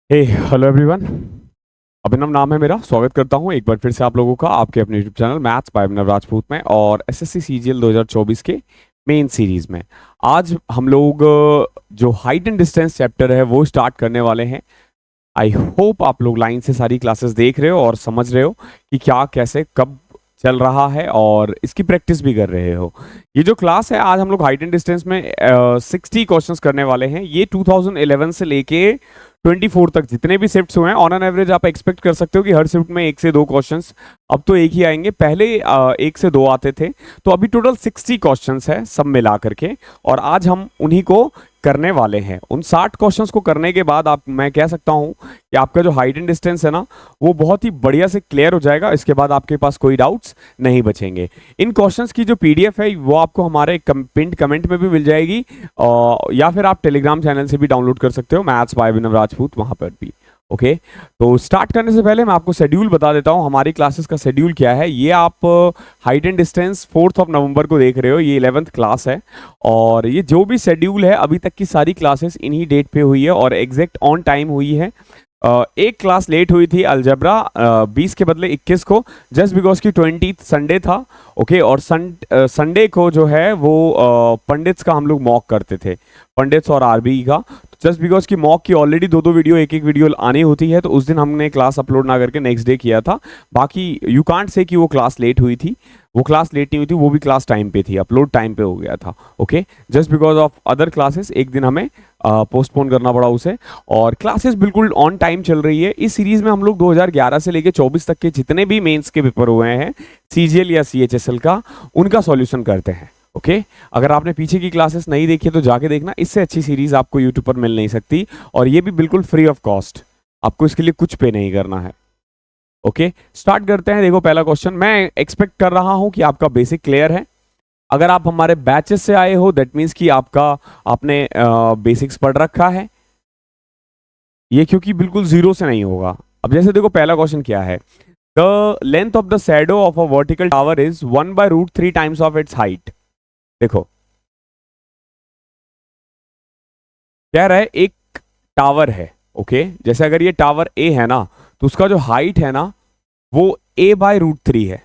Hello everyone. अभिनव नाम है मेरा। स्वागत करता हूं एक बार फिर से आप लोगों का आपके अपने यूट्यूब चैनल मैथ्स बाय अभिनव राजपूत में और एसएससी सीजीएल 2024 के मेन सीरीज में। आज हम लोग जो हाइट एंड डिस्टेंस चैप्टर है वो स्टार्ट करने वाले हैं। आई होप आप लोग लाइन से सारी क्लासेस देख रहे हो और समझ रहे हो कि क्या कैसे कब चल रहा है और इसकी प्रैक्टिस भी कर रहे हो। ये जो क्लास है आज हम लोग हाइट एंड डिस्टेंस में 60 क्वेश्चंस करने वाले हैं। ये 2011 से लेके 24 तक जितने भी शिफ्ट्स हुए हैं ऑन एन एवरेज आप एक्सपेक्ट कर सकते हो कि हर शिफ्ट में 1 से 2 क्वेश्चंस, अब तो एक ही आएंगे, पहले 1 से 2 आते थे। तो अभी टोटल 60 क्वेश्चंस है सब मिला करके और आज हम उन्हीं को करने वाले हैं। उन 60 क्वेश्चंस को करने के बाद आप मैं कह सकता हूं कि आपका जो हाइट एंड डिस्टेंस है ना वो बहुत ही बढ़िया से क्लियर हो जाएगा। इसके बाद आपके पास कोई डाउट्स नहीं बचेंगे। इन क्वेश्चंस की जो पीडीएफ है वो आपको हमारे पिंड कमेंट में भी मिल जाएगी या फिर आप टेलीग्राम चैनल से भी डाउनलोड कर सकते हो, मैथ्स बाय अभिनव राजपूत, वहां पर भी। ओके तो स्टार्ट करने से पहले मैं आपको शेड्यूल बता देता हूं। हमारी क्लासेस का शेड्यूल क्या है। ये आप हाइट एंड डिस्टेंस 4 नवंबर को देख रहे हो, ये 11th क्लास है और ये जो भी शेड्यूल है अभी तक की सारी क्लासेस इन्हीं डेट पे हुई है और एग्जैक्ट ऑन टाइम हुई है। एक क्लास लेट हुई थी अलजेब्रा 20 के बदले 21 को, जस्ट बिकॉज की 20 संडे था। ओके और संडे को जो है वो पंडित्स का हम लोग मॉक करते थे, पंडित्स और आरबी का। जस्ट बिकॉज की मॉक की ऑलरेडी 2-2 वीडियो एक वीडियो आनी होती है तो उस दिन हमने क्लास अपलोड ना करके नेक्स्ट डे किया था। बाकी यू कांट से कि वो क्लास लेट हुई थी, वो क्लास लेट नहीं हुई थी, वो भी क्लास टाइम पे थी, अपलोड टाइम पे हो गया था। Okay just because of other classes एक दिन हमें पोस्टपोन करना पड़ा उसे। और क्लासेस बिल्कुल ऑन टाइम चल रही है। इस सीरीज में हम लोग 2011 से लेके 24 तक के जितने भी मेंस के पेपर हुए हैं सीजीएल या सीएचएसएल का, उनका सॉल्यूशन करते हैं। ओके अगर आपने पीछे की क्लासेस नहीं देखी तो जाके देखना, इससे अच्छी सीरीज आपको यूट्यूब पर मिल नहीं सकती और ये भी बिल्कुल फ्री ऑफ कॉस्ट, आपको इसके लिए कुछ पे नहीं करना है। ओके स्टार्ट करते हैं। देखो पहला क्वेश्चन, मैं एक्सपेक्ट कर रहा हूं कि आपका बेसिक क्लियर है। अगर आप हमारे बैचेस से आए हो दैट मीन्स कि आपने बेसिक्स पढ़ रखा है ये, क्योंकि बिल्कुल जीरो से नहीं होगा। अब जैसे देखो पहला क्वेश्चन क्या है, the length of the shadow of a vertical tower is 1/√3 times of its height. देखो कह रहा है एक टावर है। ओके जैसे अगर ये टावर ए है ना तो उसका जो हाइट है ना वो a/√3 है।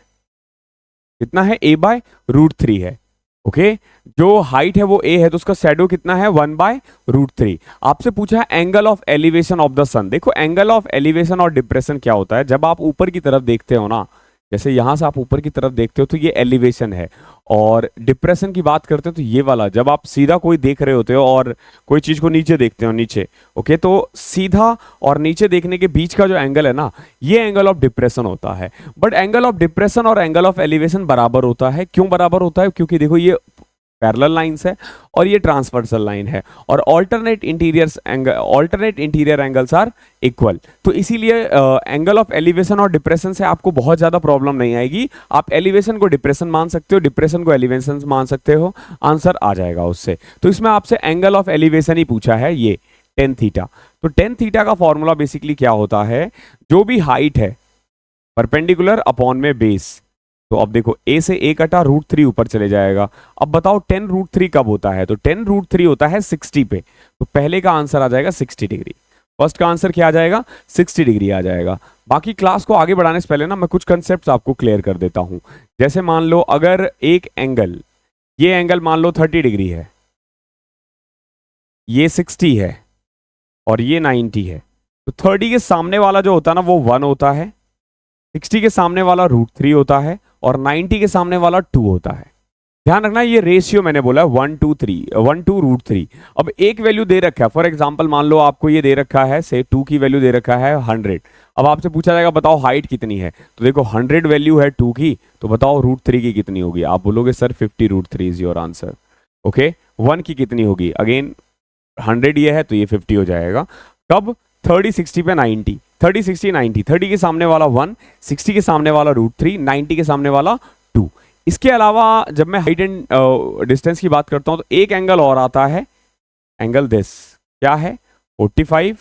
कितना है? a/√3 है। ओके जो हाइट है वो a है तो उसका शैडो कितना है? 1/√3। आपसे पूछा है angle of elevation of the sun. देखो एंगल ऑफ एलिवेशन और डिप्रेशन क्या होता है, जब आप ऊपर की तरफ देखते हो ना, जैसे यहां से आप ऊपर की तरफ देखते हो तो ये एलिवेशन है, और डिप्रेशन की बात करते हो तो ये वाला, जब आप सीधा कोई देख रहे होते हो और कोई चीज को नीचे देखते हो नीचे। ओके तो सीधा और नीचे देखने के बीच का जो एंगल है ना ये एंगल ऑफ डिप्रेशन होता है। बट एंगल ऑफ डिप्रेशन और एंगल ऑफ एलिवेशन बराबर होता है। क्यों बराबर होता है? क्योंकि देखो ये पैरेलल लाइंस है और ये ट्रांसवर्सल लाइन है और alternate interior angles are equal. तो इसीलिए एंगल ऑफ एलिवेशन और डिप्रेशन से आपको बहुत ज्यादा प्रॉब्लम नहीं आएगी। आप एलिवेशन को डिप्रेशन मान सकते हो, डिप्रेशन को एलिवेशन मान सकते हो, आंसर आ जाएगा उससे। तो इसमें आपसे एंगल ऑफ एलिवेशन ही पूछा है, ये टेन थीटा। तो टेन थीटा का फॉर्मूला बेसिकली क्या होता है, जो भी हाइट है परपेंडिकुलर अपॉन में बेस। तो अब देखो a से a कटा √3 ऊपर चले जाएगा। अब बताओ 10√3 कब होता है? तो 10√3 होता है 60 पे। तो पहले का आंसर आ जाएगा 60 डिग्री। फर्स्ट का आंसर क्या आ जाएगा? 60 डिग्री आ जाएगा। बाकी क्लास को आगे बढ़ाने से पहले ना मैं कुछ कंसेप्ट आपको क्लियर कर देता हूं। जैसे मान लो अगर एक एंगल, ये एंगल मान लो 30 डिग्री है, ये 60 है और ये 90 है, तो 30 के सामने वाला जो होता है ना वो 1 होता है, 60 के सामने वाला √3 होता है और 90 के सामने वाला 2 होता है। ध्यान रखना ये रेशियो मैंने बोला 1 to √3। अब एक वैल्यू दे रखा है, फॉर एग्जांपल मान लो आपको ये दे रखा है, से 2 की वैल्यू दे रखा है 100। अब आपसे पूछा जाएगा बताओ हाइट कितनी है, तो देखो 100 वैल्यू है 2 की, तो बताओ √3 की कितनी होगी? आप बोलोगे sir 50√3 is your answer. Okay 1 की कितनी होगी? अगेन 100 ये है तो ये 50 हो जाएगा। कब? 30 60 पे 90, 30 60 90, 30 के सामने वाला 1, 60 के सामने वाला √3, 90 के सामने वाला 2। इसके अलावा जब मैं हाइट एंड डिस्टेंस की बात करता हूं तो एक एंगल और आता है, एंगल दिस क्या है? 45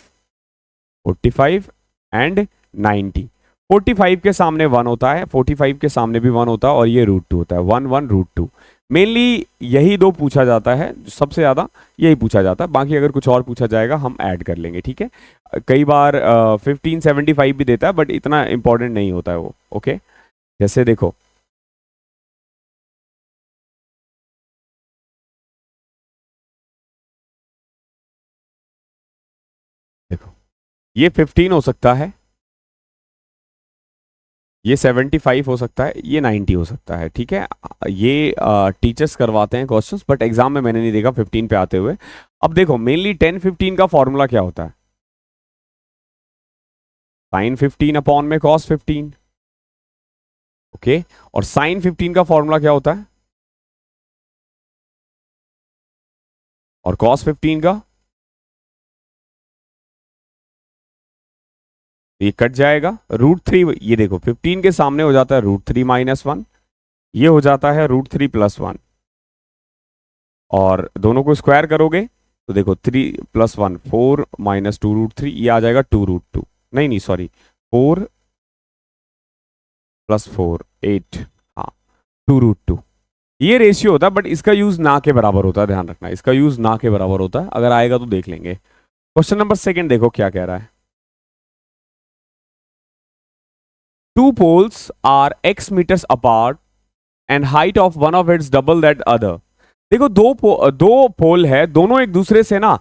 45 एंड 90। 45 के सामने 1 होता है, 45 के सामने भी 1 होता है, और ये √2 होता है, 1 1 √2। मेनली यही दो पूछा जाता है, सबसे ज्यादा यही पूछा जाता है। बाकी अगर कुछ और पूछा जाएगा हम ऐड कर लेंगे, ठीक है। कई बार 1575 भी देता है, बट इतना इंपॉर्टेंट नहीं होता है वो। ओके, जैसे देखो देखो ये 15 हो सकता है, ये 75 हो सकता है, ये 90 हो सकता है, ठीक है। ये टीचर्स करवाते हैं क्वेश्चंस, बट एग्जाम में मैंने नहीं देखा 15 पे आते हुए। अब देखो मेनली 10-15 का फॉर्मूला क्या होता है, sin 15 अपॉन में cos 15। ओके, और sin 15 का फॉर्मूला क्या होता है, और cos 15 का, ये कट जाएगा √3। ये देखो 15 के सामने हो जाता है √3 - 1, ये हो जाता है √3 + 1, और दोनों को स्क्वायर करोगे तो देखो 3 + 1 4 - 2 √3, ये आ जाएगा 2 √2। नहीं नहीं सॉरी, 4 + 4 8, हाँ 2 √2। ये रेशियो होता है, बट इसका यूज ना के बराबर होता है, ध्यान रखना, इसका यूज ना के बराबर होता है। अगर आएगा तो देख लेंगे। क्वेश्चन नंबर सेकंड देखो क्या कह रहा है। Two poles are x metres apart and height of one of its double that other. देखो दो पोल है, दोनों एक दूसरे से ना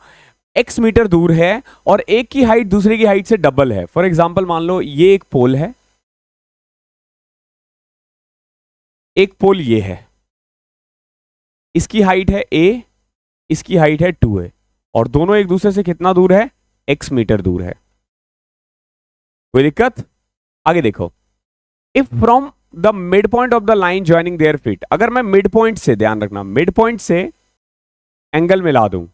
x मीटर दूर है, और एक की हाइट दूसरे की हाइट से डबल है। फॉर एग्जाम्पल मान लो ये एक पोल है, एक पोल ये है, इसकी हाइट है a, इसकी हाइट है 2a, और दोनों एक दूसरे से कितना दूर है, x मीटर दूर है। कोई दिक्कत? आगे देखो, if from the mid point of the line joining their feet, अगर मैं मिड पॉइंट से, ध्यान रखना, मिड पॉइंट से एंगल मिला दूं,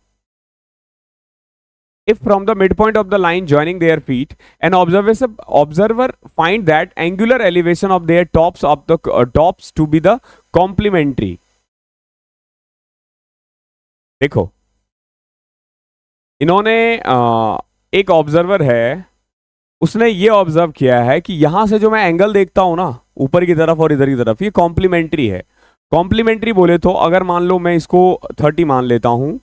if from the midpoint of the line joining their feet an observer find that angular elevation of their tops to be the complementary। देखो इन्होंने एक ऑब्जर्वर है, उसने ये ऑब्जर्व किया है कि यहां से जो मैं एंगल देखता हूं ना, ऊपर की तरफ और इधर की तरफ, ये कॉम्प्लीमेंट्री है। कॉम्प्लीमेंट्री बोले तो अगर मान लो मैं इसको 30 मान लेता हूं,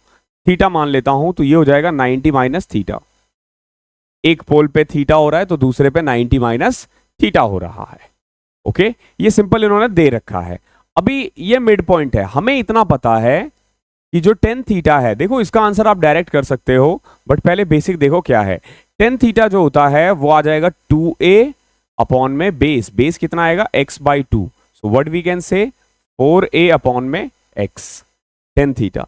थीटा मान लेता हूं, तो ये हो जाएगा 90 - थीटा। एक पोल पे थीटा हो रहा है तो दूसरे पे 90 - थीटा हो रहा है। ओके, ये सिंपल इन्होंने दे रखा है। अभी ये मिड पॉइंट है, हमें इतना पता है कि जो 10 थीटा है, देखो इसका आंसर आप डायरेक्ट कर सकते हो, बट पहले बेसिक देखो क्या है। 10 थीटा जो होता है वो आ जाएगा 2a अपॉन में बेस कितना आएगा, x/2। So what we can से 4a अपॉन में x, 10 थीटा।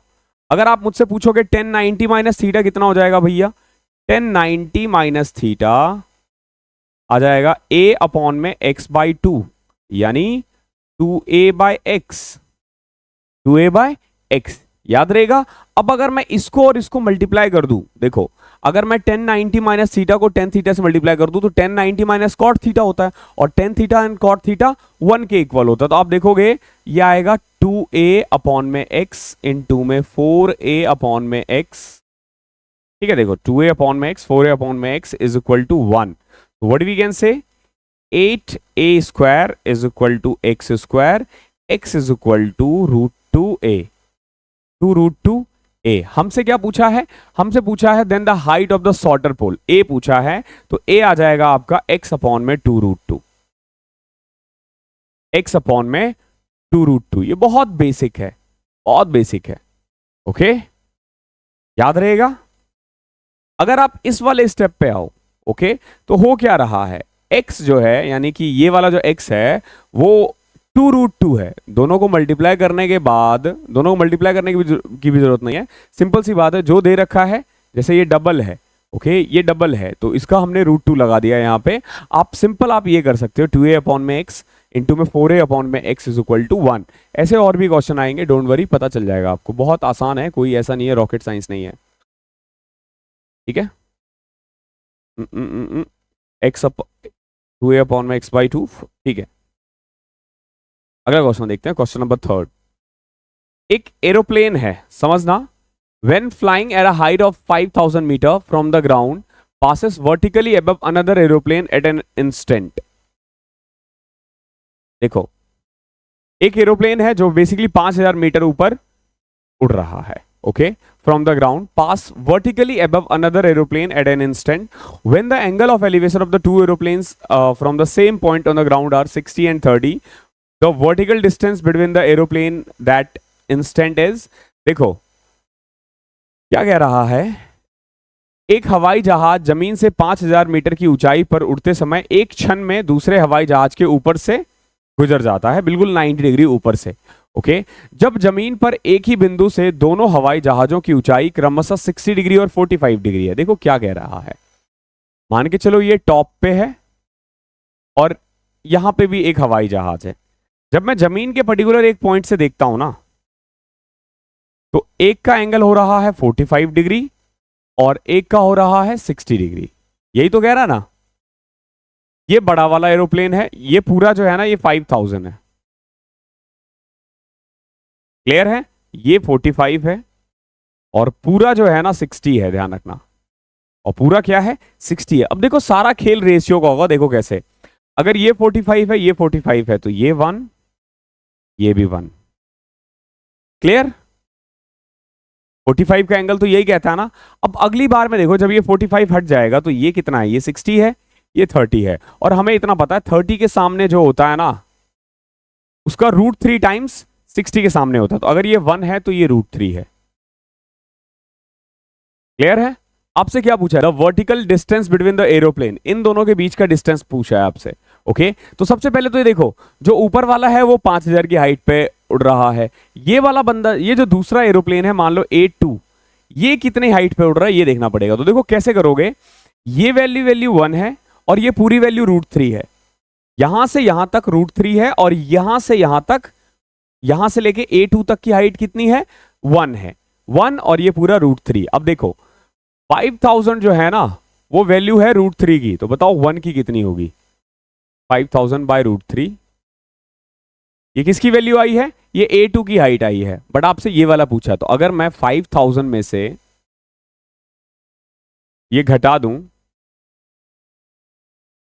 अगर आप मुझसे पूछोगे 1090 - थीटा कितना हो जाएगा भैया, 1090 - थीटा आ जाएगा a अपॉन में x/2, यानी 2a/x, 2a/x, याद रहेगा। अब अगर मैं इसको और इसको मल्टीप्लाई कर दूं, देखो अगर मैं 1090 - थीटा को 10 थीटा से मल्टीप्लाई कर दूं तो 1090 - कॉट थीटा होता है, और 10 थीटा एंड कॉट थीटा 1 के इक्वल होता है। तो आप देखोगे ये आएगा 2a अपॉन में x इंटू में 4a अपॉन में x, ठीक है। देखो 2a अपॉन में x, 4a अपॉन में x is equal to 1। What we can say 8a square is equal to x square, x is equal to √2a, 2 √2a। हमसे क्या पूछा है, हमसे पूछा है then the height of the shorter pole, a पूछा है, तो a आ जाएगा आपका x अपॉन में 2 √2, x अपॉन में 2 √2। ये बहुत बेसिक है, बहुत बेसिक है। ओके, याद रहेगा। अगर आप इस वाले स्टेप पे आओ, ओके, तो हो क्या रहा है, x जो है, यानी कि ये वाला जो x है वो 2 √2 है। दोनों को मल्टीप्लाई करने के बाद, दोनों को मल्टीप्लाई करने की भी जरूरत नहीं है, सिंपल सी बात है, जो दे रखा है, जैसे ये डबल है, ओके, ये डबल है तो इसका हमने √2 लगा दिया यहाँ पे। आप सिंपल आप ये कर सकते हो 2a अपॉन में x इंटू में 4a अपॉन में x इज इक्वल टू 1। ऐसे और भी क्वेश्चन आएंगे, डोंट वरी, पता चल जाएगा आपको, बहुत आसान है, कोई ऐसा नहीं है, रॉकेट साइंस नहीं है, ठीक है। x 2a अपॉन में x/2, ठीक है। अगला क्वेश्चन देखते हैं, क्वेश्चन नंबर 3। एक एरोप्लेन है, समझना, when flying at a height of 5000 meter from the ground passes vertically above another aeroplane at an instant। देखो, एक एरोप्लेन है जो बेसिकली 5000 मीटर ऊपर उड़ रहा है, okay, from the ground pass vertically above another aeroplane at an instant when the angle of elevation of the two aeroplanes from the same point on the ground are 60 and 30, the vertical distance between the aeroplane that instant is, देखो क्या कह रहा है, एक हवाई जहाज जमीन से 5000 मीटर की ऊंचाई पर उड़ते समय एक क्षण में दूसरे हवाई जहाज के ऊपर से गुजर जाता है, बिल्कुल 90 डिग्री ऊपर से, ओके। जब जमीन पर एक ही बिंदु से दोनों हवाई जहाजों की ऊंचाई क्रमशः 60 डिग्री और 45 डिग्री है। देखो क्या कह रहा है, मान के चलो ये टॉप पे है और यहां पे भी एक हवाई जहाज है। जब मैं जमीन के पर्टिकुलर एक पॉइंट से देखता हूं ना, तो एक का एंगल हो रहा है 45 डिग्री और एक का हो रहा है 60 डिग्री। यही तो कह रहा ना, ये बड़ा वाला एरोप्लेन है, ये पूरा जो है ना ये 5000 है, क्लियर है, ये 45 है और पूरा जो है ना 60 है, ध्यान रखना, और पूरा क्या है 60 है। अब देखो सारा खेल रेशियो का होगा, देखो कैसे, अगर ये 45 है, ये 45 है, तो ये 1, ये भी 1, क्लियर। 45 का एंगल तो यही कहता है ना। अब अगली बार में देखो, जब ये 45 हट जाएगा तो ये कितना है, ये 60 है, ये 30 है, और हमें इतना पता है 30 के सामने जो होता है ना उसका √3 टाइम्स 60 के सामने होता है, तो अगर ये 1 है तो ये √3 है, क्लियर है। आपसे क्या पूछा है, the vertical distance between the aeroplane, इन दोनों के बीच का डिस्टेंस पूछा है आपसे, ओके। तो सबसे पहले तो ये देखो, जो ऊपर वाला है वो 5000 की हाइट पे उड़ रहा है, ये वाला बंदा, ये जो दूसरा एरोप्लेन है मान लो 82, ये कितनी हाइट पे उड़ रहा है ये देखना पड़ेगा। तो देखो कैसे करोगे, ये वैल्यू 1 है और ये पूरी वैल्यू √3 है, यहां से यहां तक √3 है, और यहां से यहां तक, यहां से लेके A2 तक की हाइट कितनी है, 1 है, 1 और ये पूरा √3। अब देखो 5000 जो है ना वो वैल्यू है √3 की, तो बताओ 1 की कितनी होगी, 5000 बाय √3, ये किसकी वैल्यू आई है, ये A2 की हाइट आई है, बट आपसे ये वाला पूछा, तो अगर मैं 5000 में से ये घटा दूं,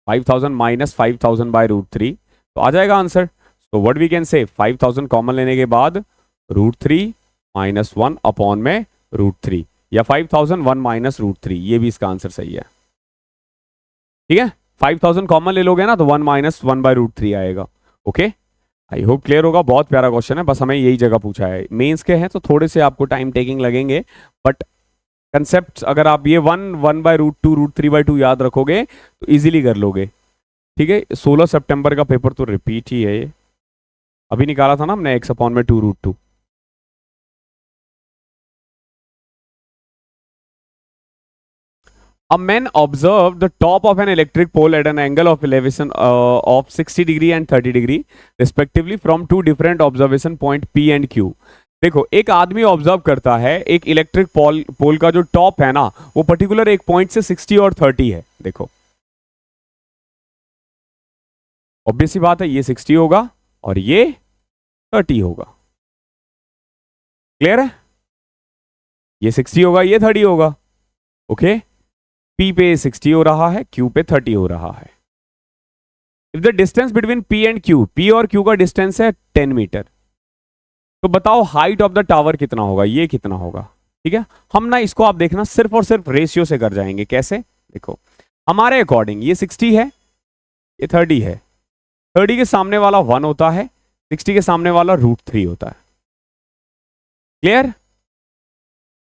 5000 माइनस 5000 बाय √3, तो आ जाएगा आंसर। तो व्हाट वी कैन से, 5000 कॉमन लेने के बाद √3 माइनस 1 अपॉन में √3, या 5001 माइनस √3, ये भी इसका आंसर सही है, ठीक है। 5000 कॉमन ले लोगे ना तो 1 माइनस 1 बाय √3 आएगा, ओके। आई होप क्लियर होगा, बहुत प्यारा क्वेश्चन है, बस हमें यही जगह पूछा है। मेंस के हैं तो थोड़े से आपको टाइम टेकिंग लगेंगे, बट कंसेप्ट अगर आप ये 1 बाय √2 √3/2 याद रखोगे तो इजीली कर लोगे, ठीक है। 16 सितंबर का पेपर तो रिपीट ही है ये, अभी निकाला था ना हमने x अपॉन में 2 √2। A man observed the top of an electric pole at an angle of elevation of 60 degree and 30 degree respectively from two different observation point P and Q। देखो एक आदमी ऑब्जर्व करता है एक इलेक्ट्रिक पोल का जो top है ना वो पर्टिकुलर एक पॉइंट से 60 और 30 है। देखो ऑब्वियस सी बात है, ये 60 होगा और ये 30 होगा, क्लियर है, ये 60 होगा ये 30 होगा, ओके। P पे 60 हो रहा है, Q पे 30 हो रहा है। If the distance between P and Q, P और Q का डिस्टेंस है 10 मीटर, तो बताओ हाइट ऑफ द टावर कितना होगा, ये कितना होगा, ठीक है। हम ना इसको आप देखना सिर्फ और सिर्फ रेशियो से कर जाएंगे, कैसे, देखो हमारे अकॉर्डिंग ये 60 है, ये 30 है, 30 के सामने वाला 1 होता है, 60 के सामने वाला √3 होता है, क्लियर,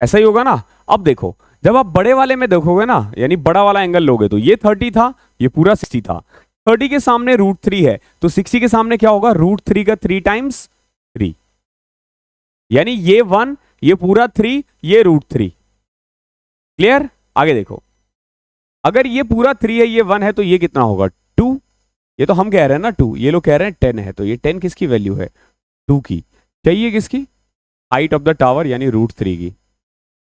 ऐसा ही होगा ना। अब देखो जब आप बड़े वाले में देखोगे ना, यानी बड़ा वाला एंगल लोगे, तो ये 30 था, ये पूरा 60 था, 30 के सामने √3 है, तो 60 के सामने क्या होगा, √3 का 3 टाइम्स 3, यानी ये 1, ये पूरा 3, ये √3, क्लियर। आगे देखो अगर ये पूरा 3 है ये 1 है तो ये कितना होगा 2, ये तो हम कह रहे हैं ना 2, ये लोग कह रहे हैं 10 है, तो ये 10 किसकी वैल्यू है 2 की, चाहिए किसकी, हाइट ऑफ द टावर यानी √3 की।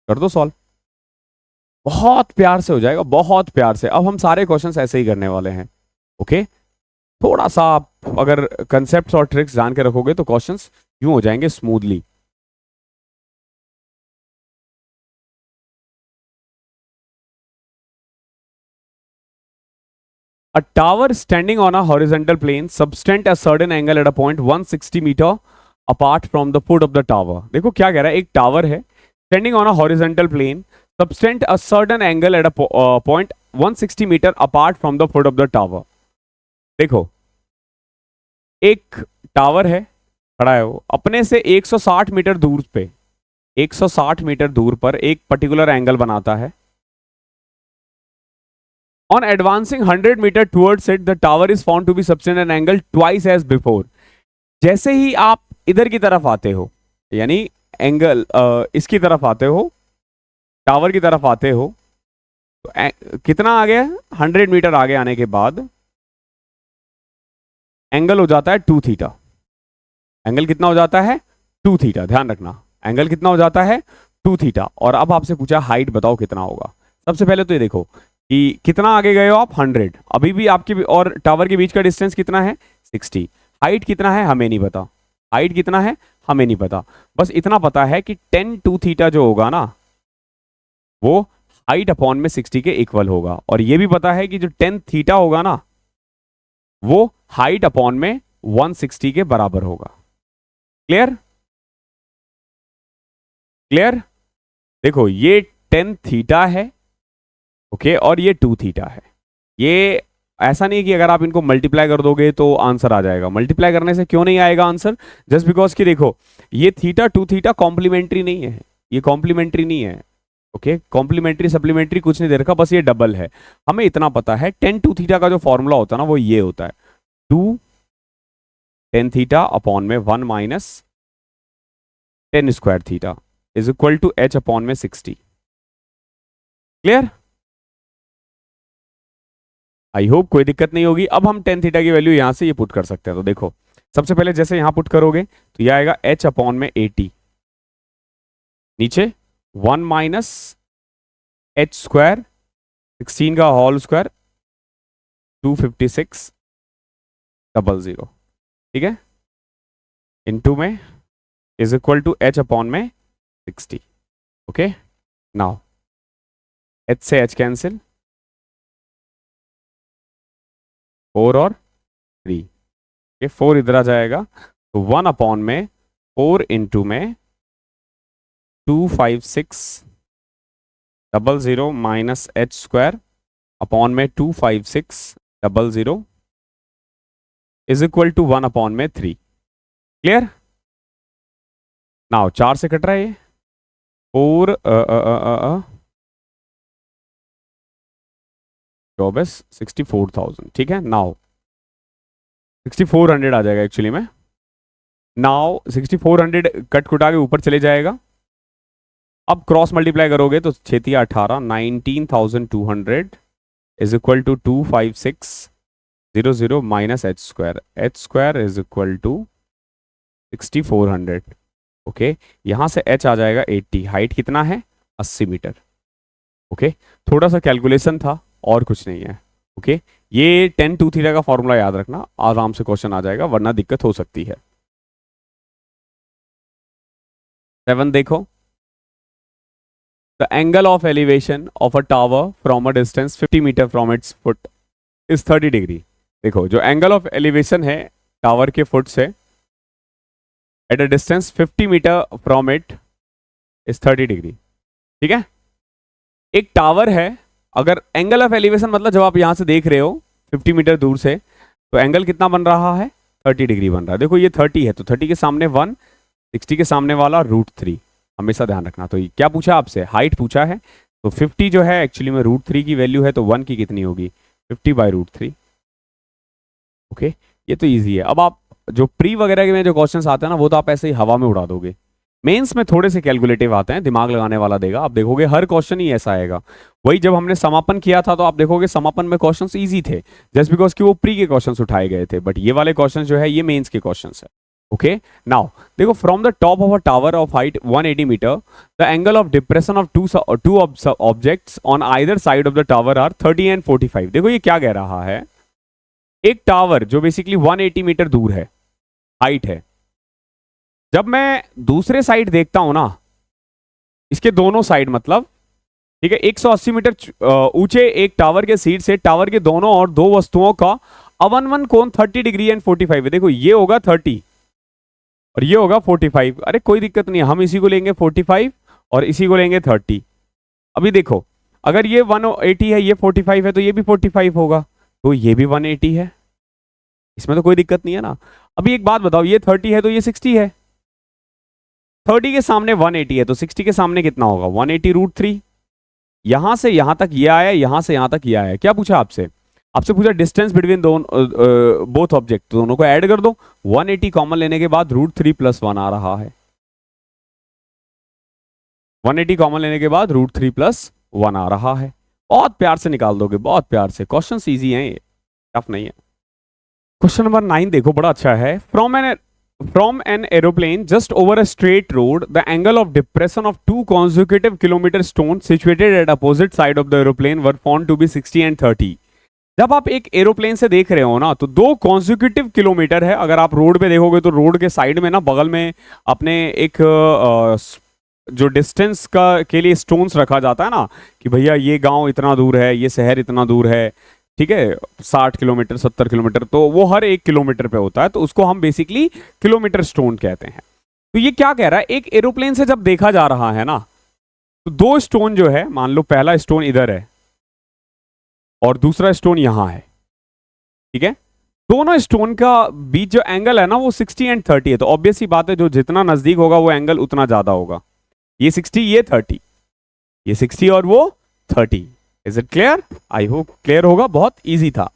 कर दो सॉल्व, बहुत प्यार से हो जाएगा, बहुत प्यार से। अब हम सारे क्वेश्चंस ऐसे ही करने वाले हैं, ओके। थोड़ा सा आप अगर कंसेप्ट्स और ट्रिक्स जान के रखोगे तो क्वेश्चंस यूं हो जाएंगे smoothly. A tower standing on a horizontal plane subtend a certain angle at a point 160 metre apart from the foot of the tower. देखो क्या कह रहा है, एक टावर है standing on a horizontal plane subtend a certain angle at a point 160 metre apart from the foot of the tower. देखो एक tower है, खड़ा है वो, अपने से 160 मीटर दूर पे 160 मीटर दूर पर एक पर्टिकुलर एंगल बनाता है. On advancing 100 metre towards it, the tower is found to be subtend an angle twice as before. जैसे ही आप इधर की तरफ आते हो, यानी एंगल इसकी तरफ आते हो, टावर की तरफ आते हो, तो कितना आ गया, 100 मीटर आगे आने के बाद एंगल हो जाता है 2 थीटा. एंगल कितना हो जाता है, 2 थीटा. ध्यान रखना, एंगल कितना हो जाता है, 2 थीटा. और अब आपसे पूछा हाइट बताओ कितना होगा. सबसे पहले तो ये देखो कि कितना आगे गए हो आप, 100. अभी भी आपके और टावर के बीच का डिस्टेंस कितना है, 60. हाइट कितना है हमें नहीं पता, हाइट कितना है हमें नहीं पता. बस इतना पता है कि 10 2 थीटा जो होगा ना, वो हाइट अपॉन में 60 के इक्वल होगा. और ये भी पता है कि जो 10 थीटा होगा ना, वो हाइट अपॉन में 160 के बराबर होगा. Clear, clear. देखो ये 10 थीटा है, ओके, और ये 2 थीटा है. ये ऐसा नहीं कि अगर आप इनको मल्टीप्लाई कर दोगे तो आंसर आ जाएगा. मल्टीप्लाई करने से क्यों नहीं आएगा आंसर, जस्ट बिकॉज कि देखो ये थीटा 2 थीटा कॉम्प्लीमेंट्री नहीं है, ये कॉम्प्लीमेंट्री नहीं है. ओके, कॉम्प्लीमेंट्री सप्लीमेंट्री कुछ नहीं दे रखा, बस ये डबल है. हमें इतना पता है 10 2 थीटा का जो फॉर्मूला होता है ना, वो ये होता है 2 10 थीटा अपॉन में 1 minus 10 square theta is equal to h upon में 60. क्लियर, आई होप कोई दिक्कत नहीं होगी. अब हम 10 थीटा की वैल्यू यहां से ये पुट कर सकते हैं. तो देखो सबसे पहले जैसे यहां पुट करोगे तो यह आएगा h अपॉन में 80, नीचे 1 माइनस h स्क्वायर 16 का होल स्क्वायर 256 00, ठीक है, इनटू में is equal to h upon में 60. ओके, नाउ h से h कैंसिल, 4 और 3, ये 4 इधर आ जाएगा, तो 1 अपॉन में 4 इंटू में 256 00 माइनस h स्क्वायर अपॉन में 256 00 इज इक्वल टू 1 अपॉन में 3. क्लियर, नाउ 4 से कट रहा है ये 4 64,000, ठीक है. नाउ 6400 आ जाएगा एक्चुअली में. नाउ 6400 कट कुटा के ऊपर चले जाएगा. अब क्रॉस मल्टीप्लाई करोगे तो 6 18 19,200 is equal to 256 00 minus h square is equal to 6400. Okay, यहां से h आ जाएगा 80. हाइट कितना है, 80 मीटर. ओके, थोड़ा सा कैलकुलेशन था और कुछ नहीं है. ओके, ये 10 2 थीटा का फॉर्मूला याद रखना, आराम से क्वेश्चन आ जाएगा, वरना दिक्कत हो सकती है. 7 देखो, the angle of elevation of a tower from a distance 50 metre from its foot is 30 degree. देखो जो एंगल ऑफ एलिवेशन है टावर के फुट से at a distance 50 metre from it is 30 degree. ठीक है, एक टावर है, अगर एंगल ऑफ एलिवेशन मतलब जब आप यहां से देख रहे हो 50 मीटर दूर से, तो एंगल कितना बन रहा है, 30 डिग्री बन रहा है. देखो ये 30 है, तो 30 के सामने 1, 60 के सामने वाला √3, हमेशा ध्यान रखना. तो क्या पूछा आपसे, हाइट पूछा है, तो 50 जो है एक्चुअली में √3 की वैल्यू है, तो 1 की कितनी होगी, 50/√3. ओके, ये तो ईजी है. अब आप जो प्री वगैरह में जो क्वेश्चंस आते हैं ना, वो तो आप ऐसे ही हवा में उड़ा दोगे. मेंस में थोड़े से कैलकुलेटिव आते हैं, दिमाग लगाने वाला देगा. आप देखोगे हर क्वेश्चन ही ऐसा आएगा. वही जब हमने समापन किया था, तो आप देखोगे समापन में क्वेश्चंस इजी थे, जस्ट बिकॉज कि वो प्री के क्वेश्चंस उठाए गए थे. बट ये वाले क्वेश्चंस जो है ये मेंस के क्वेश्चंस है. ओके, नाउ देखो, from the top of a tower of height 180 metre, the angle of depression of two objects on either side of the tower are 30 and 45. देखो ये क्या कह रहा है, एक टावर जो बेसिकली 180 मीटर दूर है, हाइट है, जब मैं दूसरे साइड देखता हूं ना, इसके दोनों साइड मतलब ठीक है, 180 मीटर ऊंचे एक टावर के सीट से टावर के दोनों और दो वस्तुओं का अवन कोण 30 डिग्री एंड 45 है। देखो ये होगा 30 और ये होगा 45। अरे कोई दिक्कत नहीं है, हम इसी को लेंगे 45 और इसी को लेंगे 30। अभी देखो अगर ये 180 है, ये 45 है, तो ये भी 45 होगा, तो ये भी 180 है, इसमें तो कोई दिक्कत नहीं है ना। अभी एक बात बताओ, ये 30 है तो ये 60 है, 30 के सामने 180 है तो 60 के सामने कितना होगा 180√3। यहां से यहां तक ये आया, यहां से यहां तक ये आया। क्या पूछा आपसे? आपसे पूछा डिस्टेंस बिटवीन बोथ ऑब्जेक्ट, तो दोनों को ऐड कर दो। 180 कॉमन लेने के बाद √3 + 1 आ रहा है। 180 कॉमन लेने के बाद √3 + 1 आ रहा है। बहुत प्यार से निकाल दोगे, बहुत प्यार से। क्वेश्चन ईजी है ये, टफ नहीं है। क्वेश्चन नंबर 9 देखो, बड़ा अच्छा है। From an aeroplane just over a straight road, the angle of depression of two consecutive kilometer stones situated at opposite side of the aeroplane were found to be 60 and 30. जब आप एक aeroplane से देख रहे हो ना, तो दो कॉन्जिक्यूटिव किलोमीटर है। अगर आप रोड पे देखोगे तो रोड के साइड में ना, बगल में अपने एक जो डिस्टेंस का के लिए स्टोन्स रखा जाता है ना, कि भैया ये गांव इतना दूर है, ये शहर इतना दूर है, ठीक है, 60 किलोमीटर 70 किलोमीटर, तो वो हर 1 किलोमीटर पे होता है, तो उसको हम बेसिकली किलोमीटर स्टोन कहते हैं। तो ये क्या कह रहा है, एक एरोप्लेन से जब देखा जा रहा है ना, तो दो स्टोन जो है, मान लो पहला स्टोन इधर है और दूसरा स्टोन यहां है, ठीक है, दोनों स्टोन का बीच जो एंगल है ना, वो 60 एंड 30 है। तो ऑब्वियस ही बात है, जो जितना नजदीक होगा वो एंगल उतना ज्यादा होगा। ये 60, ये 30, ये 60 और वो 30। Is it clear? I hope clear होगा, बहुत इजी था।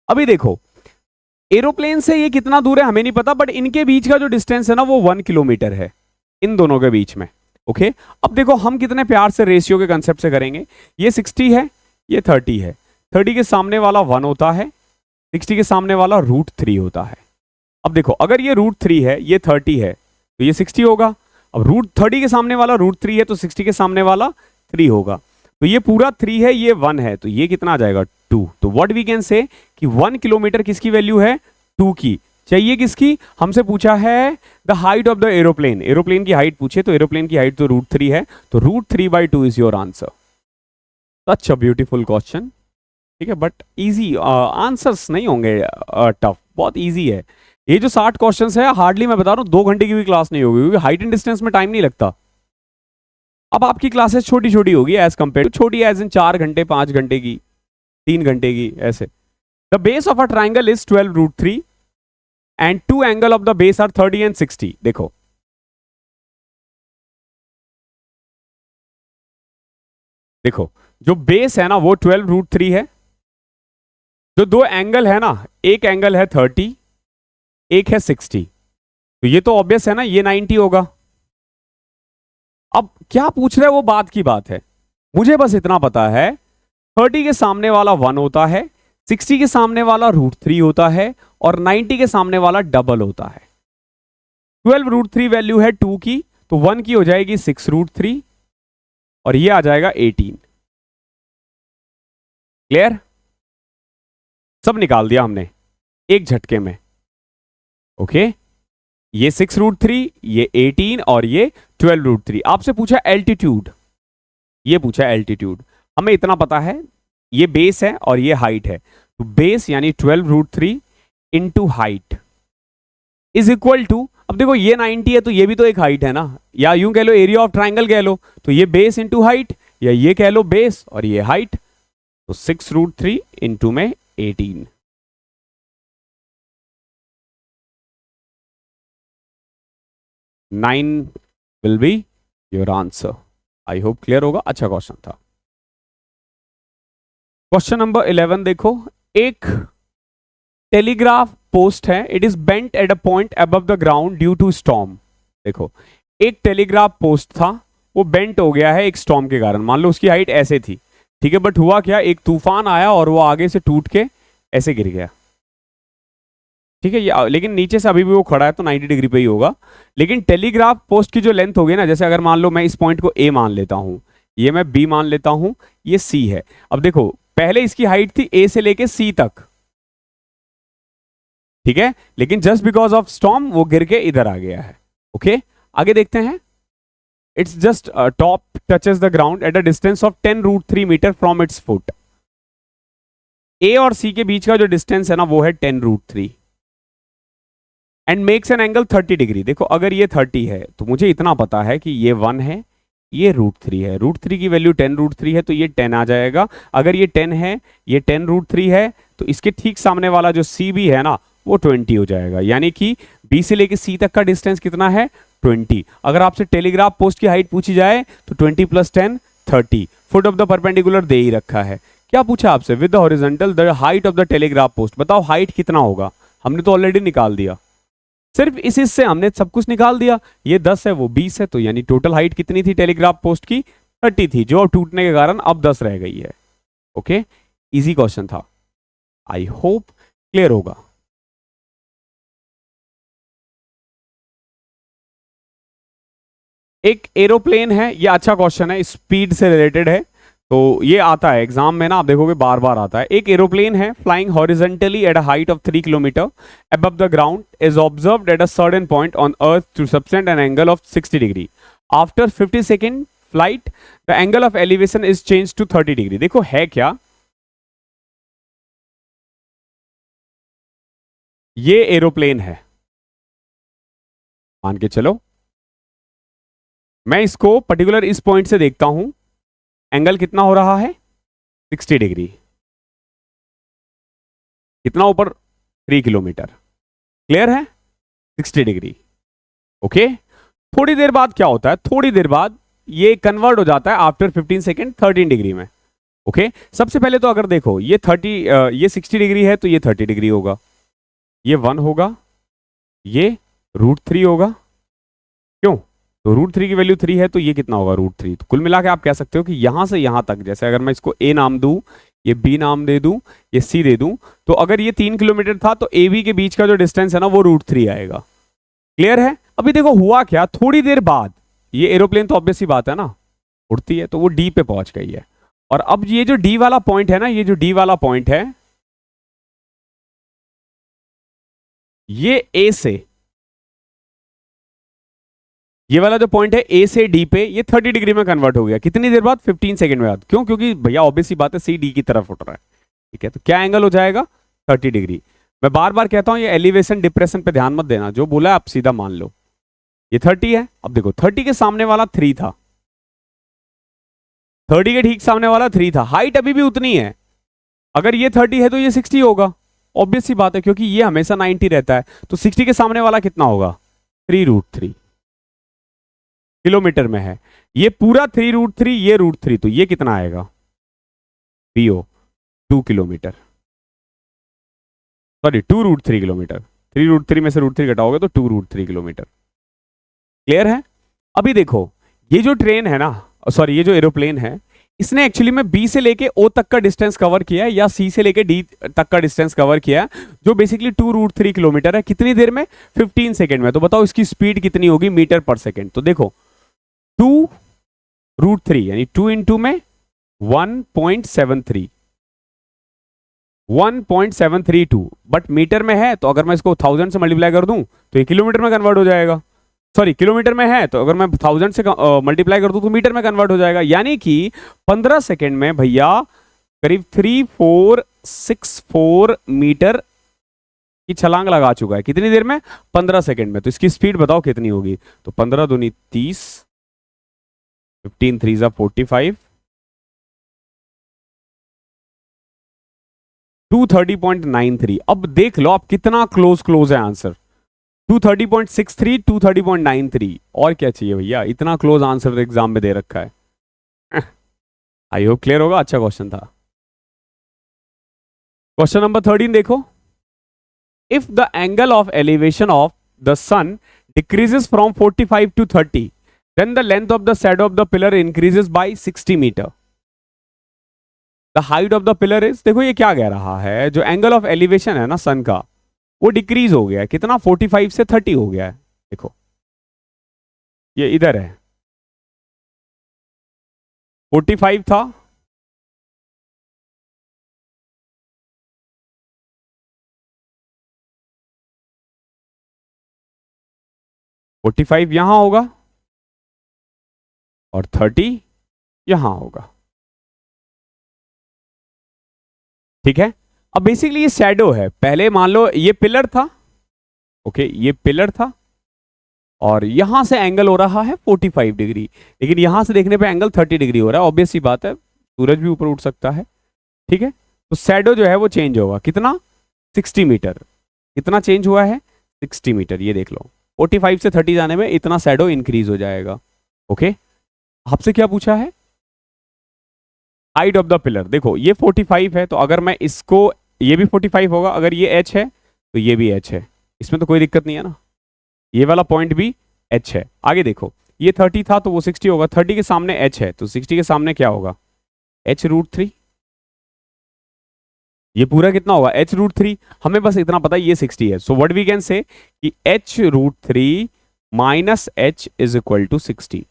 अभी देखो एरोप्लेन से ये कितना दूर है हमें नहीं पता, बट इनके बीच का जो डिस्टेंस है ना, वो 1 किलोमीटर है इन दोनों के बीच में। ओके, अब देखो हम कितने प्यार से रेशियो के कंसेप्ट से करेंगे। ये 60 है, ये 30 है, 30 के सामने वाला 1 होता है, 60 के सामने वाला √3 होता है। अब देखो अगर ये √3 है, ये 30 है, तो ये 60 होगा। अब √30 के सामने वाला √3 है, तो 60 के सामने वाला 3 होगा। तो ये पूरा 3 है, ये 1 है, तो ये कितना आ जाएगा 2। तो व्हाट वी कैन से कि 1 किलोमीटर किसकी वैल्यू है 2 की। चाहिए किसकी? हमसे पूछा है the height of the aeroplane. Aeroplane की हाइट पूछे, तो एरोप्लेन की हाइट तो √3 है, तो √3/2 is your answer. Such a beautiful question, ठीक है, बट इजी आंसर्स नहीं होंगे टफ, बहुत इजी है। ये जो 60 क्वेश्चंस है, हार्डली मैं बता रहा हूँ 2 घंटे की भी क्लास नहीं होगी, क्योंकि हाइट एंड डिस्टेंस में टाइम नहीं लगता। अब आपकी क्लासेस छोटी छोटी होगी एज कंपेयर, छोटी एज इन 4 घंटे 5 घंटे की, 3 घंटे की, ऐसे। The base of a triangle is 12√3 and two angle of the base are 30 and 60। देखो देखो जो बेस है ना वो 12√3 है, जो दो एंगल है ना, एक एंगल है 30, एक है 60, तो ये तो ऑब्वियस है ना, ये 90 होगा। अब क्या पूछ रहे हैं वो बात की बात है, मुझे बस इतना पता है 30 के सामने वाला 1 होता है, 60 के सामने वाला √3 होता है और 90 के सामने वाला डबल होता है। 12√3 वैल्यू है 2 की, तो 1 की हो जाएगी 6√3 और ये आ जाएगा 18। क्लियर? सब निकाल दिया हमने एक झटके में। ओके, ये 6√3, ये 18 और ये 12√3। आपसे पूछा एल्टीट्यूड, ये पूछा एल्टीट्यूड, हमें इतना पता है ये बेस है और ये हाइट है, तो बेस यानी 12√3 into height is equal to, अब देखो ये 90 है तो ये भी तो एक हाइट है ना, या यूं कह लो एरिया ऑफ ट्राइंगल कह लो, तो ये बेस इंटू हाइट, या ये कह लो बेस और ये हाइट, तो 6√3 इंटू में 18। Nine will be your answer. I hope clear होगा, अच्छा क्वेश्चन था। क्वेश्चन नंबर 11 देखो, एक टेलीग्राफ पोस्ट है, it is bent at a point above the ground due to storm. देखो एक टेलीग्राफ पोस्ट था, वो बेंट हो गया है एक स्टॉर्म के कारण। मान लो उसकी हाइट ऐसे थी, ठीक है, बट हुआ क्या, एक तूफान आया और वो आगे से टूट के ऐसे गिर गया, ठीक है, लेकिन नीचे से अभी भी वो खड़ा है तो 90 डिग्री पे ही होगा। लेकिन टेलीग्राफ पोस्ट की जो लेंथ होगी ना, जैसे अगर मान लो मैं इस पॉइंट को ए मान लेता हूं, ये मैं बी मान लेता हूं, ये सी है। अब देखो पहले इसकी हाइट थी ए से लेके सी तक, ठीक है, लेकिन जस्ट बिकॉज ऑफ स्टॉर्म वो गिर के इधर आ गया है। ओके, आगे देखते हैं। It's just top touches the ground at a distance of 10√3 metre from its foot. A और सी के बीच का जो डिस्टेंस है ना वो है 10√3 and makes an angle 30 degree. देखो अगर ये 30 है तो मुझे इतना पता है कि ये 1 है, ये √3 है। √3 की वैल्यू 10√3 है तो ये 10 आ जाएगा। अगर ये 10 है, ये 10√3 है, तो इसके ठीक सामने वाला जो सी भी है ना वो 20 हो जाएगा। यानी कि बी से लेके सी तक का डिस्टेंस कितना है? 20। अगर आपसे टेलीग्राफ पोस्ट की हाइट पूछी जाए तो 20 + 10 30। फुट ऑफ द परपेंडिकुलर दे ही रखा है। क्या पूछा आपसे? With the horizontal the height of the telegraph post. बताओ हाइट कितना होगा? हमने तो ऑलरेडी निकाल दिया। सिर्फ इस हिस्से हमने सब कुछ निकाल दिया। ये 10 है, वो 20 है, तो यानी टोटल हाइट कितनी थी टेलीग्राफ पोस्ट की? 30 थी, जो टूटने के कारण अब 10 रह गई है। ओके, इजी क्वेश्चन था। आई होप क्लियर होगा। एक एरोप्लेन है, ये अच्छा क्वेश्चन है, स्पीड से रिलेटेड है, तो ये आता है एग्जाम में ना, आप देखोगे बार बार आता है। एक एरोप्लेन है flying horizontally at a height of 3 kilometre above the ground is observed at a certain point on earth to subtend an angle of 60 degree. After 50-second flight the angle of elevation is changed to 30 degree. देखो है क्या, ये aeroplane है, मान के चलो मैं इसको पर्टिकुलर इस पॉइंट से देखता हूं, एंगल कितना हो रहा है? 60 डिग्री। कितना ऊपर? 3 किलोमीटर। क्लियर है? 60 डिग्री। ओके, थोड़ी देर बाद क्या होता है? थोड़ी देर बाद ये कन्वर्ट हो जाता है आफ्टर 15 सेकेंड 13 डिग्री में। ओके, सबसे पहले तो अगर देखो ये 30 ये 60 डिग्री है तो ये 30 डिग्री होगा, ये 1 होगा, ये √3 होगा। क्यों? तो √3 की वैल्यू 3 है तो ये कितना होगा? √3। तो कुल मिला के आप कह सकते हो कि यहां से यहां तक, जैसे अगर मैं इसको ए नाम दूं, ये बी नाम दे दूं, ये सी दे दूं, तो अगर ये 3 किलोमीटर था तो ए बी के बीच का जो डिस्टेंस है ना वो √3 आएगा। क्लियर है? अभी देखो हुआ क्या, थोड़ी देर बाद ये एरोप्लेन तो ऑब्वियस सी बात है ना उड़ती है, तो वो डी पे पहुंच गई है। और अब ये जो डी वाला पॉइंट है ना, ये जो डी वाला पॉइंट है, ये ए से, ये वाला जो पॉइंट है ए से डी पे, ये 30 डिग्री में कन्वर्ट हो गया। कितनी देर बाद? 15 सेकंड बाद। क्यों? क्योंकि भैया ऑब्वियस सी बात है सी डी की तरफ उठ रहा है। ठीक है, तो क्या एंगल हो जाएगा? 30 डिग्री। मैं बार बार कहता हूं ये एलिवेशन डिप्रेशन पे ध्यान मत देना, जो बोला आप सीधा मान लो। ये 30 है। अब देखो 30 के सामने वाला 3 था, 30 के ठीक सामने वाला 3 था, हाइट अभी भी उतनी है। अगर ये 30 है तो ये 60 होगा, ऑब्वियस सी बात है, क्योंकि ये हमेशा 90 रहता है। तो 60 के सामने वाला कितना होगा? 3√3 किलोमीटर में है। ये पूरा 3√3, ये √3, तो ये कितना आएगा? PO 2 kilometre, sorry 2√3 kilometre. 3√3 में से √3 घटाओगे तो 2√3 किलोमीटर। क्लियर है? अभी देखो ये जो ट्रेन है ना, सॉरी ये जो एरोप्लेन है, इसने एक्चुअली में बी से लेके ओ तक का डिस्टेंस कवर किया है, या सी से लेके डी तक का डिस्टेंस कवर किया है, जो बेसिकली 2√3 किलोमीटर है। कितनी देर में? 15 सेकेंड में। तो बताओ इसकी स्पीड कितनी होगी मीटर पर सेकेंड? तो देखो 2√3 यानी 2 इंटू में 1.73, 1.732, बट मीटर में है तो अगर मैं इसको 1000 से मल्टीप्लाई कर दूं तो ये किलोमीटर में कन्वर्ट हो जाएगा। सॉरी, किलोमीटर में है तो अगर मैं 1000 से मल्टीप्लाई कर दूं तो मीटर में कन्वर्ट हो जाएगा। यानी कि 15 सेकेंड में भैया करीब 3464 मीटर की छलांग लगा चुका है। कितनी देर में? 15 सेकेंड में। तो इसकी स्पीड बताओ कितनी होगी? तो 15 दूनी 30, 15 3 जा 45, 230.93। अब देख लो आप कितना क्लोज क्लोज है आंसर। 230.63, 230.93, और क्या चाहिए भैया? इतना क्लोज आंसर एग्जाम में दे रखा है। आई होप क्लियर होगा। अच्छा क्वेश्चन था। क्वेश्चन नंबर 13 देखो। If the angle of elevation of the sun decreases from 45 to 30, then the length of the shadow of the pillar increases by 60 metre. The height of the pillar is, देखो ये क्या कह रहा है, जो angle of elevation है ना सन का, वो डिक्रीज हो गया है। कितना? 45 से 30 हो गया है। देखो ये इधर है, 45 था, 45 यहां होगा, और 30 यहां होगा। ठीक है, अब बेसिकली ये शैडो है। पहले मान लो ये पिलर था, ओके, ये पिलर था और यहां से एंगल हो रहा है 45 डिग्री, लेकिन यहां से देखने पे एंगल 30 डिग्री हो रहा है। ऑब्वियस सी बात है, सूरज भी ऊपर उठ सकता है। ठीक है, तो शैडो जो है वो चेंज होगा कितना, 60 मीटर। कितना चेंज हुआ है, 60 मीटर। ये देख लो, 45 से 30 जाने में इतना शैडो इंक्रीज हो जाएगा। ओके, आपसे क्या पूछा है, हाइट ऑफ द पिलर। देखो ये 45 है, तो अगर मैं इसको, ये भी 45 होगा। अगर ये एच है तो ये भी एच है, इसमें तो कोई दिक्कत नहीं है ना। ये वाला पॉइंट भी एच है। आगे देखो, ये 30 था तो वो 60 होगा। 30 के सामने एच है तो 60 के सामने क्या होगा, h√3। ये पूरा कितना होगा, h√3। हमें बस इतना पता है ये 60 है। So what we can say कि h√3 minus h is equal to 60।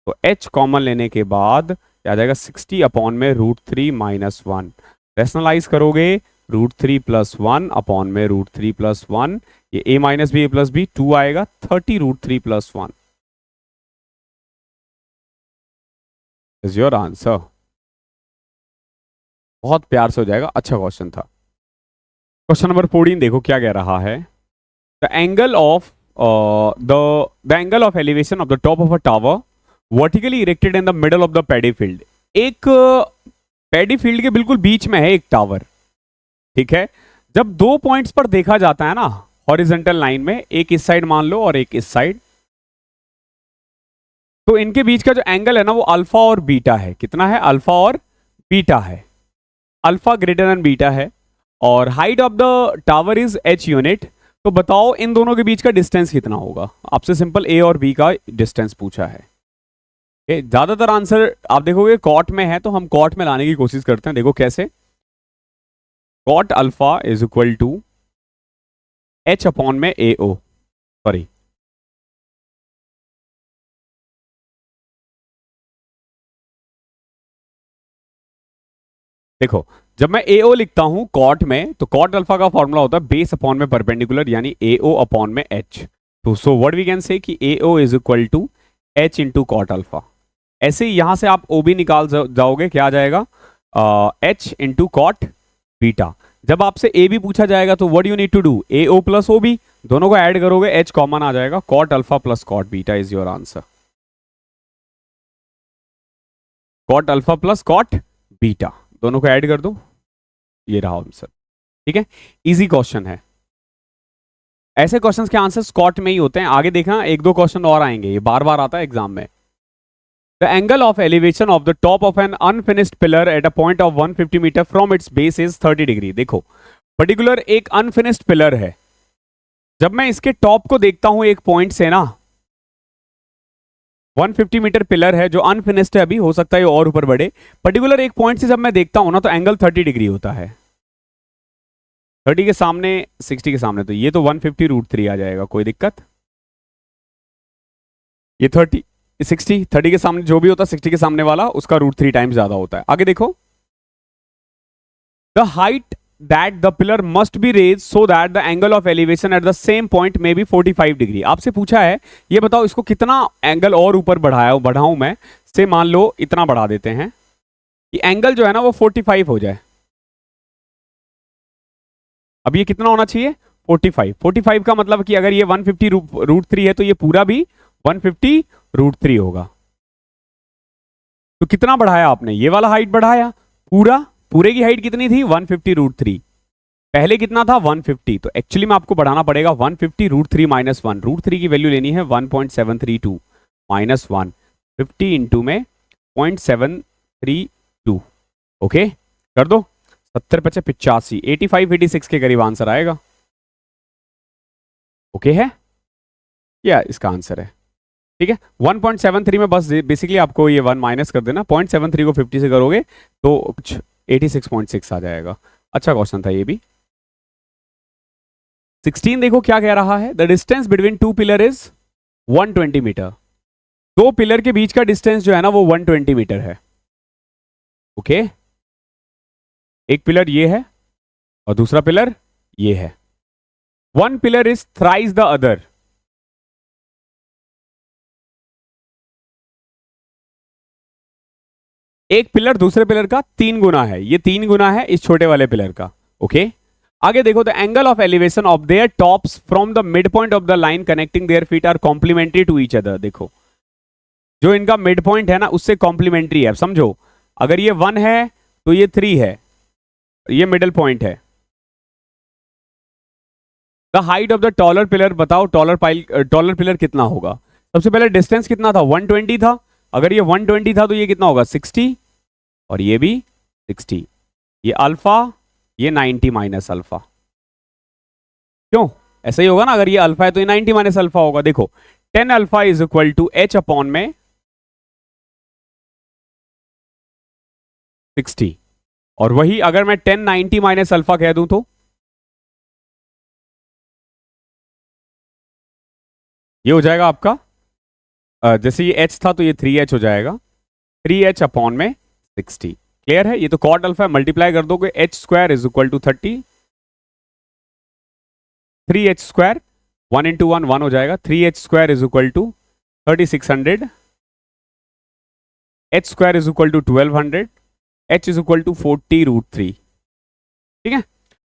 तो h कॉमन लेने के बाद क्या आ जाएगा, 60 अपॉन में √3 माइनस 1। रेशनलाइज करोगे, √3 प्लस 1 अपॉन में √3 प्लस 1, ये a minus b, a plus b, 2 आएगा। 30 √3 प्लस 1 इज योर आंसर। बहुत प्यार से हो जाएगा, अच्छा क्वेश्चन था। क्वेश्चन नंबर 14 देखो क्या कह रहा है, the angle of the angle of elevation of the top of a tower vertically erected in the middle of the paddy field. एक पैडी फील्ड के बिल्कुल बीच में है एक टावर। ठीक है, जब दो पॉइंट्स पर देखा जाता है ना हॉरिजेंटल लाइन में, एक इस साइड मान लो और एक इस साइड, तो इनके बीच का जो एंगल है ना वो अल्फा और बीटा है। कितना है, अल्फा और बीटा है। अल्फा ग्रेटर देन बीटा है और height of the tower is h unit. तो बताओ इन दोनों के बीच का डिस्टेंस कितना होगा। आपसे सिंपल a और b का डिस्टेंस पूछा है। ज्यादातर आंसर आप देखोगे कॉट में है, तो हम कॉट में लाने की कोशिश करते हैं। देखो कैसे, cot alpha is equal to h upon में ao, सॉरी, देखो जब मैं ao लिखता हूं कॉट में, तो कॉट अल्फा का फॉर्मूला होता है बेस अपॉन में परपेंडिकुलर, यानी ao अपॉन में h। तो so what we can say कि ao is equal to h into cot alpha. ऐसे ही यहां से आप OB निकाल जाओगे, क्या आ जाएगा, h इंटू कॉट बीटा। जब आपसे ए बी पूछा जाएगा तो what you need to do, ao plus OB, दोनों को ऐड करोगे h कॉमन आ जाएगा, cot alpha plus cot beta is your answer. Cot alpha plus cot beta दोनों को ऐड कर दो, ये रहा आंसर। ठीक है, इजी क्वेश्चन है। ऐसे क्वेश्चंस के आंसर कॉट में ही होते हैं। आगे देखना, एक दो क्वेश्चन और आएंगे, ये बार बार आता है एग्जाम में। The angle of elevation of the top of an unfinished pillar at a point of 150 metre from its base is 30 degree. देखो पर्टिकुलर एक अनफिनिश्ड पिलर है, जब मैं इसके टॉप को देखता हूं एक पॉइंट से ना, 150 मीटर पिलर है जो अनफिनिश्ड है, अभी हो सकता है और ऊपर बढ़े। पर्टिकुलर एक पॉइंट से जब मैं देखता हूं ना तो एंगल 30 डिग्री होता है। 30 के सामने, 60 के सामने, तो ये तो 150√3 आ जाएगा, कोई दिक्कत। ये 30, 60, 30 के सामने जो भी होता है 60 के सामने वाला उसका √3 टाइम्स ज्यादा होता है। आगे देखो, the height that the pillar must be raised so that the angle of elevation at the same point may be 45 degree. आपसे पूछा है, ये बताओ इसको कितना एंगल और ऊपर बढ़ाऊं मैं, से मान लो इतना बढ़ा देते हैं कि एंगल जो है ना वो 45 हो जाए। अब ये कितना होना चाहिए, 45। 45 का मतलब कि अगर ये 150√3 है तो ये पूरा भी 150√3 होगा। तो कितना बढ़ाया आपने, ये वाला हाइट बढ़ाया, पूरे की हाइट कितनी थी, 150√3। पहले कितना था, 150। तो एक्चुअली में आपको बढ़ाना पड़ेगा 150√3 माइनस 1। √3 की वैल्यू लेनी है 1.732 माइनस 1, 50 इंटू में 0.732। ओके कर दो, 70 पचे 85, 85 86 के करीब आंसर आएगा। ओके है, या इसका आंसर है। ठीक है, 1.73 में बस बेसिकली आपको ये 1 माइनस कर देना, 0.73 को 50 से करोगे तो कुछ 86.6 आ जाएगा। अच्छा क्वेश्चन था ये भी। 16 देखो क्या कह रहा है, the distance between two pillar is 120 metre. दो पिलर के बीच का डिस्टेंस जो है ना वो 120 मीटर है। ओके, एक पिलर ये है और दूसरा पिलर ये है। One pillar is thrice the other. एक पिलर दूसरे पिलर का 3 गुना है, ये 3 गुना है इस छोटे वाले पिलर का। ओके, आगे देखो, the angle of elevation of their tops from the mid point of the line connecting their feet are complementary to each other. देखो जो इनका मिड पॉइंट है ना उससे कॉम्प्लीमेंट्री है, समझो। अगर ये 1 है तो ये 3 है, ये मिडल पॉइंट है। The height of the taller pillar, बताओ टॉलर पिलर कितना होगा। सबसे पहले डिस्टेंस कितना था, 120 था। अगर ये 120 था तो ये कितना होगा, 60, और ये भी 60। ये अल्फा, ये 90 माइनस अल्फा। क्यों, ऐसा ही होगा ना, अगर ये अल्फा है तो ये 90 माइनस अल्फा होगा। देखो 10 alpha is equal to h upon में 60, और वही अगर मैं 10 90 माइनस अल्फा कह दूं तो ये हो जाएगा आपका, जैसे ये h था तो ये 3h हो जाएगा, 3h अपॉन में 60। क्लियर है, ये तो कॉट अल्फा मल्टीप्लाई कर दोगे, h square is equal to 30, 3h square 1 into 1 1 हो जाएगा, 3h square is equal to 3600, h square is equal to 1200, h is equal to 40√3। ठीक है,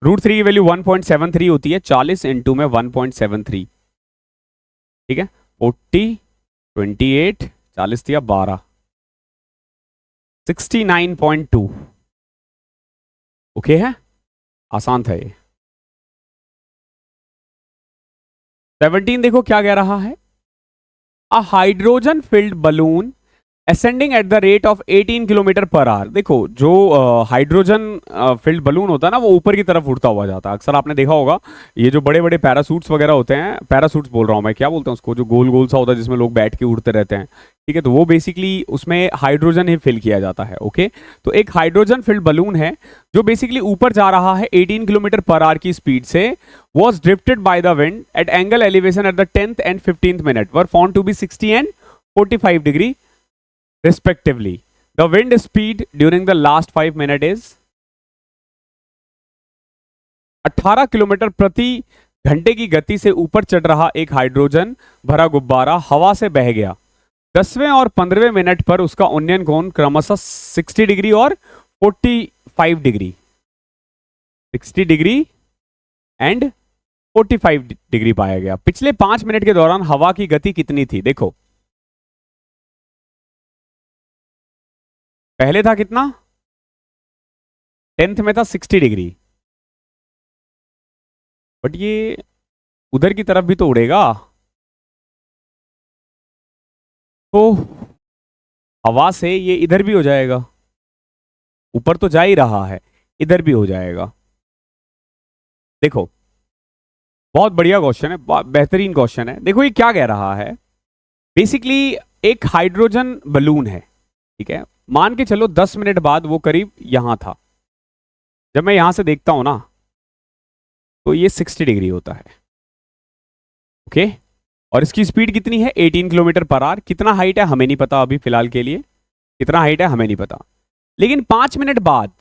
√3 की वैल्यू 1.73 होती है, 40 इंटू में 1.73। ठीक है, 40 28 40 दिया 12, 69.2। ओके है, आसान था ये। 17 देखो क्या कह रहा है, a hydrogen field balloon ascending at the rate of 18 kilometre per hour. देखो जो हाइड्रोजन फिल्ड बलून होता है ना वो ऊपर की तरफ उड़ता हुआ जाता है। अक्सर आपने देखा होगा ये जो बड़े बड़े पैरासूट्स वगैरह होते हैं, पैरासूट्स बोल रहा हूँ मैं, क्या बोलते हैं उसको, जो गोल गोल सा होता है जिसमें लोग बैठ के उड़ते रहते हैं। ठीक है, तो वो बेसिकली उसमें हाइड्रोजन ही फिल किया जाता है। ओके, तो एक हाइड्रोजन फिल्ड बलून है जो बेसिकली ऊपर जा रहा है 18 किलोमीटर पर आवर की स्पीड से, was drifted by the wind at angle elevation at the 10th and 15th minute were found to be 60 and 45 degree respectively. The wind speed during the last 5 minutes is 18 kilometre प्रति घंटे की गति से ऊपर चढ़ रहा एक हाइड्रोजन भरा गुब्बारा हवा से बह गया। 10वें और 15वें मिनट पर उसका उन्नयन कोण क्रमशः 60 डिग्री और 45 डिग्री, 60 डिग्री एंड 45 डिग्री पाया गया। पिछले 5 मिनट के दौरान हवा की गति कितनी थी। देखो पहले था कितना, 10th में था 60 डिग्री, बट ये उधर की तरफ भी तो उड़ेगा, तो हवा से ये इधर भी हो जाएगा, ऊपर तो जा ही रहा है, इधर भी हो जाएगा। देखो बहुत बढ़िया क्वेश्चन है, बेहतरीन क्वेश्चन है। देखो ये क्या कह रहा है, बेसिकली एक हाइड्रोजन बलून है, ठीक है, मान के चलो 10 मिनट बाद वो करीब यहां था। जब मैं यहां से देखता हूं ना तो ये 60 डिग्री होता है। ओके, और इसकी स्पीड कितनी है, 18 किलोमीटर पर आवर। कितना हाइट है हमें नहीं पता अभी फिलहाल के लिए, कितना हाइट है हमें नहीं पता, लेकिन 5 मिनट बाद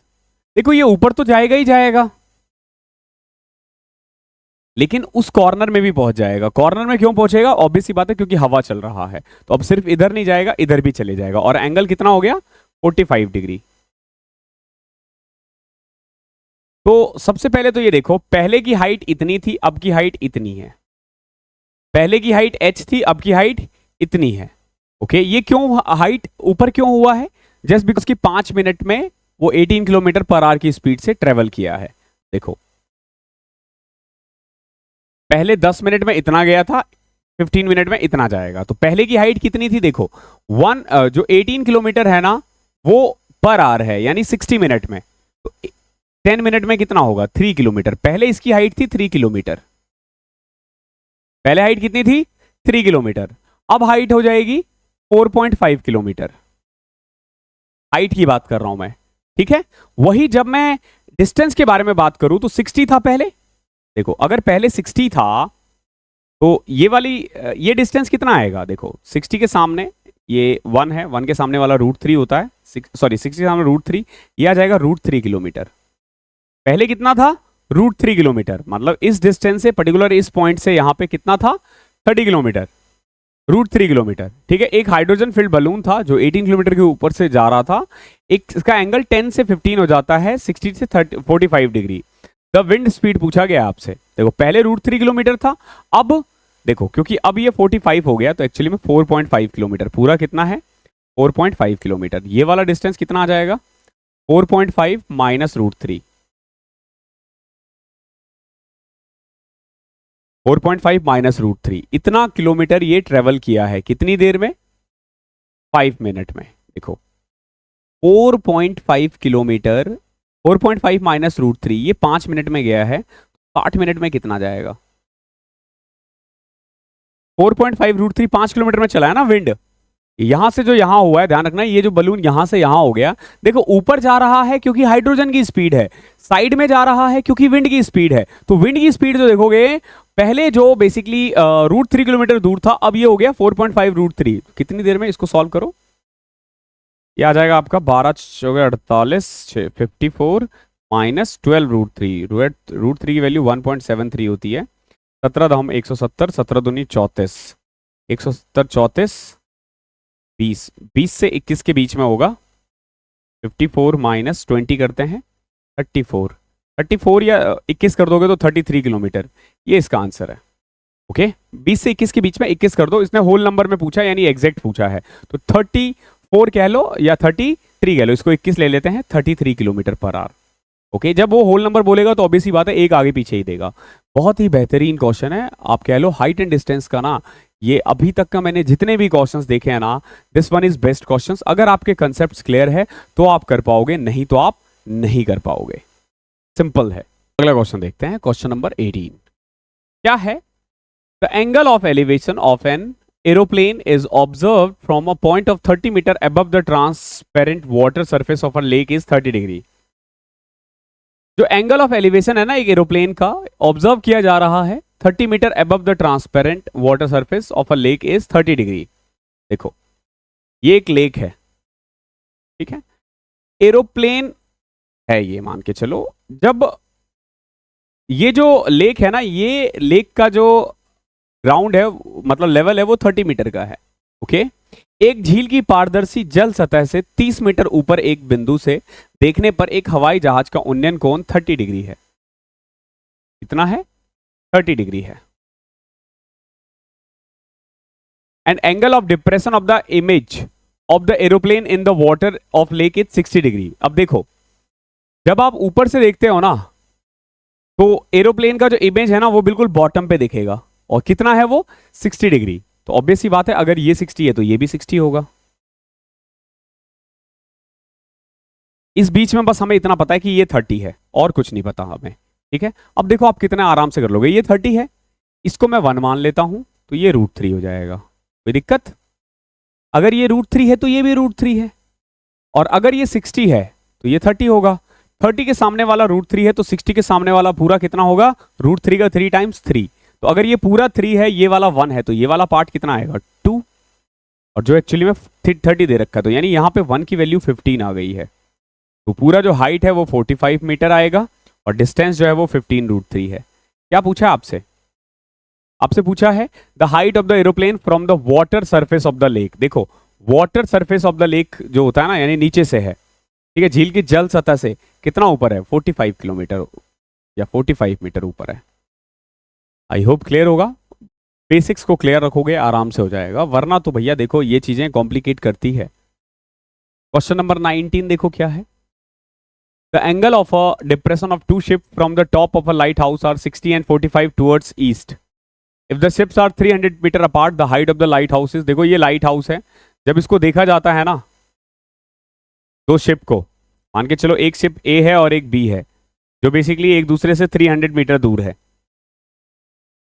देखो ये ऊपर तो जाएगा ही जाएगा, लेकिन उस कॉर्नर में भी पहुंच जाएगा। कॉर्नर में क्यों पहुंचेगा, ऑब्वियस सी बात है क्योंकि हवा चल रहा है, तो अब सिर्फ इधर नहीं जाएगा, इधर भी चले जाएगा, और एंगल कितना हो गया, 45 डिग्री। तो सबसे पहले तो ये देखो, पहले की हाइट इतनी थी, अब की हाइट इतनी है। पहले की हाइट h थी, अब की हाइट इतनी है। ओके, ये क्यों हाइट ऊपर क्यों हुआ है, जस्ट बिकॉज की 5 मिनट में वो 18 किलोमीटर पर आवर की स्पीड से ट्रेवल किया है। देखो पहले 10 मिनट में इतना गया था, 15 मिनट में इतना जाएगा, तो पहले की हाइट कितनी थी, देखो जो 18 किलोमीटर है ना वो पर आवर है, यानी 60 मिनट में, तो 10 मिनट में कितना होगा, 3 किलोमीटर। पहले इसकी हाइट थी 3 किलोमीटर, पहले हाइट कितनी थी, 3 किलोमीटर, अब हाइट हो जाएगी 4.5 किलोमीटर। हाइट की बात कर रहा हूं मैं, ठीक है। वही जब मैं डिस्टेंस के बारे में बात करूं तो 60 था पहले। देखो अगर पहले 60 था तो ये डिस्टेंस कितना आएगा, देखो 60 के सामने ये 1 है, 1 के सामने वाला √3 होता है, सॉरी 60 के सामने √3, ये आ जाएगा √3 किलोमीटर। पहले कितना था, √3 किलोमीटर, मतलब इस डिस्टेंस से पर्टिकुलर इस पॉइंट से यहां पे कितना था, 30 किलोमीटर। √3 किलोमीटर, ठीक है। एक हाइड्रोजन फिल्ड बलून था जो 18 किलोमीटर के ऊपर से जा रहा था। एक इसका एंगल 10 से 15 हो जाता है, 60 से 45 डिग्री। द विंड स्पीड पूछा गया आपसे। देखो पहले √3 किलोमीटर था, अब देखो क्योंकि अब ये 45 हो गया तो एक्चुअली में 4.5 किलोमीटर। पूरा कितना है? 4.5 किलोमीटर। ये वाला डिस्टेंस कितना आ जाएगा? 4.5 माइनस √3। 4.5 माइनस √3, इतना किलोमीटर ये ट्रेवल किया है कितनी देर में? 5 मिनट में। देखो 4.5 किलोमीटर, 4.5 माइनस √3, ये 5 मिनट में गया है। 60 मिनट में कितना जाएगा? 4.5 √3 5 किलोमीटर में चला है ना विंड। यहां से जो यहां हुआ है, ध्यान रखना, ये जो बलून यहां से यहां हो गया। देखो ऊपर जा रहा है क्योंकि हाइड्रोजन की स्पीड है, साइड में जा रहा है क्योंकि विंड की स्पीड है। तो विंड की स्पीड जो देखोगे, पहले जो बेसिकली √3 किलोमीटर दूर था, अब ये हो गया 4.5 √3। कितनी देर में? इसको सॉल्व करो, ये आ जाएगा आपका 12 चौके 48, 54 माइनस 12 √3। √3 की वैल्यू 1.73 होती है। 17 दम 170, 17 दूनी 34, 170 34 20, 20 से 21 के बीच में होगा। 54 माइनस 20 करते हैं 34, 34 या 21 कर दोगे तो 33 किलोमीटर। ये इसका आंसर है। ओके 20 से 21 के बीच में 21 कर दो। इसने होल नंबर में पूछा यानी एग्जैक्ट पूछा है, तो 34 कह लो या 33 कह लो, इसको 21 ले लेते हैं। 33 किलोमीटर पर आवर। ओके जब वो होल नंबर बोलेगा तो ऑब्वियस सी बात है एक आगे पीछे ही देगा। बहुत ही बेहतरीन क्वेश्चन है। आप कह लो हाइट एंड डिस्टेंस का ना, ये अभी तक का मैंने जितने भी क्वेश्चंस देखे हैं ना, this one is best questions. अगर आपके कंसेप्ट्स क्लियर है तो आप कर पाओगे, नहीं तो आप नहीं कर पाओगे। सिंपल है। अगला क्वेश्चन देखते हैं, क्वेश्चन नंबर 18 क्या है? The angle of elevation of an aeroplane is observed from a point of 30 metre above the transparent water surface of a lake is 30 degree. जो एंगल ऑफ एलिवेशन है ना एक एरोप्लेन का, observe किया जा रहा है 30 metre above the transparent water surface of a lake is 30 degree. देखो ये एक लेक है, ठीक है, एरोप्लेन है ये मान के चलो। जब ये जो लेक है ना, ये लेक का जो ग्राउंड है मतलब लेवल है वो 30 मीटर का है। ओके एक झील की पारदर्शी जल सतह से 30 मीटर ऊपर एक बिंदु से देखने पर एक हवाई जहाज का उन्नयन कोण 30 डिग्री है। कितना है? 30 डिग्री है। And angle of depression of the image of the aeroplane in the water of lake is 60 degree. अब देखो जब आप ऊपर से देखते हो ना, तो एरोप्लेन का जो इमेज है ना वो बिल्कुल बॉटम पे दिखेगा, और कितना है वो? 60 डिग्री। तो ऑब्वियस सी बात है अगर ये 60 है तो ये भी 60 होगा। इस बीच में बस हमें इतना पता है कि ये 30 है और कुछ नहीं पता हमें, ठीक है। अब देखो आप कितने आराम से कर लोगे। ये 30 है, इसको मैं 1 मान लेता हूं तो ये √3 हो जाएगा। कोई दिक्कत? अगर ये √3 है तो ये भी √3 है, और अगर ये 60 है तो ये 30 होगा। 30 के सामने वाला √3 है तो 60 के सामने वाला पूरा कितना होगा? √3 का 3 टाइम्स 3। तो अगर ये पूरा 3 है, ये वाला 1 है, तो ये वाला पार्ट कितना आएगा? 2। और जो एक्चुअली में 30 दे रखा है, तो यानी यहाँ पे 1 की वैल्यू 15 आ गई है। तो पूरा जो हाइट है वो 45 मीटर आएगा, और डिस्टेंस जो है वो 15 √3 है। क्या पूछा है आपसे? आपसे पूछा है the height of the aeroplane from the water surface of the lake. देखो water surface of the lake जो होता है ना, यानी नीचे से है, ठीक है, झील की जल सतह से कितना ऊपर है? 45 किलोमीटर या 45 मीटर ऊपर है। आई होप क्लियर होगा। बेसिक्स को क्लियर रखोगे आराम से हो जाएगा, वरना तो भैया देखो ये चीजें कॉम्प्लिकेट करती है। क्वेश्चन नंबर 19 देखो क्या है? The angle of a depression of 2 ship from the top of a light house are 60 and 45 towards east. If the ships are 300 metre apart the height of the light house is. देखो ये light house है, जब इसको देखा जाता है ना, दो शिप को मान के चलो, एक शिप ए है और एक बी है, जो बेसिकली एक दूसरे से 300 मीटर दूर है।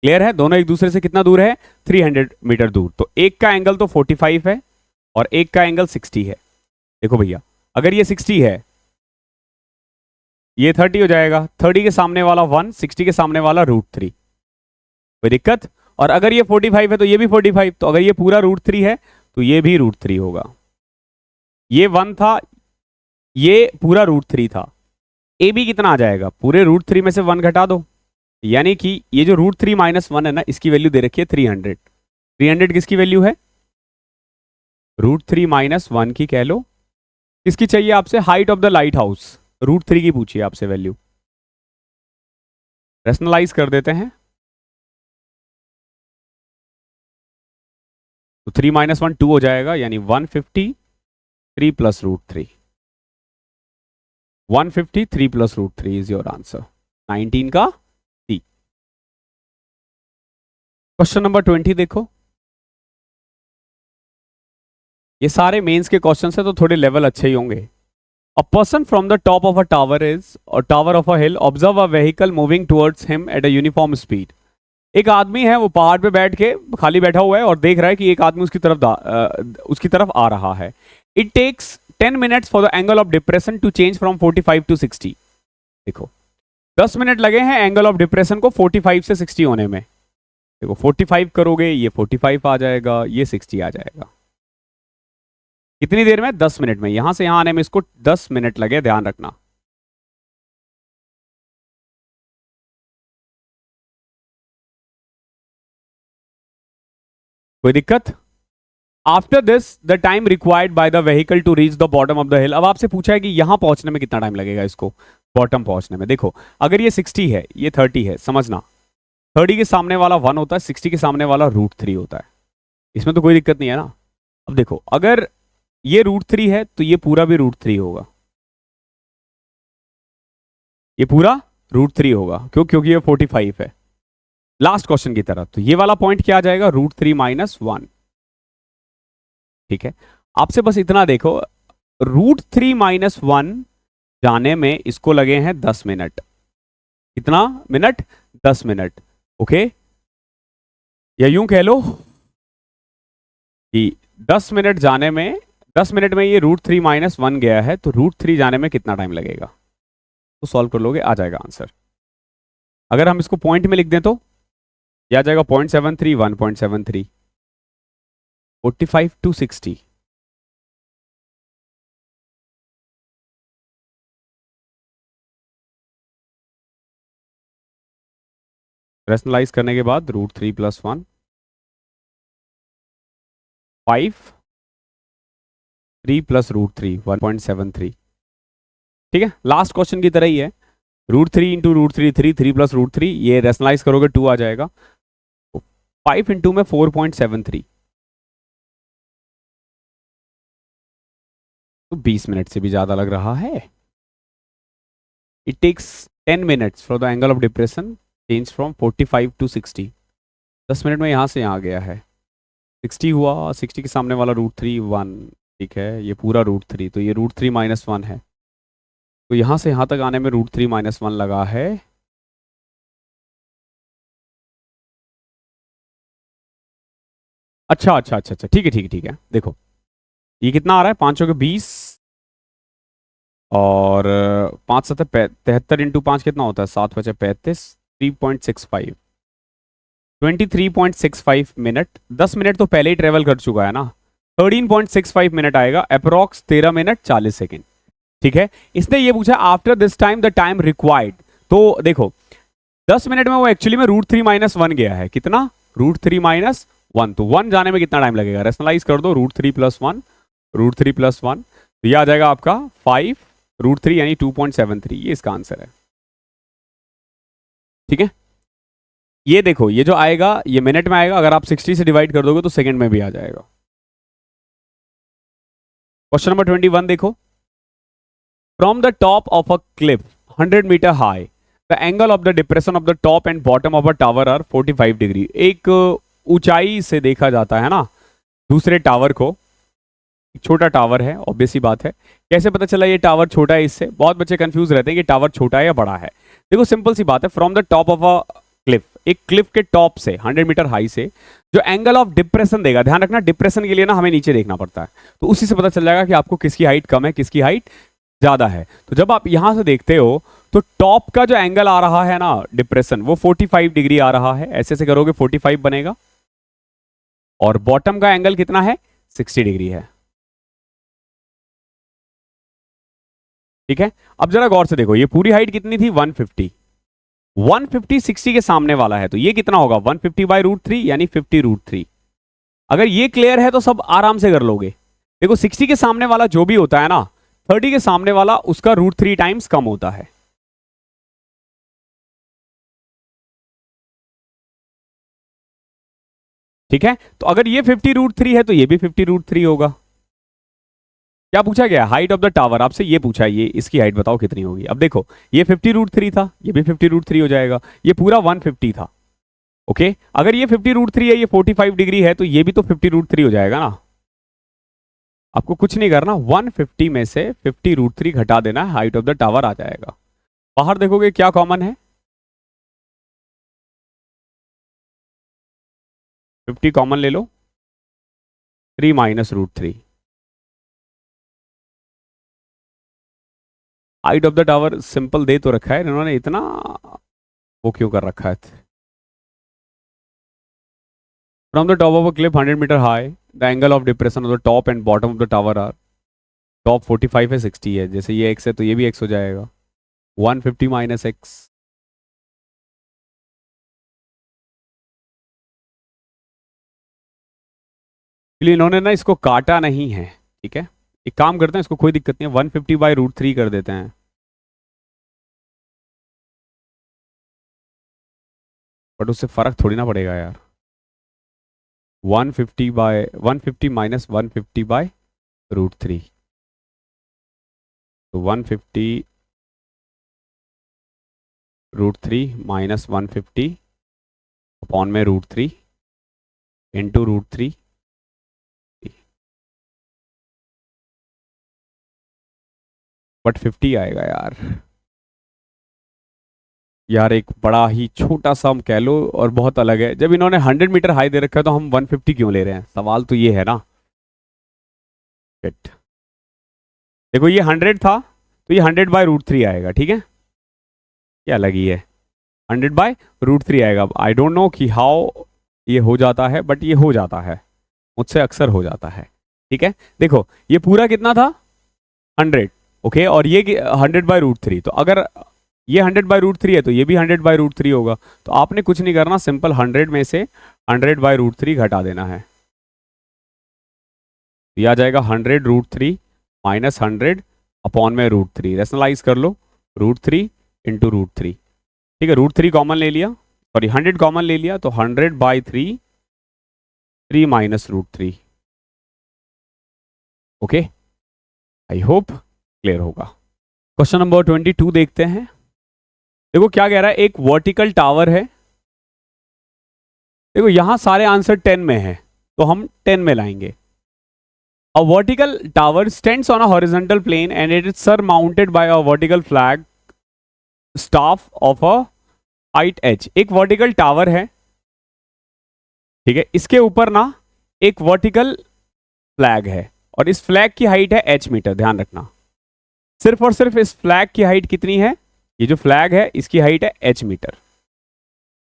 क्लियर है? दोनों एक दूसरे से कितना दूर है? 300 मीटर दूर। तो एक का एंगल तो 45 है और एक का एंगल 60 है। देखो भैया अगर ये 60 है, ये 30 हो जाएगा। 30 के सामने वाला 1, 60 के सामने वाला √3। कोई दिक्कत? और अगर ये 45 है तो ये भी 45। तो अगर ये पूरा √3 है तो ये भी √3 होगा। ये 1 था, ये पूरा √3 था। ए बी कितना आ जाएगा? पूरे √3 में से 1 घटा दो, यानी कि ये जो √3 - 1 है ना, इसकी वैल्यू दे रखी है 300। 300 किसकी वैल्यू है? √3 - 1 की कह लो। किसकी चाहिए आपसे? Height of the light house, √3 की पूछिए आपसे वैल्यू। रेशनलाइज कर देते हैं तो 3 - 1 2 हो जाएगा, यानी 153 + √3। 153 + √3 इज योर आंसर। 19 का सी। क्वेश्चन नंबर 20 देखो। ये सारे मेंस के क्वेश्चन है तो थोड़े लेवल अच्छे ही होंगे। A person from the top of a tower of a hill observe a vehicle moving towards him at a uniform speed. एक आदमी है वो पहाड़ पे बैठ के खाली बैठा हुआ है और देख रहा है कि एक आदमी उसकी तरफ आ रहा है। It takes 10 minutes for the angle of depression to change from 45 to 60. देखो 10 मिनट लगे हैं एंगल ऑफ डिप्रेशन को 45 से 60 होने में। देखो 45 करोगे ये 45 आ जाएगा, ये 60 आ जाएगा। कितनी देर में? 10 मिनट में। यहां से यहां आने में इसको 10 मिनट लगे, ध्यान रखना। कोई दिक्कत? After this the time required by the vehicle to reach the bottom of the hill. अब आपसे पूछा है कि यहां पहुंचने में कितना टाइम लगेगा इसको, बॉटम पहुंचने में। देखो अगर ये 60 है, ये 30 है, समझना 30 के सामने वाला 1 होता है, 60 के सामने वाला √3 होता है। इसमें तो कोई दिक्कत नहीं है ना। अब देखो अगर ये √3 है तो ये पूरा भी √3 होगा, ये पूरा √3 होगा। क्योंकि ये 45 है। लास्ट क्वेश्चन की तरफ तो ये वाला पॉइंट क्या आ जाएगा? √3 - 1। ठीक है, आपसे बस इतना देखो, √3 - 1 जाने में इसको लगे हैं 10 मिनट। कितना मिनट? 10 मिनट। ओके, या यूं कह लो कि 10 मिनट जाने में, 10 मिनट में ये √3 - 1 गया है, तो √3 जाने में कितना टाइम लगेगा? तो सॉल्व कर लोगे, आ जाएगा आंसर। अगर हम इसको पॉइंट में लिख दें तो ये आ जाएगा 0.73, 1.73, 45 to 60। रेशनलाइज करने के बाद √3 + 1 5 3 + √3 1.73। ठीक है, लास्ट क्वेश्चन की तरह ही है। √3 × √3 3 3 + √3, ये रेशनलाइज करोगे 2 आ जाएगा। 5 × में 4.73, तो 20 मिनट से भी ज्यादा लग रहा है। It takes 10 minutes for the angle of depression change from 45 to 60। 10 minute में यहां से यहां गया है, 60 हुआ, 60 के सामने वाला √3 1। ठीक है, ये पूरा √3, तो ये √3 - 1 है, तो यहां से यहां तक आने में √3 - 1 लगा है। अच्छा अच्छा अच्छा अच्छा, ठीक है ठीक है ठीक है। देखो ये कितना आ रहा है? 5 के 20 और 5 7 73 × 5 कितना होता है? 7 5 35, 3.65, 23.65 मिनट। 10 मिनट तो पहले ही ट्रेवल कर चुका है ना, 13.65 मिनट आएगा, अप्रोक्स 13 मिनट 40 सेकेंड। ठीक है, इसने ये पूछा after this time the time required. तो देखो 10 मिनट में वो एक्चुअली में √3 - 1 गया है। कितना? √3 - 1, तो 1 जाने में कितना टाइम लगेगा? रेशनलाइज कर दो, √3 + 1, √3 + 1, तो ये आ जाएगा आपका 5 √3 यानी 2.73। ये इसका आंसर है। ठीक है, ये देखो ये जो आएगा ये मिनट में आएगा, अगर आप 60 से डिवाइड कर दोगे तो सेकंड में भी आ जाएगा। क्वेश्चन नंबर 21 देखो। From the top of a cliff 100 metre high, the angle of the depression of the top and bottom of a tower are 45 degree. एक ऊंचाई से देखा जाता है ना दूसरे टावर को, एक छोटा टावर है, ऑब्वियस सी बात है। कैसे पता चला ये टावर छोटा है? इससे बहुत बच्चे कंफ्यूज रहते हैं कि टावर छोटा है या बड़ा है। देखो सिंपल सी बात है, from the top of a Cliff, एक क्लिफ के टॉप से 100 मीटर हाई से जो एंगल ऑफ डिप्रेशन देगा, ध्यान रखना डिप्रेशन के लिए ना हमें नीचे देखना पड़ता है, तो उसी से पता चल जाएगा कि आपको किसकी हाइट कम है, किसकी हाइट ज्यादा है। तो जब आप यहां से देखते हो तो टॉप का जो एंगल आ रहा है ना डिप्रेशन, वो 45 डिग्री आ रहा है। ऐसे से करोगे 45 बनेगा, और बॉटम का एंगल कितना है? 60 डिग्री है। ठीक है, अब जरा गौर से देखो, ये पूरी हाइट कितनी थी? 150। 150 60 के सामने वाला है, तो ये कितना होगा? 150 / √3 यानी 50 √3। अगर ये क्लियर है तो सब आराम से कर लोगे। देखो 60 के सामने वाला जो भी होता है ना, 30 के सामने वाला उसका √3 टाइम्स कम होता है। ठीक है, तो अगर ये 50√3 है तो ये भी 50√3 होगा। क्या पूछा गया? हाइट ऑफ द टावर, आपसे ये पूछा है, ये इसकी हाइट बताओ कितनी होगी। अब देखो ये 50√3 था, ये भी 50√3 हो जाएगा, ये पूरा 150 था। ओके, अगर ये 50√3 है, ये 45 डिग्री है, तो ये भी तो 50√3 हो जाएगा ना। आपको कुछ नहीं करना, 150 में से 50√3 घटा देना है, हाइट ऑफ द टावर आ जाएगा। बाहर देखोगे क्या कॉमन है, 50 कॉमन ले लो, 3 minus √3। Height of the tower simple दे तो रखा है इन्होंने, इतना वो क्यों कर रखा है? From the top of a cliff 100 metre high, the angle of depression of the top and bottom of the tower are, top 45 है, 60 है, जैसे ये x है तो ये भी x हो जाएगा, 150 माइनस x। इसलिए इन्होंने ना इसको काटा नहीं है। ठीक है, एक काम करते हैं, इसको कोई दिक्कत नहीं है, 150/√3 कर देते हैं, बट उससे फर्क थोड़ी ना पड़ेगा यार। 150 माइनस 150/√3, तो 150√3 माइनस 150 अपॉन में √3 इंटू √3, बट 50 आएगा यार। यार एक बड़ा ही छोटा सा हम कह लो और बहुत अलग है, जब इन्होंने 100 मीटर हाई दे रखा है तो हम 150 क्यों ले रहे हैं, सवाल तो ये है ना। Shit. देखो ये 100 था तो ये 100/√3 आएगा। ठीक है, ये अलग ही है, 100/√3 आएगा। आई डोंट नो कि हाउ ये हो जाता है, बट ये हो जाता है, मुझसे अक्सर हो जाता है। ठीक है, देखो ये पूरा कितना था, 100। ओके, और ये 100/√3, तो अगर ये 100/√3 है तो ये भी 100/√3 होगा। तो आपने कुछ नहीं करना, सिंपल 100 में से 100/√3 घटा देना है, ये आ जाएगा 100√3 माइनस 100 अपॉन में √3। रेशनलाइज कर लो, √3 इंटू √3। ठीक है, √3 कॉमन ले लिया, सॉरी 100 कॉमन ले लिया, तो 100/3, 3 माइनस √3। ओके, आई होप क्लियर होगा। क्वेश्चन नंबर 22 देखते हैं। देखो क्या कह रहा है, एक वर्टिकल टावर है। देखो यहां सारे आंसर 10 में है, तो हम 10 में लाएंगे। A vertical tower stands on a horizontal plane and it is surmounted by a vertical flag staff of a height h। एक वर्टिकल टावर है, ठीक है, इसके ऊपर ना एक वर्टिकल फ्लैग है और इस फ्लैग की हाइट है h मीटर। ध्यान रखना, सिर्फ और सिर्फ इस फ्लैग की हाइट कितनी है, ये जो फ्लैग है इसकी हाइट है h मीटर।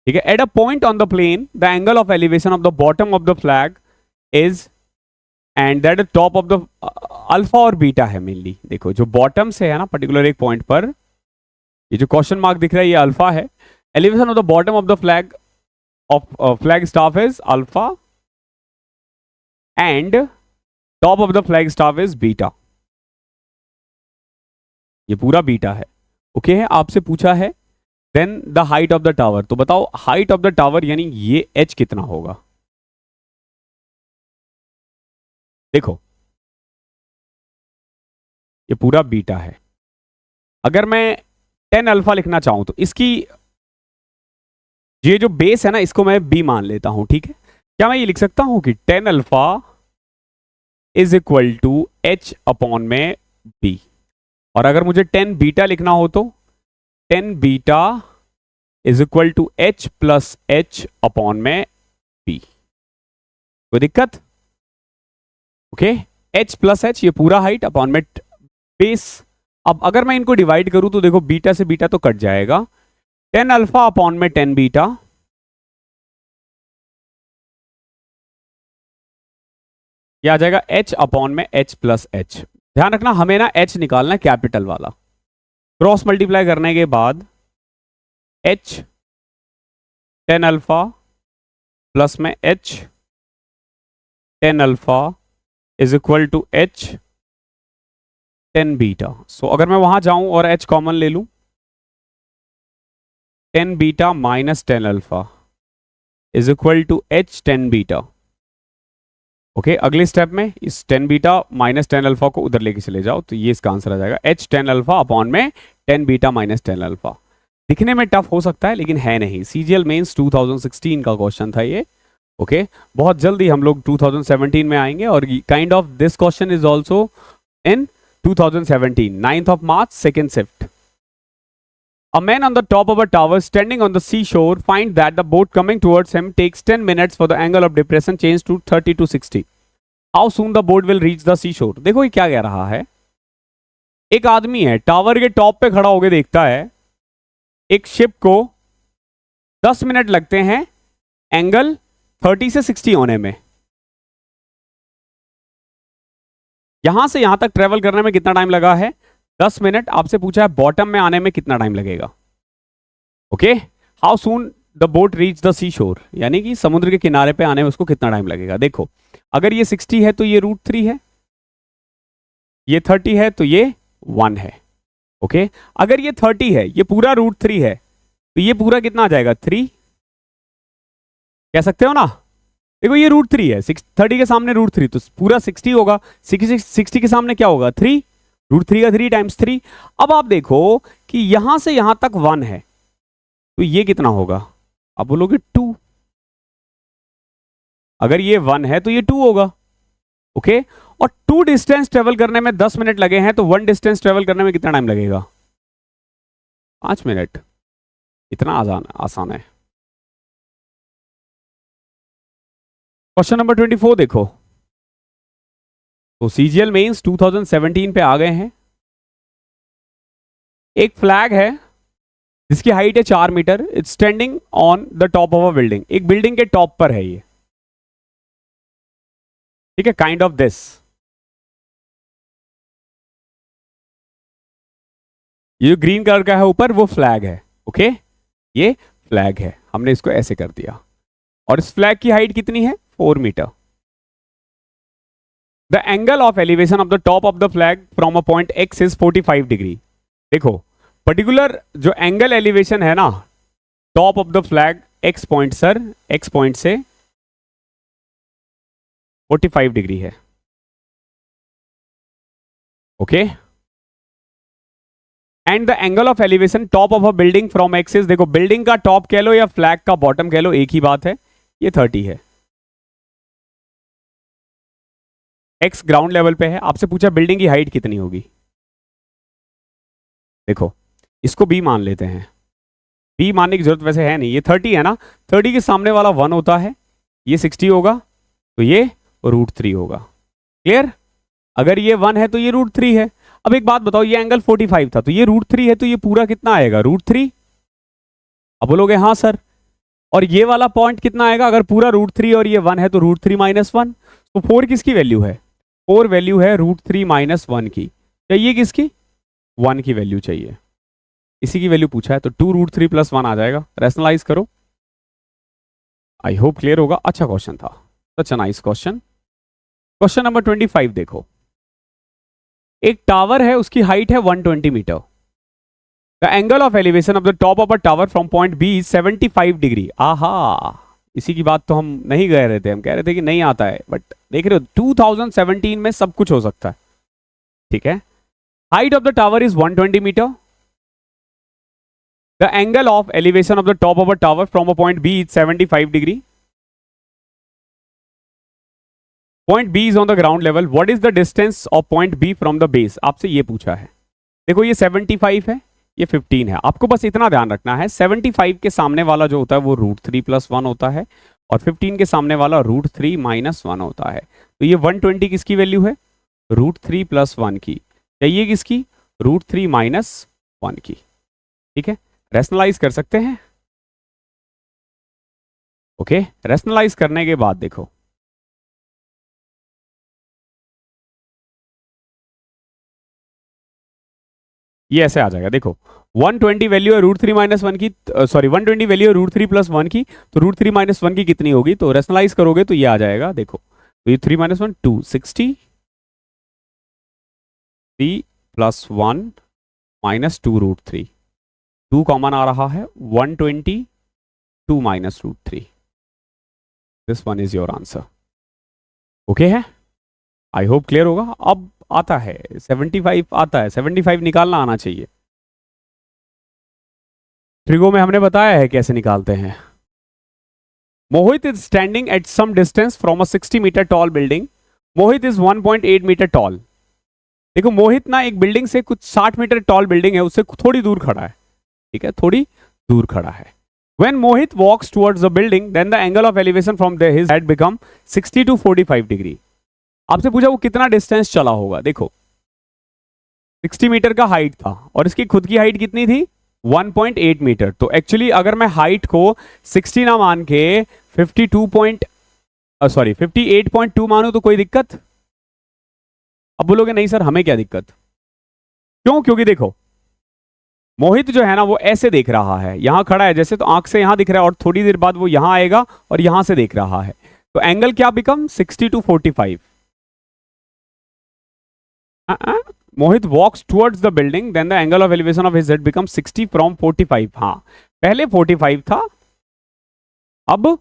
ठीक है, at a point on the plane the angle of elevation of the bottom of the flag is and that top of the alpha और बीटा है मेनली। देखो जो बॉटम से है ना पर्टिकुलर एक पॉइंट पर, ये जो क्वेश्चन मार्क दिख रहा है ये अल्फा है। Elevation of the bottom of the flag of flag staff is alpha and top of the flag staff is beta. ये पूरा बीटा है। ओके है, आपसे पूछा है then the height of the tower, तो बताओ हाइट ऑफ द टावर यानी ये h कितना होगा। देखो ये पूरा बीटा है, अगर मैं 10 अल्फा लिखना चाहूं तो इसकी ये जो बेस है ना इसको मैं b मान लेता हूं। ठीक है, क्या मैं ये लिख सकता हूं कि 10 alpha is equal to h upon में b, और अगर मुझे 10 बीटा लिखना हो तो 10 beta is equal to h plus h upon में b। कोई दिक्कत? ओके, h प्लस h, ये पूरा हाइट अपॉन में बेस। अब अगर मैं इनको डिवाइड करूं तो देखो बीटा से बीटा तो कट जाएगा, 10 अल्फा अपॉन में 10 बीटा, ये आ जाएगा h अपॉन में h प्लस h। ध्यान रखना हमें ना h निकालना है कैपिटल वाला, क्रॉस मल्टीप्लाई करने के बाद h 10 अल्फा प्लस में h 10 alpha is equal to h 10 beta. So अगर मैं वहां जाऊं और h कॉमन ले लूं, 10 beta minus 10 alpha is equal to h 10 beta. Okay, अगले स्टेप में इस 10 बीटा माइनस 10 अल्फा को उधर लेके चले जाओ, तो ये इसका आंसर आ जाएगा h 10 अल्फा अपॉन में 10 बीटा माइनस 10 अल्फा। दिखने में टफ हो सकता है लेकिन है नहीं, सीजीएल मेंस 2016 का क्वेश्चन था ये। ओके, बहुत जल्दी हम लोग 2017 में आएंगे और kind of this question is also in 2017, 9th of March, second shift. A man on the top of a tower standing on the seashore finds that the boat coming towards him takes 10 minutes for the angle of depression change to 30 to 60. How soon the boat will reach the seashore? देखो ये क्या कह रहा है, एक आदमी है tower के टॉप पे खड़ा होकर देखता है एक शिप को 10 मिनट लगते हैं एंगल 30 से 60 होने में। यहां से यहां तक ट्रेवल करने में कितना टाइम लगा है? 10 मिनट। आपसे पूछा है बॉटम में आने में कितना टाइम लगेगा। Okay, how soon the boat reach the sea shore, यानी कि समुद्र के किनारे पे आने में उसको कितना टाइम लगेगा। देखो, अगर ये 60 है तो ये √3 है, ये 30 है तो ये 1 है। ओके, अगर ये 30 है, ये पूरा √3 है, तो ये पूरा कितना आ जाएगा? 3 कह सकते हो ना। देखो ये √3 है, 30 के सामने √3 तो पूरा 60 होगा। 60 के सामने क्या होगा? 3। √3 का 3 टाइम्स 3। अब आप देखो कि यहां से यहां तक 1 है, तो ये कितना होगा? आप बोलोगे 2। अगर ये 1 है तो ये 2 होगा। ओके, और 2 डिस्टेंस ट्रेवल करने में 10 मिनट लगे हैं, तो 1 डिस्टेंस ट्रेवल करने में कितना टाइम लगेगा? 5 मिनट। इतना आसान है। क्वेश्चन नंबर 24 देखो, तो सीजीएल मेंस 2017 पे आ गए हैं। एक फ्लैग है जिसकी हाइट है 4 metre, it's standing on the top of a building. एक बिल्डिंग के टॉप पर है ये, ठीक है, काइंड ऑफ दिस। ये जो ग्रीन कलर का है ऊपर वो फ्लैग है। ओके, ये फ्लैग है, हमने इसको ऐसे कर दिया। और इस फ्लैग की हाइट कितनी है? 4 metre. The angle of elevation of the top of the flag from a point X is 45 degree. देखो, पर्टिकुलर जो एंगल एलिवेशन है ना top of the flag X point, sir X point से 45 degree है। Okay, and the angle of elevation top of a building from X is, देखो building का top कह लो या फ्लैग का बॉटम कह लो, एक ही बात है, ये 30 है। एक्स ग्राउंड लेवल पे है, आपसे पूछा बिल्डिंग की हाइट कितनी होगी। देखो इसको बी मान लेते हैं, बी मानने की जरूरत वैसे है नहीं, ये 30 है ना, 30 के सामने वाला 1 होता है, ये 60 होगा, तो ये √3 होगा। क्लियर? अगर ये 1 है तो ये √3 है। अब एक बात बताओ, ये एंगल 45 था, तो ये √3 है, तो ये पूरा कितना आएगा? √3। अब बोलोगे हाँ सर, और ये वाला पॉइंट कितना आएगा? अगर पूरा √3 और ये 1 है तो √3 - 1, तो 4 किसकी वैल्यू है? 4 वैल्यू है √3 - 1 की। चाहिए किसकी? 1 की वैल्यू चाहिए, इसी की वैल्यू पूछा है, तो 2 √3 + 1 आ जाएगा। रैशनलाइज करो। आई होप क्लियर होगा। अच्छा क्वेश्चन था, such a nice question. Question number 25 देखो, एक टावर है, उसकी हाइट है 120 metre. The angle of elevation of the top of a tower from point B 75 degree. आहा, इसी की बात तो हम नहीं कह रहे थे, हम कह रहे थे कि नहीं आता है, बट देख रहे हो 2017 में सब कुछ हो सकता है। ठीक है, height of the tower is 120 metre. The angle of elevation of the top of a tower from a point B is 75 degree. Point B is on the ground level. What is the distance of point B from the base? आपसे ये पूछा है। देखो ये 75 है, ये 15 है। आपको बस इतना ध्यान रखना है, 75 के सामने वाला जो होता है वो √3 + 1 होता है, और 15 के सामने वाला √3 - 1 होता है। तो ये 120 किसकी वैल्यू है? √3 + 1 की। चाहिए किसकी? √3 - 1 की। ठीक है, रैशनलाइज कर सकते हैं। ओके, रैशनलाइज करने के बाद देखो, ये ऐसे आ जाएगा। देखो 120 वैल्यू है √3 - 1 की, सॉरी 120 वैल्यू है √3 + 1 की, तो √3 - 1 की कितनी होगी? तो रैशनलाइज करोगे तो ये आ जाएगा। देखो तो ये 3 minus 1 2, 60, 3 plus 1 minus 2 root 3, 2 common आ रहा है, 120, 2 minus root 3. This one is your answer. Okay है, आई होप क्लियर होगा. अब आता है 75, आता है 75 निकालना आना चाहिए. ट्रिगो में हमने बताया है कैसे निकालते हैं. Mohit is standing at some distance from a 60 metre tall building. Mohit is 1.8 metre tall. देखो मोहित ना एक बिल्डिंग से कुछ 60 मीटर टॉल बिल्डिंग है, उससे थोड़ी दूर खड़ा है. ठीक है, थोड़ी दूर खड़ा है. When Mohit walks towards the building, then the angle of elevation from his head become 60 to 45 degree. आपसे पूछा वो कितना डिस्टेंस चला होगा. देखो 60 मीटर का हाइट था और इसकी खुद की हाइट कितनी थी 1.8 मीटर. तो एक्चुअली अगर मैं हाइट को 60 ना मान के 58.2 मानू तो कोई दिक्कत. अब बोलोगे नहीं सर हमें क्या दिक्कत, क्यों? क्योंकि देखो मोहित जो है ना वो ऐसे देख रहा है, यहां खड़ा है जैसे, तो आंख से यहां दिख रहा है और थोड़ी देर बाद वो यहां आएगा और यहां से देख रहा है. तो एंगल क्या become 60 to 45. Mohit walks towards the building, then the angle of elevation of his head become 60 from 45. हाँ पहले 45 था, अब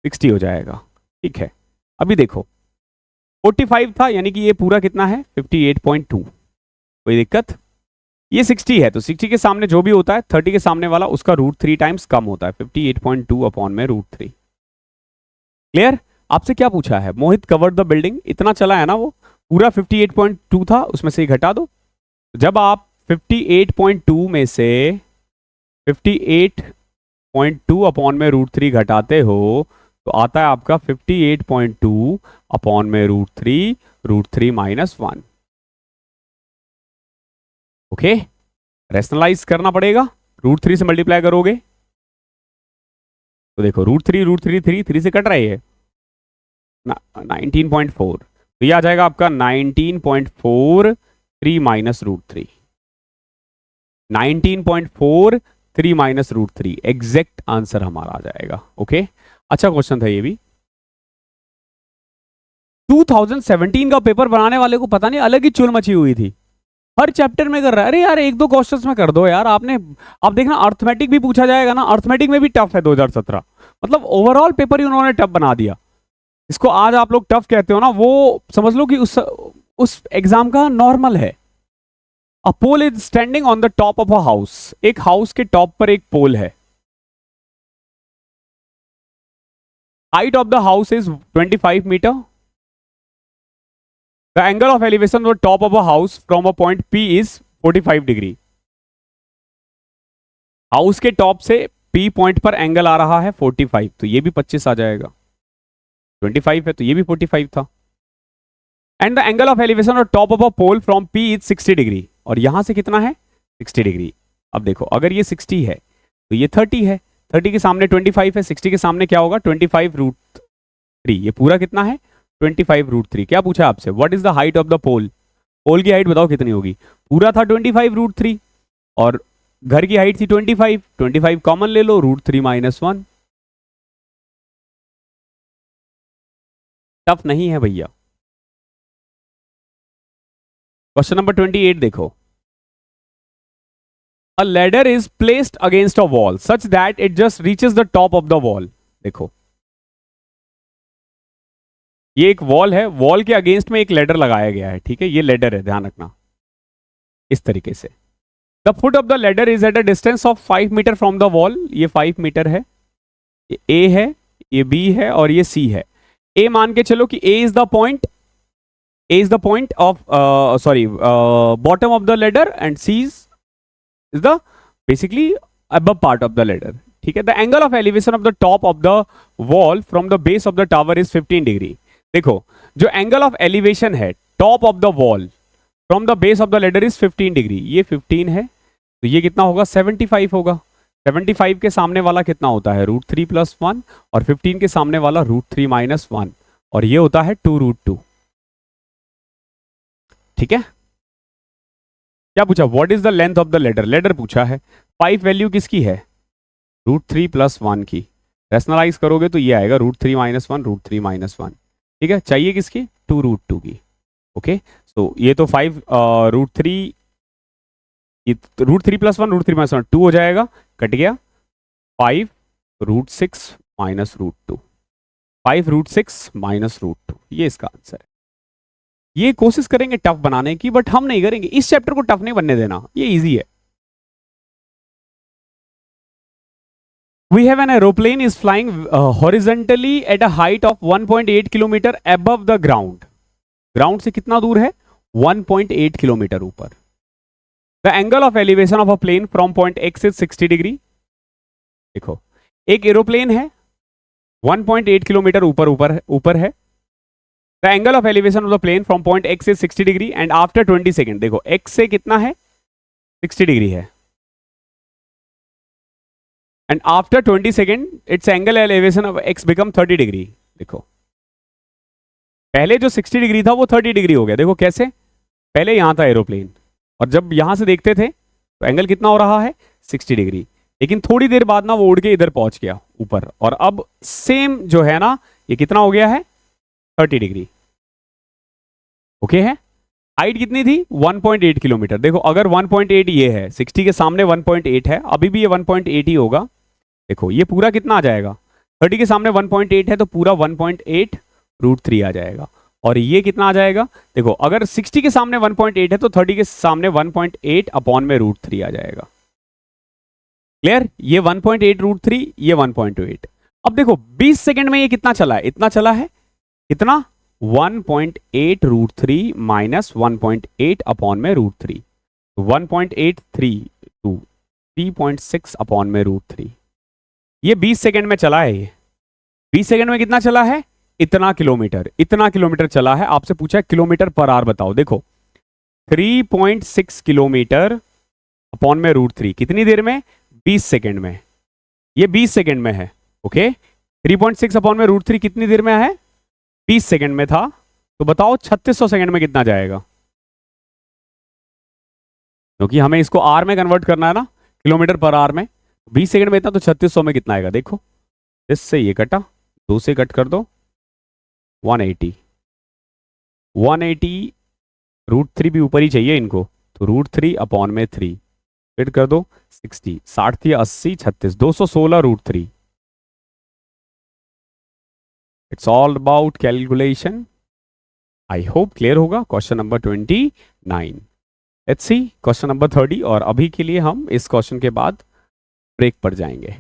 60 हो जाएगा. ठीक है, अभी देखो 45 था यानी कि ये पूरा कितना है 58.2. कोई दिक्कत? ये 60 है तो 60 के सामने जो भी होता है 30 के सामने वाला उसका रूट 3 टाइम्स कम होता है. 58.2 अपॉन में रूट 3. क्लियर? आपसे क्या पूछा है, मोहित कवर्ड द बिल्डिंग, इतना चला है ना वो, पूरा 58.2 था, उसमें से घटा दो. जब आप 58.2 में से 58.2 अपॉन में रूट 3 घटाते हो तो आता है आपका 58.2 अपॉन में रूट 3 माइनस 1. ओके, रेशनलाइज करना पड़ेगा. रूट 3 से मल्टीप्लाई करोगे तो देखो रूट 3 से कट रहा है 19.4. तो ये आ जाएगा आपका 19.4 3 minus root 3. 19.4 3 minus root 3 exact answer हमारा आ जाएगा. ओके, अच्छा क्वेश्चन था ये भी. 2017 का पेपर बनाने वाले को पता नहीं अलग ही चुल मची हुई थी, हर चैप्टर में कर रहा है. अरे यार एक दो क्वेश्चंस में कर दो यार. आप देखना अर्थमेटिक भी पूछा जाएगा ना, अर्थमेटिक में भी टफ है 2017. मतलब ओवरऑल पेपर ही उन्होंने टफ बना दिया. इसको आज आप लोग टफ कहते हो ना, वो समझ लो कि उस एग्जाम का नॉर्मल है. A pole is standing on the top of a house. एक हाउस के टॉप पर एक पोल है. Height of the house is 25 metre. The angle of elevation of the top of a house from a point P is 45 degree. House के top से P point पर angle आ रहा है 45, तो ये भी 25 आ जाएगा. 25 है तो ये भी 45 था. And the angle of elevation of top of a pole from P is 60 degree. और यहां से कितना है 60 डिग्री. अब देखो अगर ये 60 है तो ये 30 है, 30 के सामने 25 है, 60 के सामने क्या होगा 25 रूट 3. ये पूरा कितना है 25 रूट 3. क्या पूछा आपसे, what is the height of the pole. Pole की हाइट बताओ कितनी होगी. पूरा था 25 रूट 3 और घर की हाइट थी 25 कॉमन ले लो, रूट 3 माइनस 1. टफ नहीं है भैया. क्वेश्चन नंबर 28 देखो. अ ladder is placed against a wall such that it just reaches the top of the wall. देखो ये एक वॉल है, वॉल के अगेंस्ट में एक लेडर लगाया गया है. ठीक है, ये लेडर है, ध्यान रखना इस तरीके से. The foot of the ladder is at a distance of 5 metre from the wall. ये 5 मीटर है, ये ए है, ये बी है और ये सी है. ए मान के चलो कि A is the point of bottom of the ladder and C is the basically above part of the ladder. ठीक है, the angle of elevation of the top of the wall from the base of the tower is 15 degree. देखो जो angle of elevation है top of the wall from the base of the ladder is 15 degree. ये 15 है तो ये कितना होगा 75 होगा. 75 के सामने वाला कितना होता है रूट 3 प्लस 1 और 15 के सामने वाला रूट 3 माइनस 1 और ये होता है 2 रूट 2. ठीक है, क्या पूछा, what is the length of the ladder. Ladder पूछा है. 5 वैल्यू किसकी है रूट 3 प्लस 1 की. रैशनलाइज करोगे तो ये आएगा रूट 3 माइनस 1 रूट 3 माइनस 1. ठीक है, चाहिए किसकी, 2√2 की। ओके, सो ये तो 5√3, ये √3+1 √3 - 1 2 हो जाएगा, कट गया। 5√6 माइनस √2, 5√6 माइनस √2, ये इसका आंसर है। ये कोशिश करेंगे टफ बनाने की, बट हम नहीं करेंगे, इस चैप्टर को टफ नहीं बनने देना, ये इजी है। We have an aeroplane is flying horizontally at a height of 1.8 kilometre above the ground. Ground से कितना दूर है, 1.8 किलोमीटर ऊपर। The angle of elevation of a plane from point X is 60 degree. देखो, एक एरोप्लेन है 1.8 kilometre ऊपर है। The angle of elevation of the plane from point X is 60 degree and after 20 second, देखो एक्स से कितना है, 60 डिग्री है, and after 20 second its angle elevation of x become 30 degree. देखो, पहले जो 60 डिग्री था वो 30 डिग्री हो गया। देखो कैसे, पहले यहां था एरोप्लेन, और जब यहां से देखते थे तो एंगल कितना हो रहा है, 60 डिग्री, लेकिन थोड़ी देर बाद ना वो उड़ के इधर पहुंच गया ऊपर, और अब सेम जो है ना, ये कितना हो गया है, 30 डिग्री। ओके है, हाइट कितनी थी, 1.8 किलोमीटर। देखो अगर 1.8 ये है, 60 के सामने 1.8 है, अभी भी ये 1.8 ही होगा। देखो ये पूरा कितना आ जाएगा, 30 के सामने 1.8 है तो पूरा 1.8√3 आ जाएगा, और ये कितना आ जाएगा, देखो अगर 60 के सामने 1.8 है तो 30 के सामने 1.8 अपॉन में √3 आ जाएगा। क्लियर, ये 1.8√3, ये 1.8। अब देखो 20 सेकंड में ये कितना चला है, इतना चला है, कितना, 1.8√3 माइनस 1.8 अपॉन में √3, 1.83 टू 3.6 अपॉन में √3। ये 20 सेकंड में चला है, ये 20 सेकंड में कितना चला है, इतना किलोमीटर चला है। आपसे पूछा है किलोमीटर पर आवर बताओ। देखो 3.6 किलोमीटर अपॉन में √3 कितनी देर में, 20 सेकंड में। ये 20 सेकंड में है। ओके, 3.6 अपॉन में √3 कितनी देर में है, 20 सेकंड में था, तो बताओ 3600 सेकंड में कितना जाएगा, क्योंकि हमें इसको आर में कन्वर्ट करना है ना, किलोमीटर पर आवर में। 20 सेकंड में इतना, तो 3600 में कितना आएगा, देखो इससे ये कटा, 2 से कट कर दो, 180 √3 भी ऊपर ही चाहिए इनको, तो √3 अपॉन में 3 फिर कर दो 60, 60 थी 80, 36, 216 √3। It's all about calculation. I hope clear होगा। Question number 29। Let's see question number 30, और अभी के लिए हम इस क्वेश्चन के बाद ब्रेक पर जाएंगे।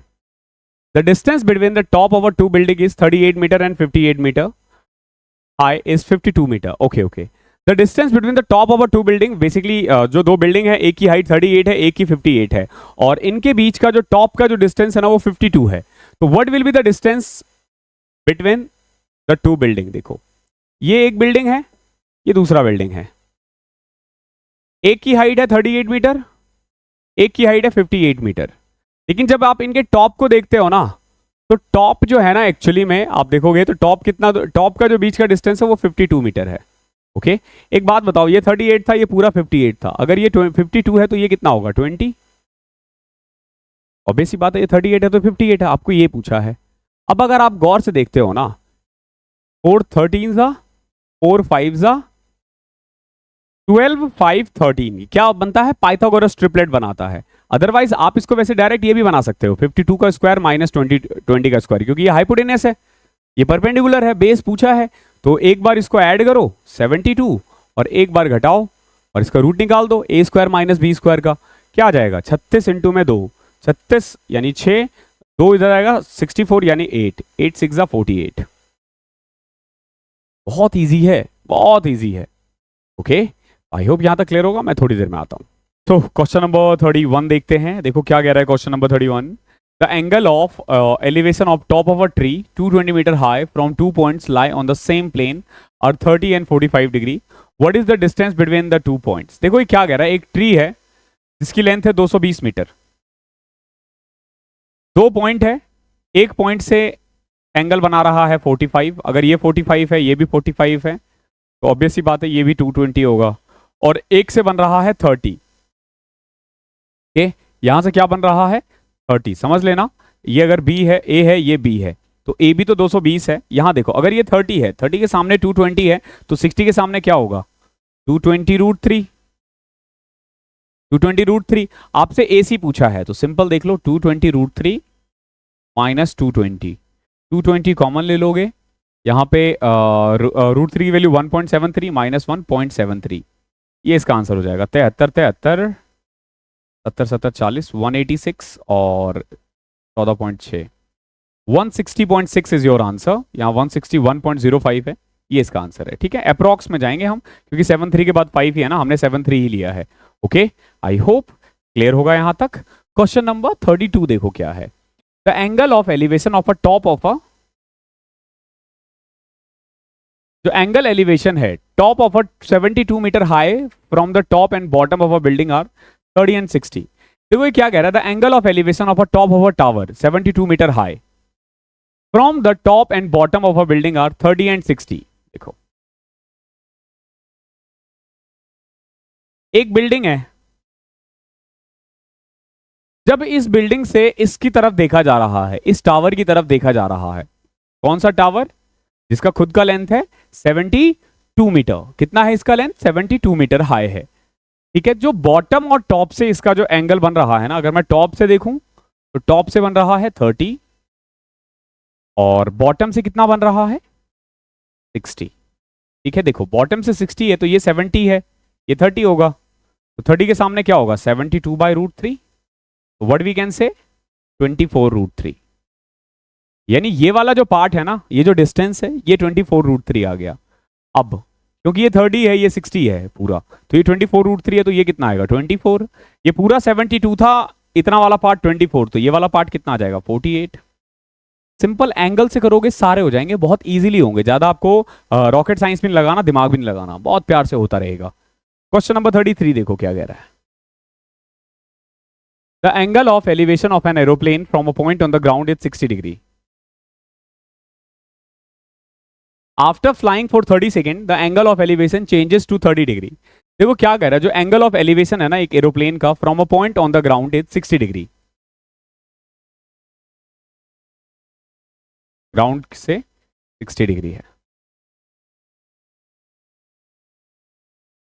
The distance between the top of a two building is 38 metre and 58 metre high is 52 metre. Okay okay, the distance between the top of a two building, basically जो दो बिल्डिंग है, एक की height 38 है, एक की 58 है, और इनके बीच का जो टॉप का जो डिस्टेंस है ना वो 52 है। तो what will be the distance between the to building. देखो ये एक बिल्डिंग है, ये दूसरा बिल्डिंग है, एक की हाइट है 38 मीटर, एक की हाइट है 58 मीटर, लेकिन जब आप इनके टॉप को देखते हो ना, तो टॉप जो है ना, एक्चुअली में आप देखोगे तो टॉप कितना, टॉप का जो बीच का डिस्टेंस है वो 52 मीटर है। ओके, एक बात बताओ, ये 38 था, ये पूरा 58 था, अगर ये 52 है तो ये कितना होगा, 20। ऑब्वियस सी बात है, ये 38 है तो 58 है, आपको ये पूछा है। अब अगर आप गौर से देखते हो ना, 4 13 सा, 4 5 सा, 12 5 13, क्या बनता है, पाइथागोरस ट्रिपलेट बनाता है। अदरवाइज आप इसको वैसे डायरेक्ट ये भी बना सकते हो, 52 का स्क्वायर माइनस 20 का स्क्वायर, क्योंकि ये हाइपोटेनस है, ये परपेंडिकुलर है, बेस पूछा है, तो एक बार इसको ऐड करो 72 और एक बार घटाओ और इसका रूट निकाल दो, a square minus B square का, क्या आ जाएगा, 36 इंटू में 2, 36 यानी 6, 2 इधर आएगा 64 यानी 8, 8 6 48। बहुत इजी है, बहुत इजी है। ओके, आई होप यहां तक क्लियर होगा। मैं थोड़ी देर में आता हूं। तो क्वेश्चन नंबर 31 देखते हैं। देखो क्या कह रहा है question number 31। The angle of elevation of top of a tree 220 metre high from 2 points lie on the same plane और 30 and 45 degree. What is the distance between the 2 points. देखो ये क्या कह रहा है, एक ट्री है जिसकी लेंथ है 220 मीटर, 2 पॉइंट है, एक पॉइंट से एंगल बना रहा है 45, अगर ये 45 है, ये भी 45 है, तो ऑब्वियस सी बात है ये भी 220 होगा, और एक से बन रहा है 30। यहां से क्या बन रहा है, 30, समझ लेना। ये अगर बी है, ए है, ये बी है, तो ए बी तो 220 है। यहां देखो अगर ये 30 है, 30 के सामने 220 है, तो 60 के सामने क्या होगा? 220√3। 220√3। आपसे ए सी पूछा है तो सिंपल देख लो, 220√3 माइनस 220, 220 कॉमन ले लोगे। यहाँ पे √3 की वैल्यू 1.73 माइनस 1.73, ये इसका आंसर हो जाएगा। 73 73 70 70 40 186 और 14.6, 160.6 इज योर आंसर। यहाँ 161.05 है, ये इसका आंसर है। ठीक है, अप्रॉक्स में जाएंगे हम, क्योंकि 73 के बाद 5 ही है ना, हमने 73 ही लिया है। ओके, आई होप क्लियर होगा यहाँ तक। क्वेश्चन नंबर 32 देखो क्या है। The angle of elevation of a top of a, जो एंगल एलिवेशन है top of a 72 metre high from the top and bottom of a building are 30 and 60। देखो ये क्या कह रहा है, the angle of elevation of a top of a tower 72 metre high from the top and bottom of a building are 30 and 60। देखो एक building है, जब इस बिल्डिंग से इसकी तरफ देखा जा रहा है, इस टावर की तरफ देखा जा रहा है, कौन सा टावर? जिसका खुद का लेंथ है 72 मीटर। कितना है इसका लेंथ? 72 मीटर हाई है। ठीक है, जो बॉटम और टॉप से इसका जो एंगल बन रहा है ना, अगर मैं टॉप से देखूं तो टॉप से बन रहा है 30 और बॉटम से कितना बन रहा है? 60। ठीक है, देखो बॉटम से 60 है तो ये 70 है, ये 30 होगा, तो 30 के सामने क्या होगा? 72/√3। व्हाट वी कैन से 24√3। यानी ये वाला जो पार्ट है ना, ये जो डिस्टेंस है, ये 24√3 आ गया। अब क्योंकि ये 30 है, ये 60 है पूरा, तो ये 24√3 है, तो ये कितना आएगा? 24। ये पूरा 72 था, इतना वाला पार्ट 24, तो ये वाला पार्ट कितना आ जाएगा? 48। सिंपल एंगल से करोगे सारे हो जाएंगे, बहुत इजीली होंगे, ज्यादा आपको रॉकेट साइंस भी नहीं लगाना, दिमाग भी नहीं लगाना, बहुत प्यार से होता रहेगा। क्वेश्चन नंबर 33 देखो क्या कह रहा है। The angle of elevation of an aeroplane from a point on the ground is 60 degree. After flying for 30 second the angle of elevation changes to 30 degree. देखो क्या कह रहा है, जो एंगल ऑफ एलिवेशन है ना एक एरोप्लेन का from a point on the ground is 60 degree. Ground से 60 डिग्री है।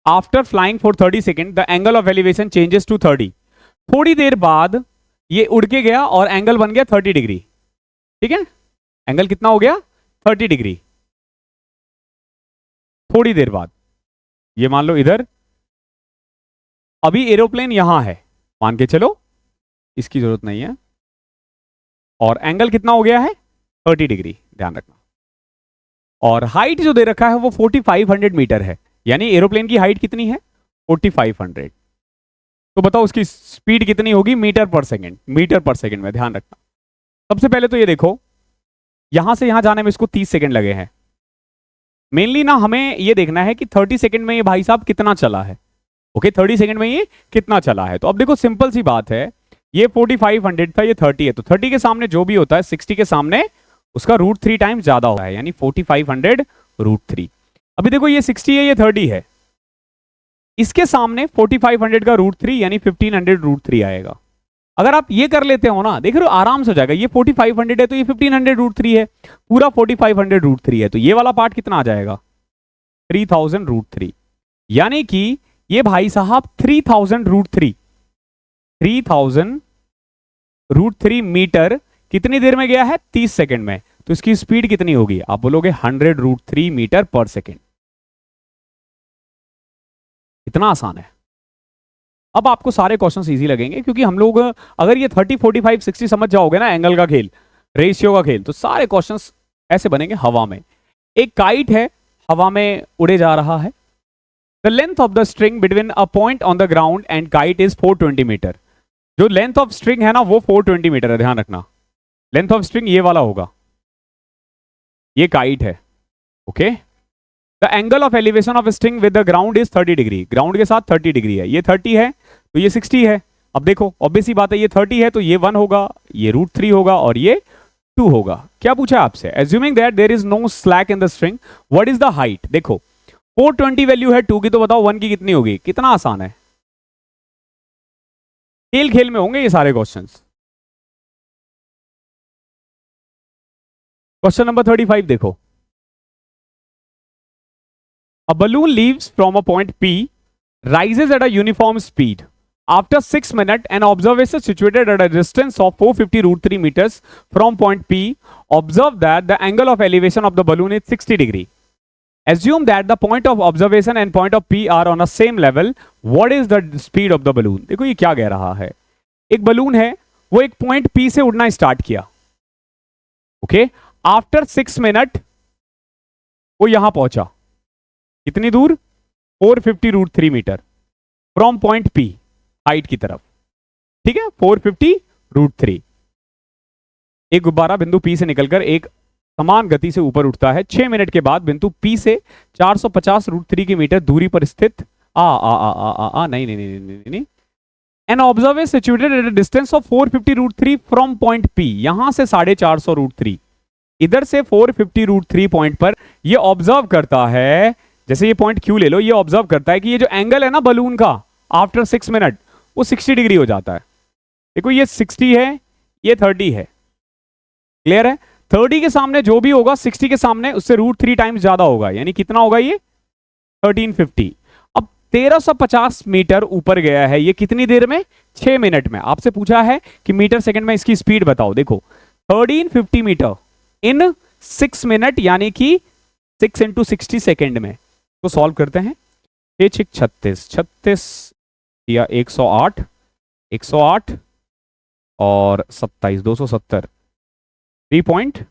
After flying for 30 second the angle of elevation changes to 30। थोड़ी देर बाद ये उड़ के गया और एंगल बन गया 30 डिग्री। ठीक है, एंगल कितना हो गया? 30 डिग्री। थोड़ी देर बाद, ये मान लो इधर, अभी एरोप्लेन यहां है, मान के चलो, इसकी जरूरत नहीं है, और एंगल कितना हो गया है? 30 डिग्री, ध्यान रखना। और हाइट जो दे रखा है वो 4500 मीटर है, यानी एरोप्लेन की हाइट कितनी है? 4500। तो बताओ उसकी स्पीड कितनी होगी? मीटर पर सेकेंड, मीटर पर सेकेंड में, ध्यान रखना। सबसे पहले तो ये देखो, यहां से यहां जाने में इसको 30 सेकेंड लगे हैं। मेनली ना हमें ये देखना है कि 30 सेकेंड में ये भाई साहब कितना चला है। ओके, 30 सेकेंड में ये कितना चला है। तो अब देखो सिंपल सी बात है, ये 4500 था, ये 30 है, तो 30 के सामने जो भी होता है 60 के सामने उसका √3 टाइम्स ज्यादा होता है, यानी 4500√3। अभी देखो ये 60 है, ये 30 है, इसके सामने 4500 का √3 यानी 1500√3 आएगा। अगर आप ये कर लेते हो ना, देख रहे हो आराम से हो जाएगा। ये 4500 है तो ये 1500√3 है, पूरा 4500√3 है, तो ये वाला पार्ट कितना आ जाएगा? 3000√3। यानी कि ये भाई साहब 3000√3, 3000√3 मीटर कितनी देर में गया है? 30 सेकंड में। तो इसकी स्पीड कितनी होगी? आप बोलोगे 100√3 मीटर पर सेकेंड। इतना आसान है। अब आपको सारे क्वेश्चंस इजी लगेंगे, क्योंकि हम लोग अगर ये 30 45 60 समझ जाओगे ना, एंगल का खेल, रेशियो का खेल, तो सारे क्वेश्चंस ऐसे बनेंगे हवा में। एक काइट है, हवा में उड़े जा रहा है। The length of the string between a point on the ground and kite is 420 metre. जो लेंथ ऑफ स्ट्रिंग है ना वो 420 मीटर है, ध्यान रखना। लेंथ ऑफ स्ट्रिंग ये वाला होगा, ये काइट है। Okay, the angle of elevation of string with the ground is 30 degree. Ground के साथ 30 डिग्री है, ये 30 है तो ये 60 है। अब देखो ऑब्वियस सी बात है, ये 30 है तो ये 1 होगा, ये √3 होगा और ये 2 होगा। क्या पूछा आपसे? Assuming that there is no slack in the string, what is the height? देखो 420 वैल्यू है 2 की, तो बताओ 1 की कितनी होगी? कितना आसान है, खेल खेल में होंगे ये सारे क्वेश्चंस। क्वेश्चन नंबर 35 देखो, a balloon leaves from a point P, rises at a uniform speed. After 6 minutes, an observer situated at a distance of 450 root 3 meters from point P observed that the angle of elevation of the balloon is 60 degree. Assume that the point of observation and point of P are on the same level. What is the speed of the balloon? देखो ये क्या कह रहा है, एक balloon है, वो एक पॉइंट P से उड़ना स्टार्ट किया, ओके, आफ्टर 6 मिनट वो यहां पहुंचा, कितनी दूर, 450 root 3 metre from point P, हाइट की तरफ, ठीक है, 450 रूट 3। एक गुब्बारा बिंदु P से निकलकर एक समान गति से ऊपर उठता है। 6 मिनट के बाद बिंदु P से 450 रूट 3 की मीटर दूरी पर स्थित नहीं नहीं नहीं नहीं नहीं an observer situated at a distance of 450 root 3 from point P, यहां से 450 रूट 3, इधर से 450 रूट 3 पॉइंट पर ये ऑब्जर्व करता है, जैसे ये पॉइंट Q ले लो, ये ऑब्जर्व करता है कि ये जो एंगल है ना बलून का आफ्टर 6 मिनट वो 60 डिग्री हो जाता है। देखो ये 60 है, ये 30 है, क्लियर है, 30 के सामने जो भी होगा 60 के सामने उससे रूट 3 टाइम्स ज्यादा होगा, यानी कितना होगा ये 1350। अब 1350 मीटर ऊपर गया है, ये कितनी देर में, 6 मिनट में। आपसे पूछा है कि मीटर सेकंड में इसकी स्पीड बताओ, देखो 1350 मीटर इन 6 मिनट, यानी कि 6 इंटू 60 सेकेंड में। तो सॉल्व करते हैं, 6 36 36 या 108 108 और 27 270, 3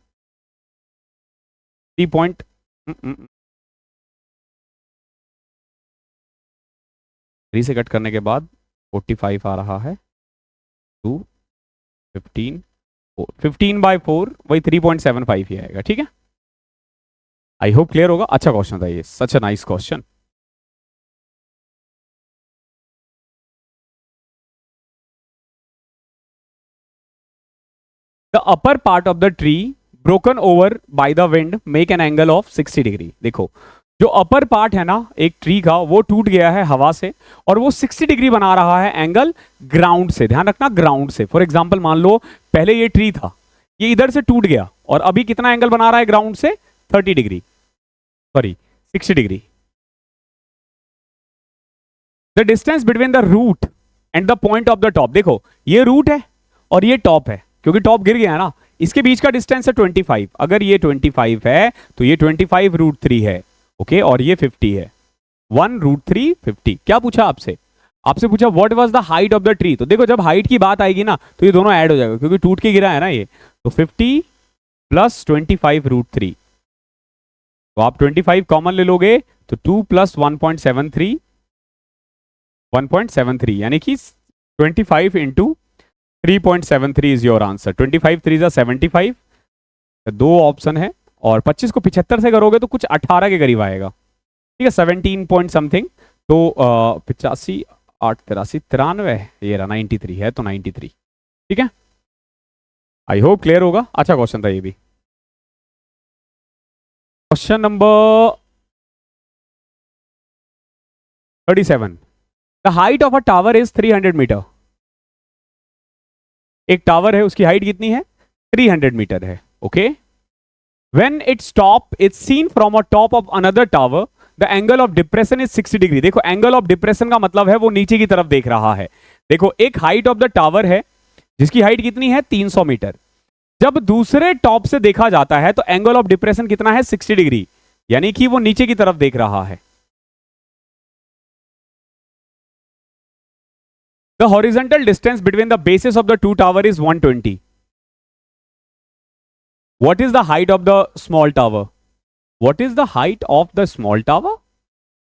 से कट करने के बाद 45 आ रहा है, 2 15 15/4 वही 3.75 ही आएगा, ठीक है। आई होप क्लियर होगा। अच्छा क्वेश्चन था ये, such a nice question. The upper part of the tree broken over by the wind make an angle of 60 degree. देखो जो अपर पार्ट है ना एक ट्री का, वो टूट गया है हवा से और वो 60 डिग्री बना रहा है एंगल ग्राउंड से। ध्यान रखना ग्राउंड से। फॉर एग्जांपल मान लो पहले ये ट्री था, ये इधर से टूट गया और अभी कितना एंगल बना रहा है ग्राउंड से, 30 degree, sorry 60 degree. The distance between the root and the point of the top, देखो ये रूट है और ये टॉप है, क्योंकि टॉप गिर गया है ना, इसके बीच का डिस्टेंस है 25। अगर ये 25 है तो ये 25 रूट 3 है, ओके, और ये 50 है, 1 रूट 3 50। क्या पूछा आपसे, आपसे पूछा what was the height of the tree. तो देखो जब हाइट की बात आएगी ना तो ये दोनों ऐड हो जाएगा, क्योंकि टूट के गिरा है ना ये, तो 50 प्लस 25 रूट 3, तो आप 25 कॉमन ले लोगे तो 2 प्लस 1.73 1.73, यानी कि 25 इंटू 3.73 इज योर आंसर। 25 3 जा 75, दो ऑप्शन है, और 25 को 75 से करोगे तो कुछ 18 के करीब आएगा, ठीक है, 17 पॉइंट समथिंग। तो 85 8 83 93, ये रहा 93 है, तो 93, ठीक है। आई होप क्लियर होगा। अच्छा क्वेश्चन था ये भी। Question number 37, the height of a tower is 300 metre. एक टावर है, उसकी हाइट कितनी है, 300 मीटर है, okay. When it stop, it's seen from a top of another tower. The angle of depression is 60 degree. देखो एंगल ऑफ डिप्रेशन का मतलब है वो नीचे की तरफ देख रहा है। देखो एक हाइट ऑफ द टावर है जिसकी हाइट कितनी है, 300 मीटर। जब दूसरे टॉप से देखा जाता है तो एंगल ऑफ डिप्रेशन कितना है, 60 डिग्री, यानी कि वो नीचे की तरफ देख रहा है। The horizontal distance between the bases of the two tower is 120. What is the height of the small tower? What is the height of the small tower?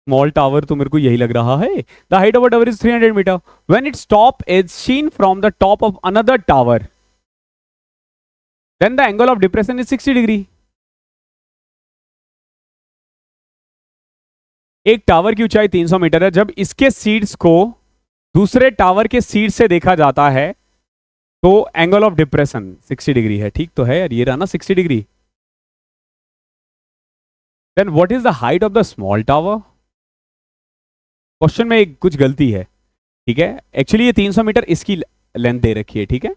Small tower तो मेरे को यही लग रहा है। The height of a tower is 300 meter. When its top is seen from the top of another tower, then the angle of depression is 60 degree. एक tower की ऊंचाई 300 मीटर है, जब इसके सीड्स को दूसरे टावर के सीड से देखा जाता है तो एंगल ऑफ डिप्रेशन 60 डिग्री है। ठीक तो है यार, ये रहा ना 60 degree. Then what is the height of the small tower. Question में एक कुछ गलती है, ठीक है। एक्चुअली ये 300 मीटर इसकी लेंथ दे रखी है, ठीक है,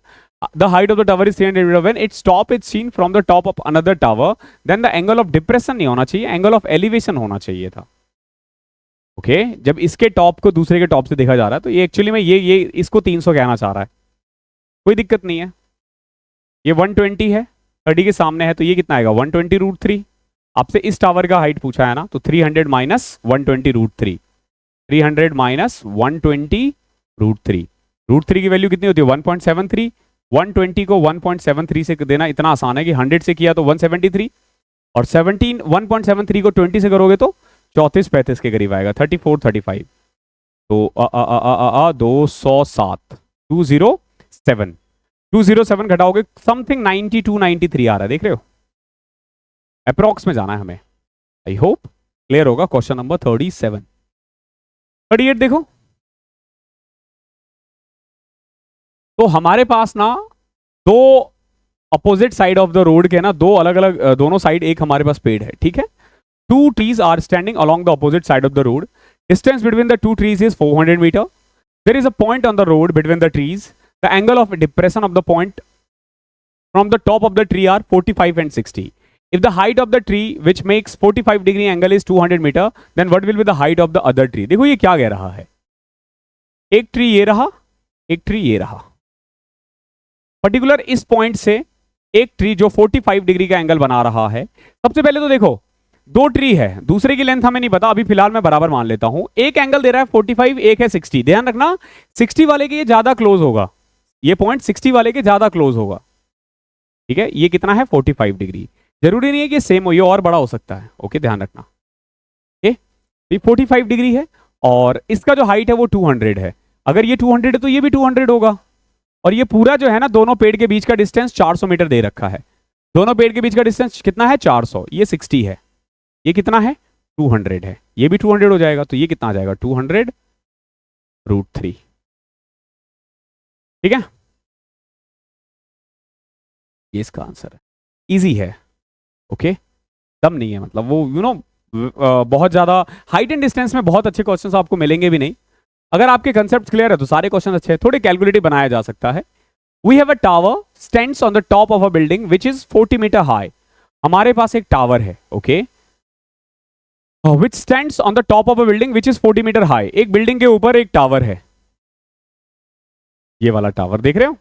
the height of the tower is 300 meter. When its top is seen from the top of another tower, then the angle of depression नहीं होना चाहिए, angle of elevation होना चाहिए था. ओके जब इसके टॉप को दूसरे के टॉप से देखा जा रहा है तो ये एक्चुअली में ये इसको 300 कहना चाह रहा है. कोई दिक्कत नहीं है. ये 120 है, 30 के सामने है, तो ये कितना आएगा 120√3. आपसे इस टावर का हाइट पूछा है ना, तो 300 माइनस 120√3. 300 माइनस 120√3. √3 की वैल्यू कितनी होती है 1.73. 120 को 1.73 से देना इतना आसान है कि 100 से किया तो 173, और 1.73 को 20 से करोगे तो 34-35 के करीब आएगा, 34-35. तो 207 207 घटाओगे समथिंग 92-93 आ रहा है. देख रहे हो, अप्रोक्स में जाना है हमें. आई होप क्लियर होगा. Question number 37. 38 देखो. तो हमारे पास ना दो opposite side of the road के ना दो अलग अलग दोनों साइड एक हमारे पास पेड़ है. ठीक है. Two trees are standing along the opposite side of the road. Distance between the two trees is 400 meter. There is a point on the road between the trees. The angle of depression of the point from the top of the tree are 45 and 60. If the height of the tree which makes 45 degree angle is 200 meter, then what will be the height of the other tree? देखो ये क्या कह रहा है. एक tree ये रहा, एक ट्री ये रहा. पर्टिकुलर इस पॉइंट से एक ट्री जो 45 डिग्री का एंगल बना रहा है. सबसे पहले तो देखो दो ट्री है, दूसरे की लेंथ हमें नहीं पता, अभी फिलहाल मैं बराबर मान लेता हूं. एक एंगल दे रहा है 45, एक है 60. ध्यान रखना 60 वाले के ये ज्यादा क्लोज होगा, ये पॉइंट 60 वाले के ज्यादा क्लोज होगा. ठीक है. ये कितना है 45 डिग्री. जरूरी नहीं है कि सेम हो, ये और बड़ा हो सकता है. ओके ध्यान रखना. ये 45 डिग्री है और इसका जो हाइट है वो 200 है. अगर ये 200 है तो ये भी 200 होगा. और ये पूरा जो है ना दोनों पेड़ के बीच का डिस्टेंस 400 मीटर दे रखा है. दोनों पेड़ के बीच का डिस्टेंस कितना है 400. ये 60 है, ये कितना है 200 है. ये भी 200 हो जाएगा. तो ये कितना आ जाएगा 200√3. ठीक है. ये इसका आंसर है. इजी है. ओके दम नहीं है, मतलब वो बहुत ज्यादा हाइट एंड डिस्टेंस में बहुत अच्छे क्वेश्चंस आपको मिलेंगे भी नहीं. अगर आपके कंसेप्ट क्लियर है तो सारे क्वेश्चन अच्छे हैं. थोड़े कैलकुलेटिव बनाया जा सकता है. We have a tower stands on the top of a building which is 40 metre high. हमारे पास एक टावर है. Okay which stands on the top of a building which is 40 metre high. एक बिल्डिंग के ऊपर एक टावर है. ये वाला टावर देख रहे हो.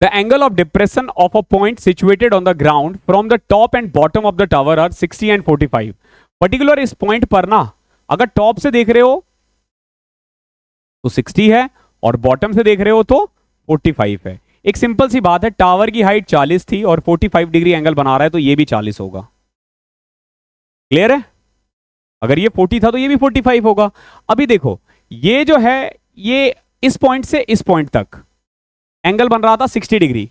The angle of depression of a point situated on the ground from the top and bottom of the tower are 60 and 45. Particular इस पॉइंट पर ना अगर टॉप से देख रहे हो तो 60 है और बॉटम से देख रहे हो तो 45 है. एक सिंपल सी बात है, टावर की हाइट 40 थी और 45 डिग्री एंगल बना रहा है तो ये भी 40 होगा. क्लियर है. अगर ये 40 था तो ये भी 45 होगा. अभी देखो ये जो है ये इस पॉइंट से इस पॉइंट तक एंगल बन रहा था 60 डिग्री.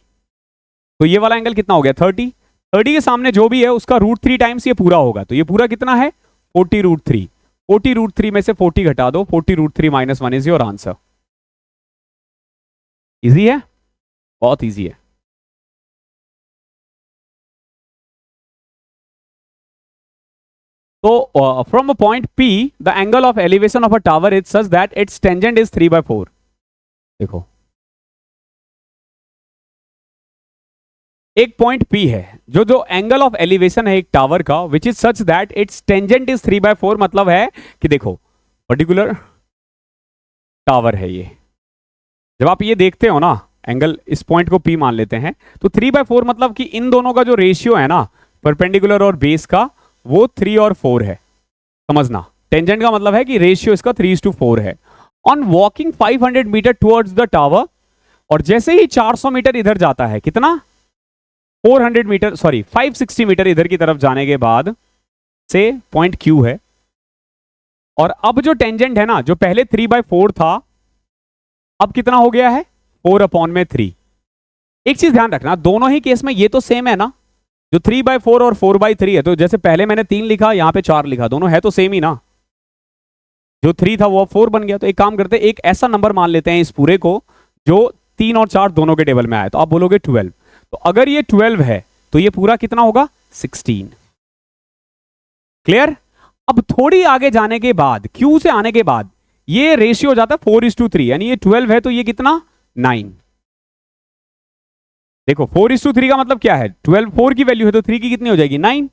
तो ये वाला एंगल कितना हो गया 30. 30 के सामने जो भी है उसका √3 टाइम्स ये पूरा होगा. तो ये पूरा कितना है 40√3. 40√3 में से 40 घटा दो. 40√3 - 1 इज योर आंसर. इजी है, बहुत इजी है. So from a point P, the angle of elevation of a tower is such that its tangent is 3/4. देखो एक पॉइंट P है जो एंगल ऑफ एलिवेशन है एक टावर का which is such that it's tangent is 3/4. मतलब है कि देखो पर्टिकुलर टावर है ये. जब आप ये देखते हो ना एंगल, इस पॉइंट को P मान लेते हैं तो 3/4 मतलब कि इन दोनों का जो रेशियो है ना परपेंडिकुलर और बेस का वो 3 और 4 है. समझना टेंजेंट का मतलब है कि रेशियो इसका 3:4 है. On walking 500 metre towards the tower, और जैसे ही 400 मीटर इधर जाता है, कितना 400 मीटर सॉरी 560 मीटर इधर की तरफ जाने के बाद से पॉइंट Q है. और अब जो टेंजेंट है ना जो पहले 3/4 था अब कितना हो गया है 4/3. एक चीज ध्यान रखना दोनों ही केस में ये तो सेम है ना, जो 3/4 और 4/3 है. तो जैसे पहले मैंने 3 लिखा यहां पे 4 लिखा, दोनों है तो सेम ही ना. जो 3 था वो अब 4 बन गया. तो एक काम करते हैं एक ऐसा नंबर मान लेते हैं इस पूरे को जो 3 और 4 दोनों के टेबल में आए. तो आप बोलोगे 12. तो अगर ये 12 है तो ये पूरा कितना होगा 16. क्लियर. अब थोड़ी आगे जाने के बाद Q से आने के बाद ये रेशियो हो जाता है 4:3, यानी ये 12 है तो ये कितना 9। देखो 4:3 का मतलब क्या है, 12 4 की वैल्यू है तो 3 की कितनी हो जाएगी 9।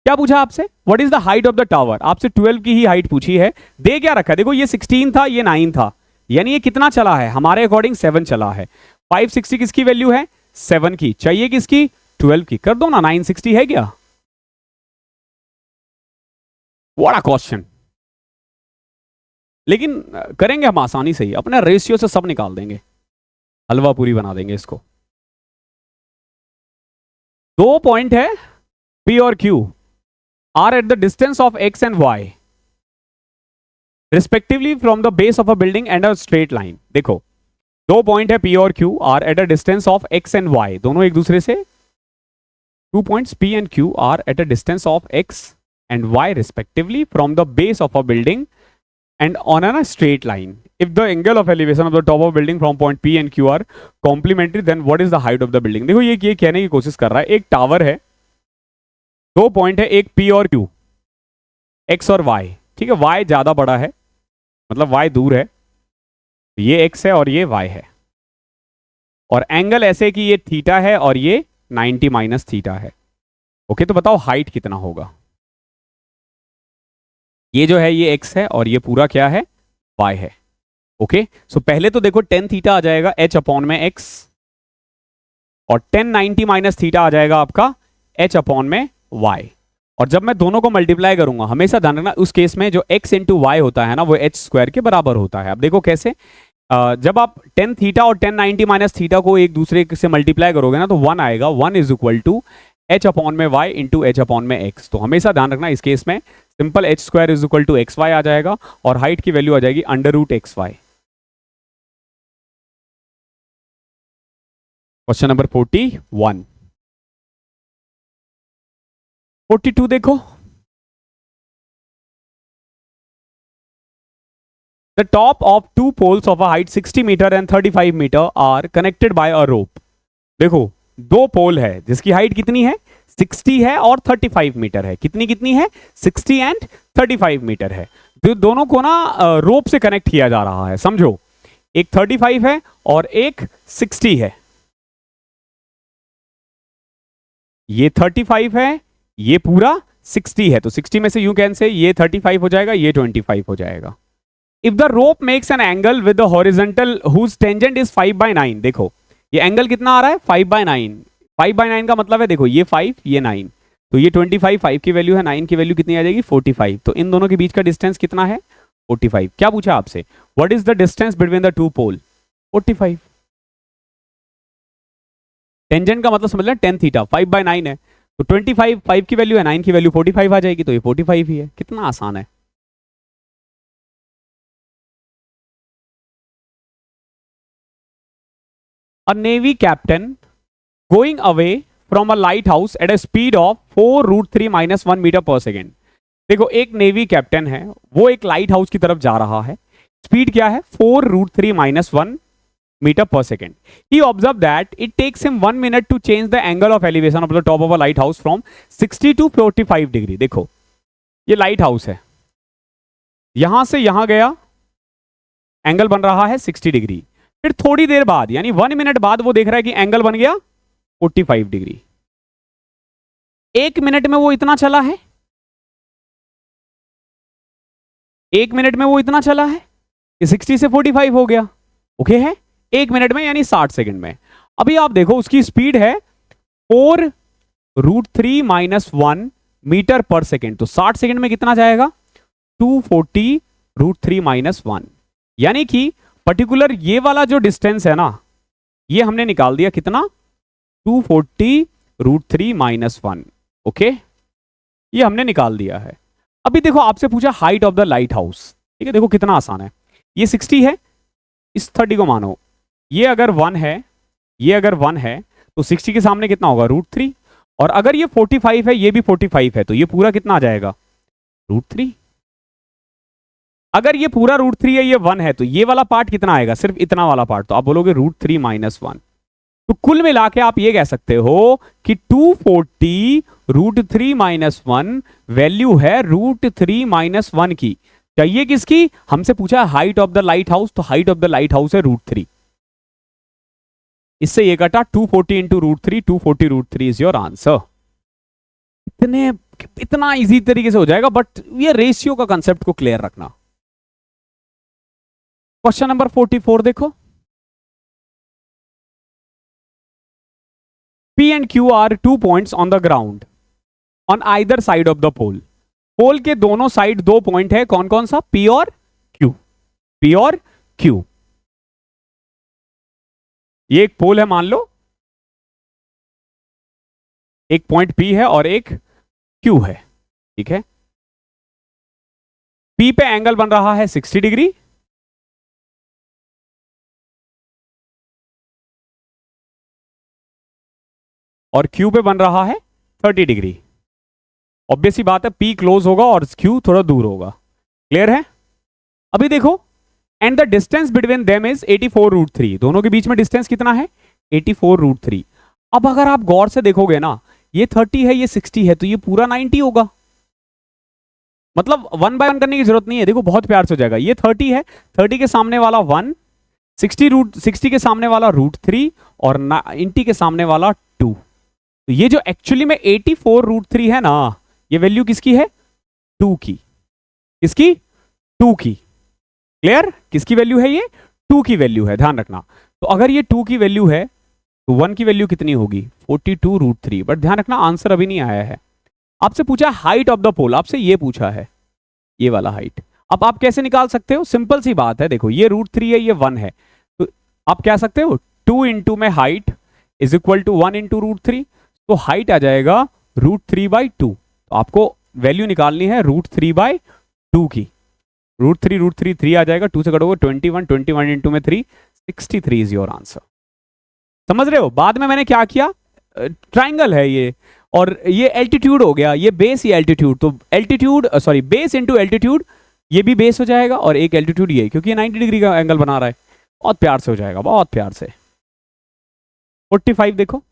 क्या पूछा आपसे, what is the height of the tower, आपसे 12 की ही हाइट पूछी है। दे क्या रखा है, देखो ये 16 था ये 9 था, यानी ये कितना चला है हमारे अकॉर्डिंग 7 चला है। 560 किसकी वैल्यू है 7 की, चाहिए किसकी 12 की, कर दो ना 960 है क्या। What a question. लेकिन करेंगे हम आसानी से ही, अपने रेशियो से सब निकाल देंगे, हलवा पूरी बना देंगे इसको। दो पॉइंट है P और Q are at the distance of X and Y respectively from the base of a building and a straight line. देखो दो पॉइंट है P और Q are at a distance of X and Y, दोनों एक दूसरे से, 2 points P and Q are at a distance of X and Y respectively from the base of a building and on a straight line. If the angle of elevation of the top of building from point P and Q are complementary, then what is the height of the building? देखो ये कहने की कोशिश कर रहा है, एक tower है, दो पॉइंट है, एक P और Q, X और Y, ठीक है, Y ज्यादा बड़ा है, मतलब Y दूर है, ये X है और ये Y है, और एंगल ऐसे कि ये थीटा है और ये 90 माइनस थीटा है। ओके, तो बताओ हाइट कितना होगा। ये जो है ये x है और ये पूरा क्या है y है। ओके, सो पहले तो देखो tan थीटा आ जाएगा h अपॉन में x, और tan 90 माइनस थीटा आ जाएगा आपका h अपॉन में y। और जब मैं दोनों को मल्टीप्लाई करूंगा, हमेशा ध्यान रखना उस केस में जो x इंटू वाई होता है ना वो h स्क्वायर के बराबर होता है। अब देखो कैसे, जब आप tan थीटा और tan 90 माइनस थीटा को एक दूसरे से मल्टीप्लाई करोगे ना तो 1 आएगा, 1 is equal to h upon में y इंटू h अपॉन में x। तो हमेशा ध्यान रखना इस केस में simple h square is equal to X Y आ जाएगा, और हाइट की वैल्यू आ जाएगी under root X Y. Question number 41। 42 देखो, the top of two poles of a height 60 metre and 35 metre are connected by a rope. देखो दो pole है जिसकी हाइट कितनी है 60 है और 35 मीटर है, कितनी कितनी है 60 एंड 35 मीटर है। तो दोनों को ना रोप से कनेक्ट किया जा रहा है, समझो एक 35 है और एक 60 है, ये 35 है ये पूरा 60 है, तो 60 में से यू कैन से ये 35 हो जाएगा ये 25 हो जाएगा। If the rope makes an angle with the horizontal whose tangent is 5/9, देखो ये एंगल कितना आ रहा है 5/9, 5/9 का मतलब है देखो ये 5 ये 9, तो ये 25, 5 की वैल्यू है, 9 की वैल्यू कितनी आ जाएगी 45, तो इन दोनों के बीच का डिस्टेंस कितना है 45। क्या पूछा आपसे, what is the distance between the two pole 45। Tangent का मतलब समझ लें tan थीटा 5/9 है, तो 25 5 की वैल्यू है 9 की वैल्यू 45 आ जाएगी, तो ये 45 ही है। कितना आसान है। A navy captain going away from a lighthouse at a speed of 4√3 - 1 metre पर सेकेंड। देखो एक नेवी कैप्टन है, वो एक लाइट हाउस की तरफ जा रहा है, स्पीड क्या है 4√3 - 1 मीटर पर second. He observed that it takes him 1 minute to change the angle of elevation of the top of a lighthouse from 60 to 45 degree. देखो ये लाइट हाउस है, यहां से यहां गया, एंगल बन रहा है 60 डिग्री, फिर थोड़ी देर बाद यानी 1 मिनट बाद वो देख रहा है कि एंगल बन गया 45 डिग्री। 1 मिनट में वो इतना चला है, 1 मिनट में वो इतना चला है कि 60 से 45 हो गया। ओके है 1 मिनट में यानी 60 सेकंड में। अभी आप देखो उसकी स्पीड है 4√3 - 1 मीटर पर सेकेंड, तो 60 सेकंड में कितना जाएगा 240√3 - 1, यानी कि पर्टिकुलर ये वाला जो डिस्टेंस है ना ये हमने निकाल दिया कितना 240√3 - 1। ओके ये हमने निकाल दिया है। अभी देखो आपसे पूछा height of the light house, ठीक है, देखो कितना आसान है, ये 60 है, इस 30 को मानो, ये अगर 1 है, ये अगर 1 है तो 60 के सामने कितना होगा √3, और अगर ये 45 है ये भी 45 है तो ये पूरा कितना आ जाएगा √3। अगर ये पूरा √3 है ये 1 है तो ये वाला पार्ट कितना आएगा सिर्फ इतना वाला पार्ट, तो आप बोलोगे √3 - 1। तो कुल मिला के आप ये कह सकते हो कि 240√3 - 1 वैल्यू है √3 - 1 की, चाहिए किसकी, हमसे पूछा है height of the light house, तो height of the light house है √3। इससे ये कटा 240 इंटू √3, 240 √3 इज योर आंसर। इतने इतना इजी तरीके से हो जाएगा, बट ये रेशियो का कंसेप्ट को क्लियर रखना। क्वेश्चन नंबर 44 देखो, P and Q are 2 points on the ground on either side of the pole। पोल के दोनों साइड 2 पॉइंट है, कौन कौन सा, P और Q। P और Q, ये एक पोल है मान लो, एक पॉइंट P है और एक Q है, ठीक है। P पे एंगल बन रहा है 60 डिग्री, और Q पे बन रहा है 30 डिग्री। ऑब्वियसली बात है, P क्लोज होगा और Q थोड़ा दूर होगा। क्लियर है। अभी देखो, and the distance between them is 84 √3। दोनों के बीच में डिस्टेंस कितना है, 84 √3। अब अगर आप गौर से देखोगे ना, ये 30 है, ये 60 है, तो ये पूरा 90 होगा। मतलब 1 बाय 1 करने की जरूरत नहीं है, देखो बहुत प्यार से हो जाएगा। ये 30 है, 30 के सामने वाला 1, 60 के सामने वाला √3 और 90 के सामने वाला 2। तो ये जो एक्चुअली में 84 √3 है ना, ये वैल्यू किसकी है, 2 की। किसकी, 2 की। क्लियर, किसकी वैल्यू है, ये 2 की वैल्यू है, ध्यान रखना। तो अगर ये 2 की वैल्यू है तो 1 की वैल्यू कितनी होगी, 42 √3। बट ध्यान रखना आंसर अभी नहीं आया है। आपसे पूछा हाइट ऑफ द पोल, आपसे ये पूछा है, ये वाला हाइट। अब आप कैसे निकाल सकते हो, सिंपल सी बात है, देखो ये √3 है, ये 1 है, तो आप क्या सकते हो, 2 इंटू में height is equal to 1 into √3। तो हाइट आ जाएगा √3/2। तो आपको वैल्यू निकालनी है √3/2 की। √3 3 आ जाएगा, 2 से कटोगे 21, 21 इंटू में 3, 63 इज योर आंसर। समझ रहे हो। बाद में मैंने क्या किया, ट्राइंगल है ये, और ये एल्टीट्यूड हो गया, ये बेस, ये एल्टीट्यूड, तो altitude sorry base into altitude, ये भी बेस हो जाएगा और एक एल्टीट्यूड ये, क्योंकि ये 90 डिग्री का एंगल बना रहा है। बहुत प्यार से हो जाएगा, बहुत प्यार से। 45 देखो,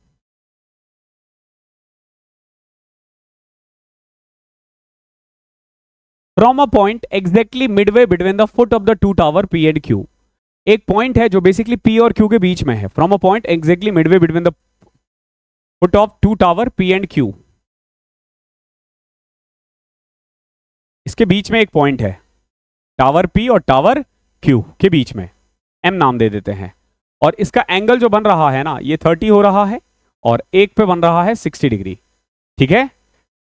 from a point exactly Midway between the foot of the 2 tower P and Q। एक पॉइंट है जो बेसिकली P और Q के बीच में है। From a point exactly Midway between the foot of 2 tower P and Q। इसके बीच में एक पॉइंट है, टावर P और टावर Q के बीच में, M नाम दे देते हैं। और इसका एंगल जो बन रहा है ना, ये 30 हो रहा है, और एक पे बन रहा है 60 डिग्री। ठीक है,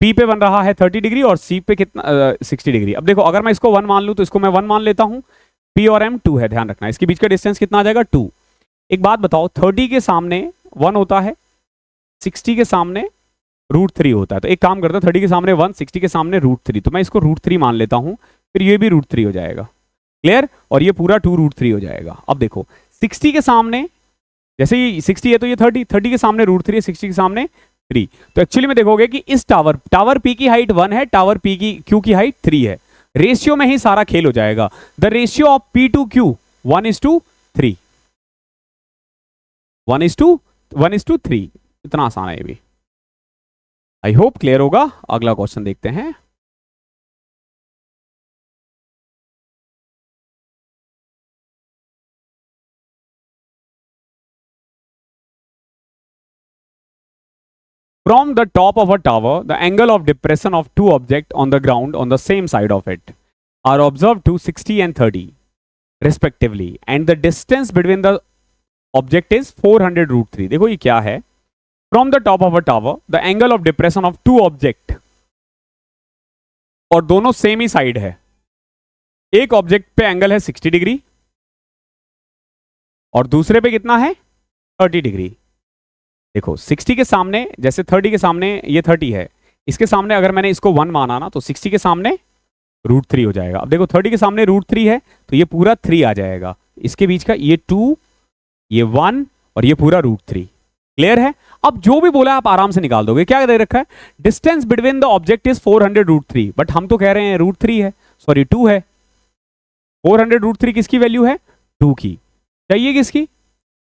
P पे बन रहा है 30 डिग्री और C पे कितना 60 डिग्री। अब देखो, अगर मैं इसको 1 मान लूं तो इसको मैं 1 मान लेता हूं। P और M 2 है, ध्यान रखना। इसके बीच का डिस्टेंस कितना आ जाएगा, 2। एक बात बताओ, 30 के सामने 1 होता है, 60 के सामने √3 होता है। तो एक काम करता है, 30 के सामने 1, 60 के सामने √3, तो मैं इसको √3 मान लेता हूं, फिर ये भी √3 हो जाएगा। क्लियर, और ये पूरा 2 √3 हो जाएगा। अब देखो, 60 के सामने, जैसे ये 60 है तो ये 30 के सामने √3 है, 60 के सामने 3। तो एक्चुअली में देखोगे कि इस टावर P की हाइट 1 है, टावर Q की हाइट 3 है। रेशियो में ही सारा खेल हो जाएगा। The ratio of P to Q 1:3, 1:3। इतना आसान है ये भी। आई होप क्लियर होगा। अगला क्वेश्चन देखते हैं। From the top of a tower, the angle of depression of two objects on the ground on the same side of it are observed to 60 and 30 respectively, and the distance between the object is 400 √3। देखो ये क्या है, from the top of a tower, the angle of depression of two object, और दोनों same ही side है। एक object पे angle है 60 डिग्री और दूसरे पे कितना है, 30 डिग्री। देखो 60 के सामने, जैसे 30 के सामने ये 30 है, इसके सामने अगर मैंने इसको 1 माना ना, तो 60 के सामने √3 हो जाएगा। अब देखो 30 के सामने √3 है, तो ये पूरा 3 आ जाएगा। इसके बीच का ये 2, ये 1 और ये पूरा √3। क्लियर है। अब जो भी बोला आप आराम से निकाल दोगे। क्या दे रखा है, distance between the object is 400 √3, but हम तो कह रहे हैं √3 है, सॉरी 2 है। 400 √3 किसकी वैल्यू है, 2 की। चाहिए किसकी,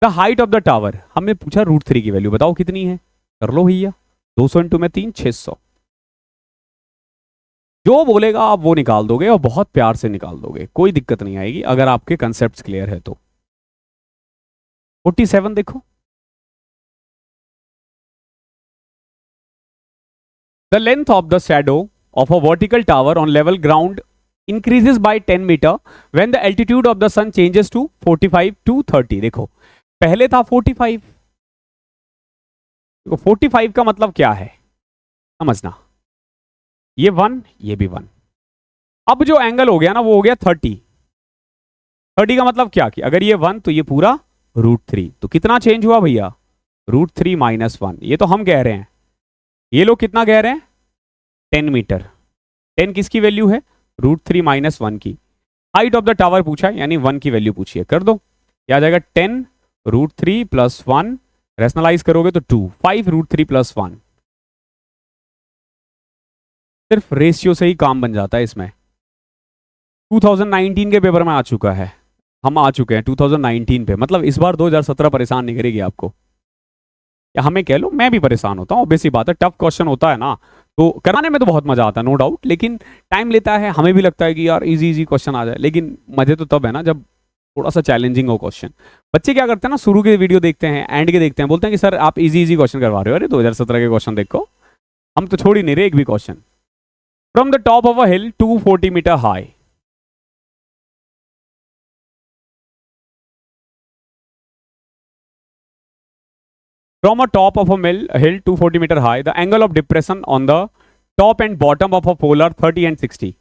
the height of the tower. हमने पूछा √3 की वैल्यू बताओ कितनी है, कर लो भैया। 200 इंटू में 3, 600। जो बोलेगा आप वो निकाल दोगे और बहुत प्यार से निकाल दोगे, कोई दिक्कत नहीं आएगी अगर आपके कंसेप्ट क्लियर है तो। 47 देखो, the length of the shadow of a vertical tower on level ground increases by 10 मीटर when the altitude of the sun changes to 45 to 30। देखो पहले था 45, देखो 45 का मतलब क्या है समझना, ये 1 ये भी 1। अब जो एंगल हो गया ना वो हो गया 30। 30 का मतलब क्या कि अगर ये 1 तो ये पूरा √3, तो कितना चेंज हुआ भैया, √3 - 1। ये तो हम कह रहे हैं, ये लोग कितना कह रहे हैं, 10 मीटर। 10 किसकी वैल्यू है, √3 - 1 की। हाइट ऑफ द टावर पूछा है यानी 1 की वैल्यू पूछी है, कर दो, क्या आ जाएगा 10 √3 + 1, रेशनलाइज करोगे तो 2, 5 √3 + 1। सिर्फ रेशियो से ही काम बन जाता है इसमें। 2019 के पेपर में आ चुका है, हम आ चुके हैं 2019 पे, मतलब इस बार 2017 परेशान नहीं करेगी आपको, या हमें कह लो, मैं भी परेशान होता हूँ, बेसिक बात है, टफ क्वेश्चन होता है ना तो कराने में तो बहुत मजा आता है नो डाउट, लेकिन टाइम लेता है, हमें भी लगता है कि यार इजी इजी क्वेश्चन आ जाए, लेकिन मजे तो तब है ना जब थोड़ा सा चैलेंजिंग हो क्वेश्चन। बच्चे क्या करते हैं ना, शुरू के वीडियो देखते हैं, एंड के देखते हैं, बोलते हैं कि सर आप इजी इजी क्वेश्चन करवा रहे हो, अरे 2017 के क्वेश्चन देखो, हम तो छोड़ ही नहीं रहे एक भी question. From the top of a hill 240 metre high, from a top of a hill 240 meter high, the angle of depression on the top and bottom of a pole are 30 and 60।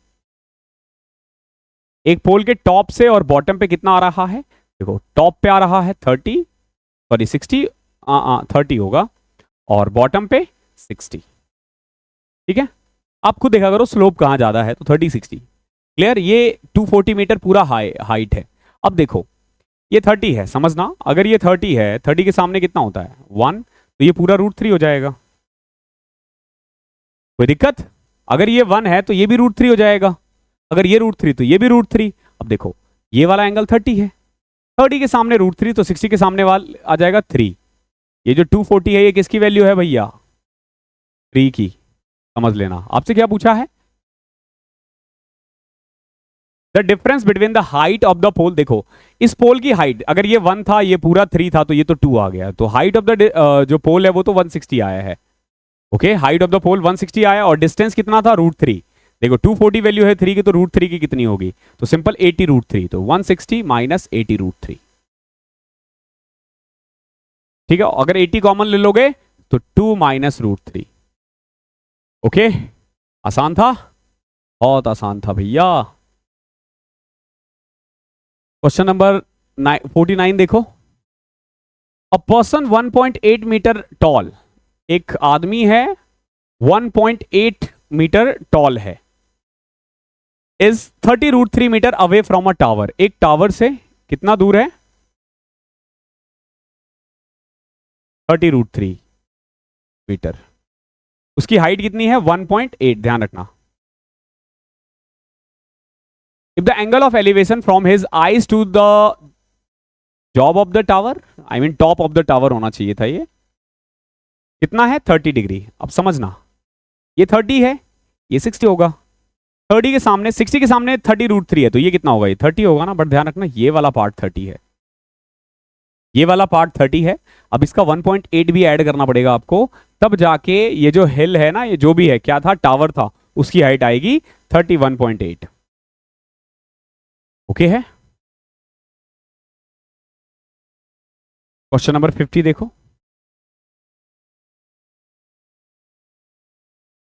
एक पोल के top से और bottom पे कितना आ रहा है, देखो top पे आ रहा है 30, सॉरी 60, 30 होगा, और बॉटम पे 60। ठीक है, आप खुद देखा करो स्लोप कहाँ ज्यादा है, तो 30 60 क्लियर। ये 240 मीटर पूरा हाइट है। अब देखो ये 30 है, समझना, अगर ये 30 है, 30 के सामने कितना होता है 1, तो ये पूरा √3 हो जाएगा, कोई दिक्कत। अगर ये 1 है तो ये भी √3 हो जाएगा, अगर ये √3 तो ये भी √3। अब देखो ये वाला एंगल 30 है, 30 के सामने √3, तो 60 के सामने वाला आ जाएगा 3। ये जो 240 है ये किसकी वैल्यू है भैया, 3 की, समझ लेना। आपसे क्या पूछा है, the difference between the height of the pole. देखो इस पोल की हाइट, अगर ये 1 था, ये पूरा 3 था, तो ये तो 2 आ गया, तो हाइट ऑफ द जो पोल है वो तो 160 आया है। ओके, हाइट ऑफ द पोल 160 आया, और डिस्टेंस कितना था √3। देखो 240 वैल्यू है 3 की, तो √3 की कितनी होगी, तो सिंपल 80 √3, तो 160 - 80 √3। ठीक है, अगर 80 कॉमन ले लोगे तो 2 - √3। ओके, आसान था, बहुत आसान था भैया। क्वेश्चन नंबर 49 देखो, अ पर्सन 1.8 मीटर टॉल, एक आदमी है 1.8 मीटर टॉल है, is 30 √3 metre away from a tower. एक टावर से कितना दूर है, 30 √3 मीटर, उसकी हाइट कितनी है 1.8, ध्यान रखना। If the angle of elevation from his eyes to the job of the tower, I mean top of the tower होना चाहिए था, ये कितना है 30 डिग्री। अब समझना, ये 30 है, ये 60 होगा, 30 के सामने 60 के सामने 30 √3 है, तो ये कितना होगा, ये 30 होगा ना, बट ध्यान रखना ये वाला पार्ट 30 है, ये वाला पार्ट 30 है। अब इसका 1.8 भी ऐड करना पड़ेगा आपको, तब जाके ये जो हिल है ना, ये जो भी है, क्या था टावर था, उसकी हाइट आएगी 31.8। ओके है। क्वेश्चन नंबर 50 देखो,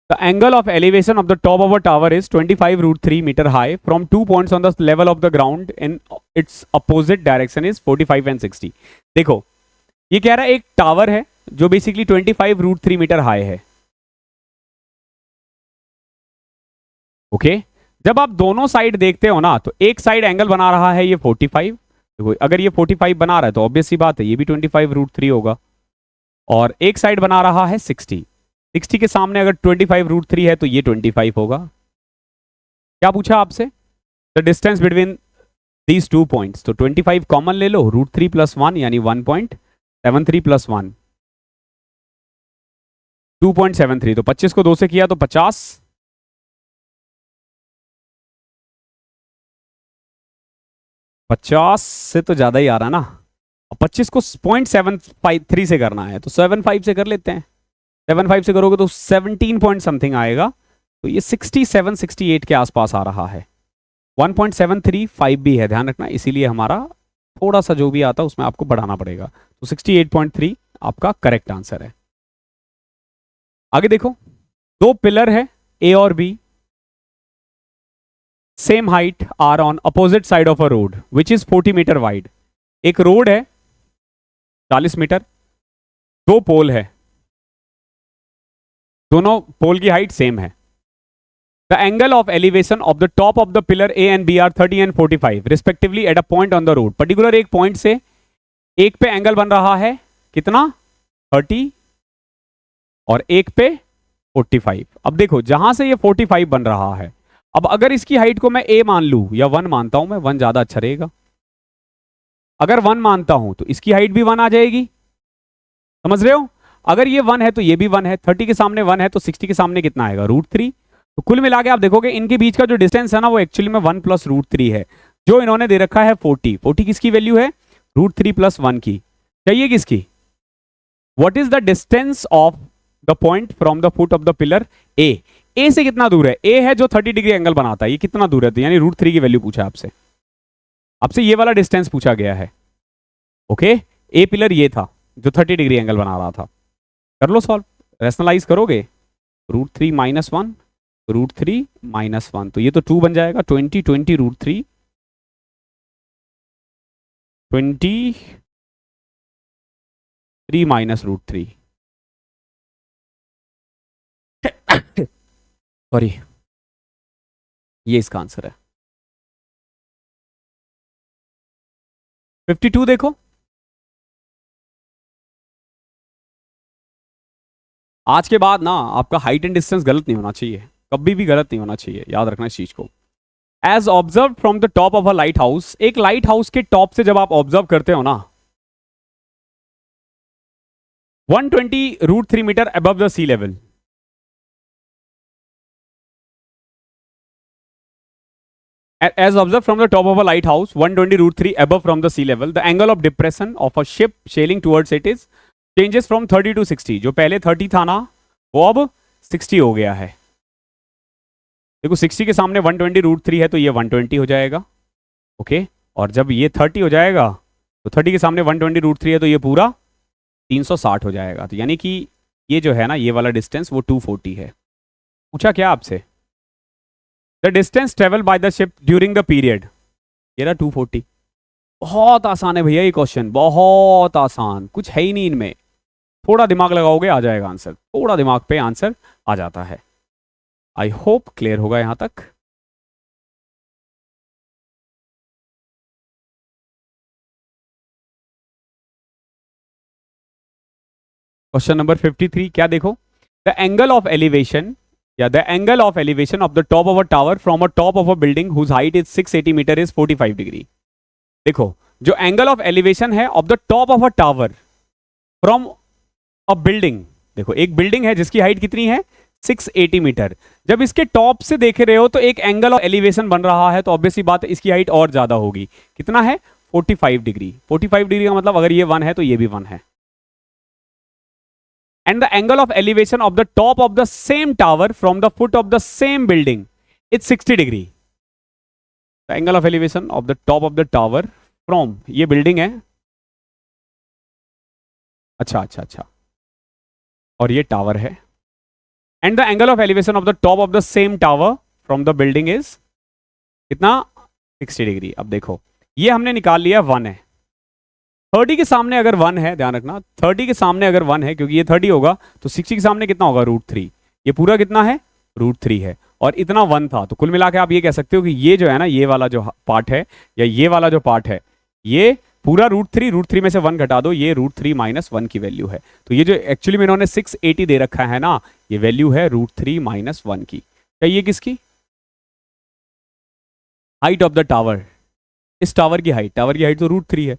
the angle of elevation of the top of a tower is 25 √3 meter high from 2 points on the level of the ground in its opposite direction is 45 and 60। देखो ये कह रहा है एक tower है जो बेसिकली 25 √3 मीटर हाई है। Okay, जब आप दोनों साइड देखते हो ना, तो एक साइड एंगल बना रहा है ये 45, देखो अगर ये 45 बना रहा है तो ऑब्वियस सी बात है ये भी 25 √3 होगा, और एक साइड बना रहा है 60, 60 के सामने अगर 25 √3 है तो ये 25 होगा। क्या पूछा आपसे, the distance between these 2 points, तो 25 कॉमन ले लो, √3 + 1 यानी 1.73 + 1 2.73, तो 25 को 2 से किया तो 50, 50 से तो ज़्यादा ही आ रहा है ना, और 25 को 0.753 से करना है तो 75 से कर लेते हैं। 75 से करोगे तो 17 पॉइंट समथिंग आएगा, तो ये 67 68 के आसपास आ रहा है। 1.735 भी है, ध्यान रखना, इसीलिए हमारा थोड़ा सा जो भी आता है उसमें आपको बढ़ाना पड़ेगा। तो 68.3 आपका करेक्ट आंसर है। आगे देखो, दो पिलर है ए और B, same height, are on opposite side of a road which is 40 metre wide. एक रोड है 40 मीटर, दो पोल है, दोनों पोल की हाइट सेम है। The angle of elevation of the top of the pillar A and B are 30 and 45 respectively at a point on the road. Particular एक point से एक पे एंगल बन रहा है कितना, 30, और एक पे 45। अब देखो जहां से ये 45 बन रहा है, अब अगर इसकी हाइट को मैं a मान लूं, या 1 मानता हूं मैं, 1 ज्यादा अच्छा रहेगा। अगर 1 मानता हूं तो इसकी हाइट भी 1 आ जाएगी, समझ रहे हो। अगर ये 1 है तो ये भी 1 है, 30 के सामने 1 है तो 60 के सामने कितना आएगा, √3। तो कुल मिला के आप देखोगे इनके बीच का जो डिस्टेंस है ना, वो एक्चुअली में 1 + √3 है। जो इन्होंने दे रखा है 40 किसकी वैल्यू है, √3 + 1 की। चाहिए किसकी, what is the distance of the point from the foot of the pillar A से कितना दूर है, ए है जो 30 डिग्री एंगल बनाता है, ये कितना दूर है, तो यानी √3 की वैल्यू पूछा आपसे, आपसे ये वाला डिस्टेंस पूछा गया है। ओके, ए पिलर ये था जो 30 डिग्री एंगल बना रहा था। कर लो सॉल्व, रेशनलाइज करोगे, √3 - 1, √3 - 1, तो ये तो 2 बन जाएगा, 20 20 √3, 23 - √3, सॉरी, ये इसका आंसर है। 52 देखो, आज के बाद ना आपका हाइट एंड डिस्टेंस गलत नहीं होना चाहिए, कभी भी गलत नहीं होना चाहिए, याद रखना इस चीज को। As observe from the top of a light house, एक लाइट हाउस के टॉप से जब आप ऑब्जर्व करते हो ना, 120 √3 metre above the sea level. As observed from the top of a lighthouse, 120 √3 above from the sea level, the angle of depression of a ship sailing towards it is changes from 30 to 60। जो पहले 30 था ना, वो अब 60 हो गया है। देखो 60 के सामने 120 √3 है तो ये 120 हो जाएगा। ओके, और जब ये 30 हो जाएगा तो 30 के सामने 120 √3 है तो ये पूरा 360 हो जाएगा। तो यानी कि ये जो है ना, ये वाला डिस्टेंस वो 240 है। पूछा क्या आपसे, the distance travel by the ship during the period, ये रहा 240। बहुत आसान है भैया ये क्वेश्चन, बहुत आसान, कुछ है ही नहीं इनमें। थोड़ा दिमाग लगाओगे आ जाएगा आंसर, थोड़ा दिमाग पे आंसर आ जाता है। आई होप क्लियर होगा यहां तक। क्वेश्चन नंबर 53 क्या देखो, द एंगल ऑफ एलिवेशन या the angle of elevation of the top of a tower from a top of a building whose height is 680 metre is 45 degree. देखो जो angle of elevation है of the top of a tower from a building, देखो एक building है जिसकी height कितनी है 680 metre. जब इसके टॉप से देख रहे हो तो एक एंगल ऑफ एलिवेशन बन रहा है, तो ऑब्वियसली बात है इसकी हाइट और ज्यादा होगी। कितना है, 45 डिग्री। 45 डिग्री का मतलब अगर ये 1 है तो ये भी 1 है। And the angle of elevation of the top of the same tower from the foot of the same building is 60 degree। The angle of elevation of the top of the tower from, ये building है, अच्छा अच्छा अच्छा, और ये tower है। And the angle of elevation of the top of the same tower from the building is कितना, 60 degree. अब देखो ये हमने निकाल लिया 1 है, 30 के सामने अगर 1 है, ध्यान रखना 30 के सामने अगर 1 है, क्योंकि ये 30 होगा तो 60 के सामने कितना होगा, √3। ये पूरा कितना है, √3 है, और इतना 1 था। तो कुल मिला के आप ये कह सकते हो कि ये जो है ना, ये वाला जो पार्ट है या ये वाला जो पार्ट है, ये पूरा √3 में से 1 घटा दो, ये √3 - 1 की वैल्यू है। तो ये जो एक्चुअली में इन्होंने 680 दे रखा है ना, ये वैल्यू है √3 - 1 की। क्या ये किसकी हाइट ऑफ द टावर, इस टावर की हाइट, टावर की हाइट तो √3 है।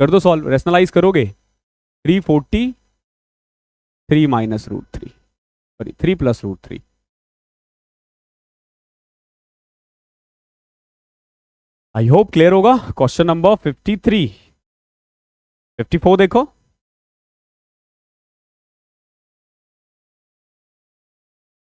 कर दो सॉल्व, रेशनलाइज करोगे, 343 - √3, सॉरी 3 + √3, आई होप क्लियर होगा। क्वेश्चन नंबर 53, 54 देखो।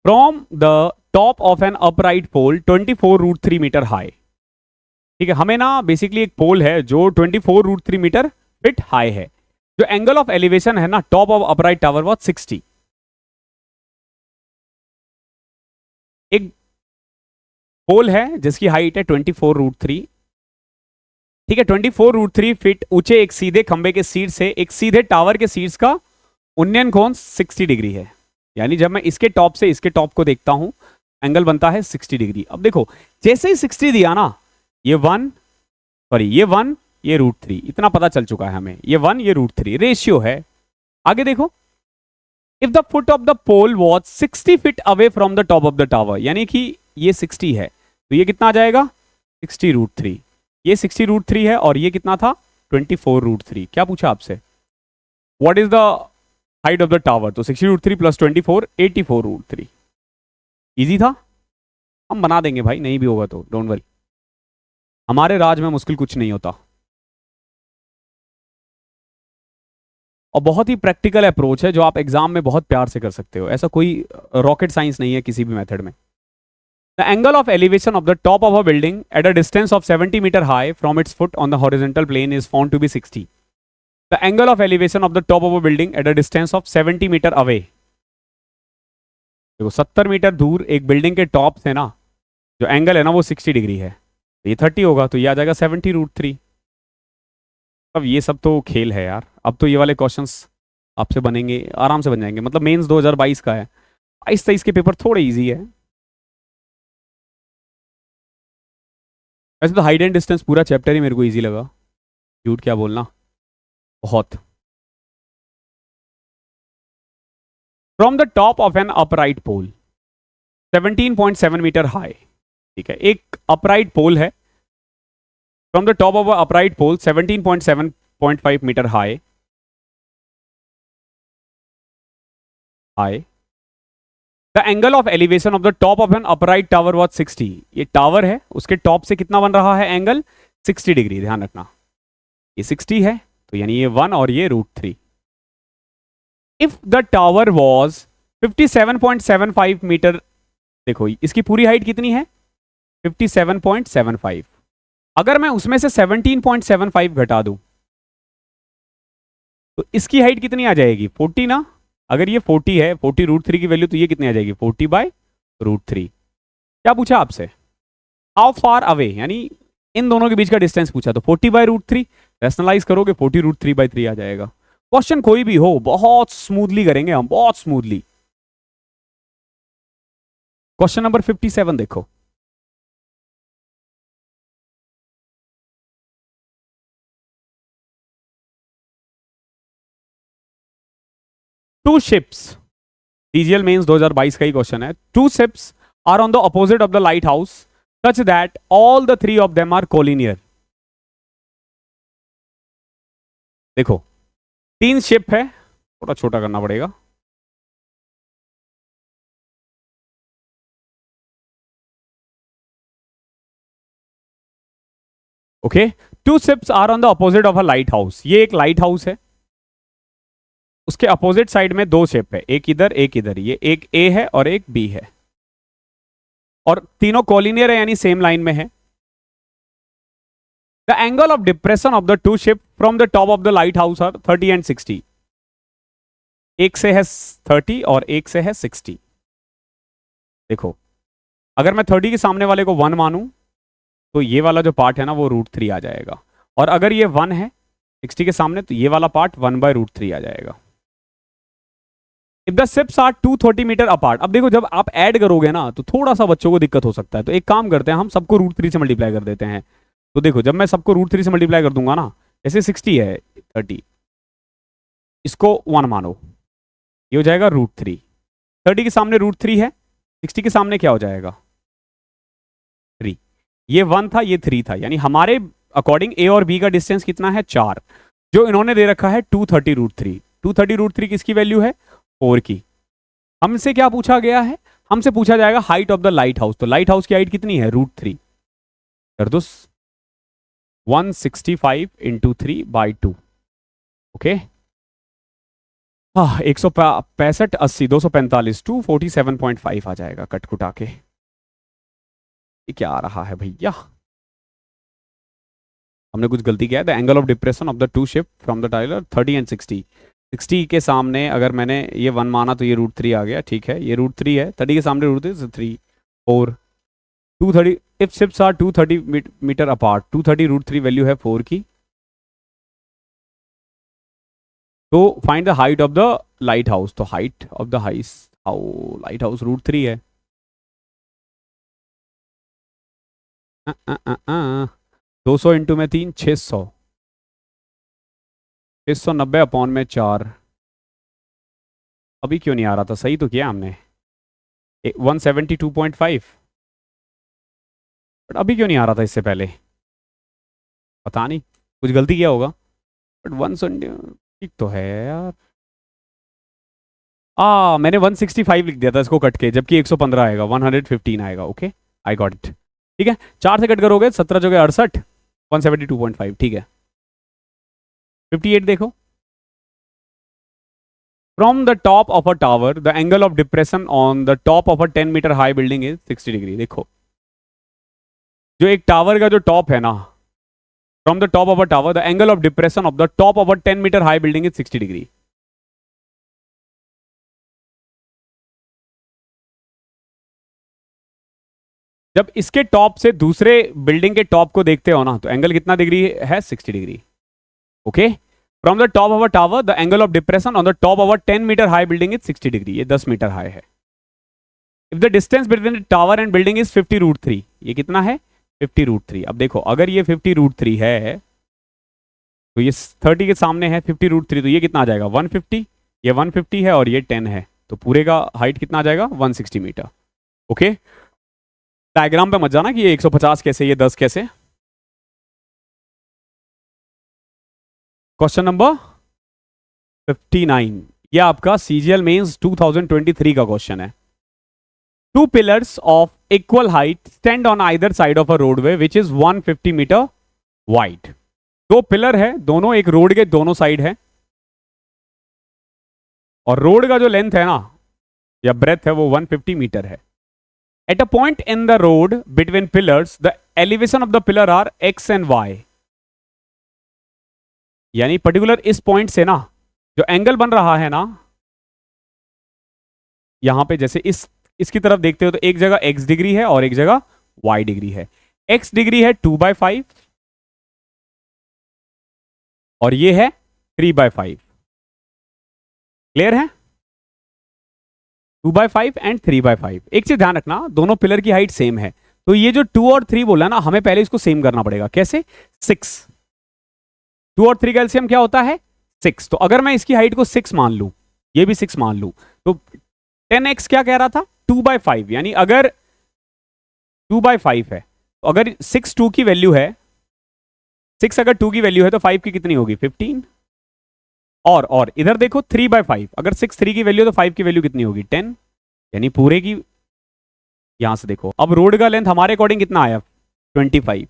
From the top of an upright pole 24√3 metre high. ठीक है, हमें ना बेसिकली एक पोल है जो 24√3 मीटर फीट हाई है। जो एंगल ऑफ एलिवेशन है ना top of upright tower was 60। एक पोल है जिसकी हाइट है 24√3। ठीक है, 24√3 फीट ऊंचे एक सीधे खंबे के सीट से एक सीधे टावर के सीट्स का उन्नयन कोण 60 डिग्री है। यानी जब मैं इसके टॉप से इसके टॉप को देखता हूं एंगल बनता है 60 डिग्री। अब देखो जैसे ही 60 दिया ना, ये 1, सॉरी ये 1, ये √3, इतना पता चल चुका है हमें, ये 1 ये √3 रेशियो है। आगे देखो, if the foot of the pole was 60 feet away from the top of the tower, यानी कि ये 60 है तो ये कितना आ जाएगा 60√3। ये 60√3 है और ये कितना था 24√3। क्या पूछा आपसे, what is the height of the tower, तो 60√3 प्लस 24 84√3। इजी था, हम बना देंगे भाई, नहीं भी होगा तो डोंट वरी, हमारे राज में मुश्किल कुछ नहीं होता। और बहुत ही प्रैक्टिकल अप्रोच है जो आप एग्जाम में बहुत प्यार से कर सकते हो, ऐसा कोई रॉकेट साइंस नहीं है किसी भी मेथड में। The angle of elevation of the top of a building at a distance of 70 metre high from its foot on the horizontal plane is found to be 60। The angle of elevation of the top of a building at a distance of 70 metre away. देखो 70 metre दूर एक building के top से ना जो angle है ना वो 60 डिग्री है, तो ये 30 होगा तो ये आ जाएगा 70√3। अब ये सब तो खेल है यार, अब तो ये वाले क्वेश्चंस आपसे बनेंगे, आराम से बन जाएंगे। मतलब मेंस 2022 का है, 22-23 के पेपर थोड़े इजी है। वैसे तो हाइट एंड डिस्टेंस पूरा चैप्टर ही मेरे को इजी लगा, झूठ क्या बोलना, बहुत। From the top of an upright pole 17.7 metre high. ठीक है, एक अपराइट पोल है, from the top of upright pole 17.7.5 metre high the angle of elevation of the top of an upright tower was 60। ये tower है, उसके top से कितना बन रहा है एंगल 60 डिग्री, ध्यान रखना ये 60 है तो यानी ये 1 और ये √3। If the tower was 57.75 metre, देखो इसकी पूरी हाइट कितनी है 57.75, अगर मैं उसमें से 17.75 घटा दूं तो इसकी हाइट कितनी आ जाएगी 40 ना। अगर ये 40 है, 40 √3 की वैल्यू, तो ये कितनी आ जाएगी 40/√3। क्या पूछा आपसे, हाउ फार अवे, यानी इन दोनों के बीच का डिस्टेंस पूछा, तो 40/√3 रैशनलाइज करोगे 40√3/3 आ जाएगा। क्वेश्चन कोई भी हो बहुत स्मूथली करेंगे हम, बहुत स्मूथली। क्वेश्चन नंबर 57 देखो। टू शिप्स, सीजीएल मेंस 2022 का ही क्वेश्चन है। Two ships are on the opposite of the light house such that all the 3 of them are collinear. देखो 3 शिप है, थोड़ा छोटा करना पड़ेगा, okay. Two ships are on the opposite of a light house, ये एक light house है, उसके अपोजिट साइड में 2 शिप है, एक इधर एक इधर, ये एक ए है और एक बी है, और तीनों कोलिनियर है यानी सेम लाइन में है। The angle of depression of the two ship from the top of the light house are 30 and 60। एक से है 30 और एक से है 60। देखो अगर मैं 30 के सामने वाले को 1 मानूं तो ये वाला जो पार्ट है ना वो √3 आ जाएगा, और अगर ये 1 है 60 के सामने तो ये वाला पार्ट 1/√3 आ जाएगा। If the ships are 230 metre apart, अब देखो जब आप ऐड करोगे ना तो थोड़ा सा बच्चों को दिक्कत हो सकता है, तो एक काम करते हैं हम सबको √3 से मल्टीप्लाई कर देते हैं। तो देखो जब मैं सबको √3 से मल्टीप्लाई कर दूंगा ना, जैसे 60 है 30, इसको 1 मानो, ये हो जाएगा √3। 30 के सामने √3 है, 60 के सामने क्या हो जाएगा 3। ये 1 था ये 3 था, यानी हमारे अकॉर्डिंग ए और बी का डिस्टेंस कितना है 4, जो इन्होंने दे रखा है 230√3। 230√3 किसकी वैल्यू है 4 की। हमसे क्या पूछा गया है, हमसे पूछा जाएगा height of the light house, तो लाइट हाउस की हाइट कितनी है √3 कर दो 165 इंटू 3/2। ओके, हाँ 165 80 245 247.5 आ जाएगा कट कुटा के। ये क्या आ रहा है भैया, हमने कुछ गलती किया है। The angle of depression of the two ship from the tiler 30 and 60। 60 के सामने अगर मैंने ये 1 माना तो ये √3 आ गया, ठीक है, ये √3 है, 30 के सामने √3 4 230। If ships are 230 metre apart, 230 √3 value है 4 की, तो find the height of the light house. तो height of the light house √3 है। 200 इंटू में 3 600, 690 अपॉन में 4। अभी क्यों नहीं आ रहा था, सही तो किया हमने 172.5, बट अभी क्यों नहीं आ रहा था इससे पहले, पता नहीं कुछ गलती किया होगा। बट 170 ठीक तो है यार। मैंने 165 लिख दिया था इसको कट के, जबकि 115 आएगा, 115 आएगा। Okay, I got it. ठीक है, 4 से कट करोगे 17 जो 68, 172.5। ठीक है, 58 देखो। From the top of a tower the angle of depression on the top of a 10 metre high building is 60 degree. देखो, जो एक टावर का जो टॉप है ना, from the top of a tower the angle of depression of the top of a 10 metre high building is 60 degree. जब इसके top से दूसरे बिल्डिंग के टॉप को देखते हो ना, तो एंगल कितना डिग्री है, 60 degree. Okay, from the top of a tower the angle of depression on the top of a 10 metre high building is 60 degree. ये 10 मीटर हाई है। If the distance between tower and building is 50 √3, ये कितना है, 50 √3। अब देखो, अगर ये 50 √3 है तो ये 30 के सामने है 50 √3, तो ये कितना आ जाएगा 150, ये 150 है और ये 10 है, तो पूरे का हाइट कितना आ जाएगा 160 मीटर। ओके, डायग्राम पे मत जाना कि ये 150 कैसे, ये 10 कैसे। क्वेश्चन नंबर 59, ये आपका सीजीएल मेंस 2023 का क्वेश्चन है। Two pillars of equal height stand on either side of a roadway which is 150 metre wide. दो पिलर है, दोनों एक रोड के दोनों साइड है, और रोड का जो लेंथ है ना या ब्रेथ है वो 150 मीटर है। At a point in the road between pillars the elevation of the pillar are x and y। यानी पर्टिकुलर इस पॉइंट से ना जो एंगल बन रहा है ना, यहां पे जैसे इसकी तरफ देखते हो तो एक जगह x डिग्री है और एक जगह y डिग्री है। x डिग्री है 2/5 और ये है 3/5। क्लियर है, 2/5 एंड 3/5। एक चीज ध्यान रखना, दोनों पिलर की हाइट सेम है, तो ये जो 2 और 3 बोला ना, हमें पहले इसको सेम करना पड़ेगा। कैसे, 6, 2 और 3 का एलसीएम क्या होता है 6। तो अगर मैं इसकी हाइट को 6 मान लूं, ये भी 6 मान लूं, तो 10x क्या कह रहा था 2/5, यानी अगर 2/5 है तो अगर 6 2 की वैल्यू है, 6 अगर 2 की वैल्यू है तो 5 की कितनी होगी 15। और इधर देखो 3/5, अगर 6 3 की वैल्यू तो 5 की वैल्यू कितनी होगी 10, यानी पूरे की। यहां से देखो, अब रोड का लेंथ हमारे अकॉर्डिंग कितना आया 25।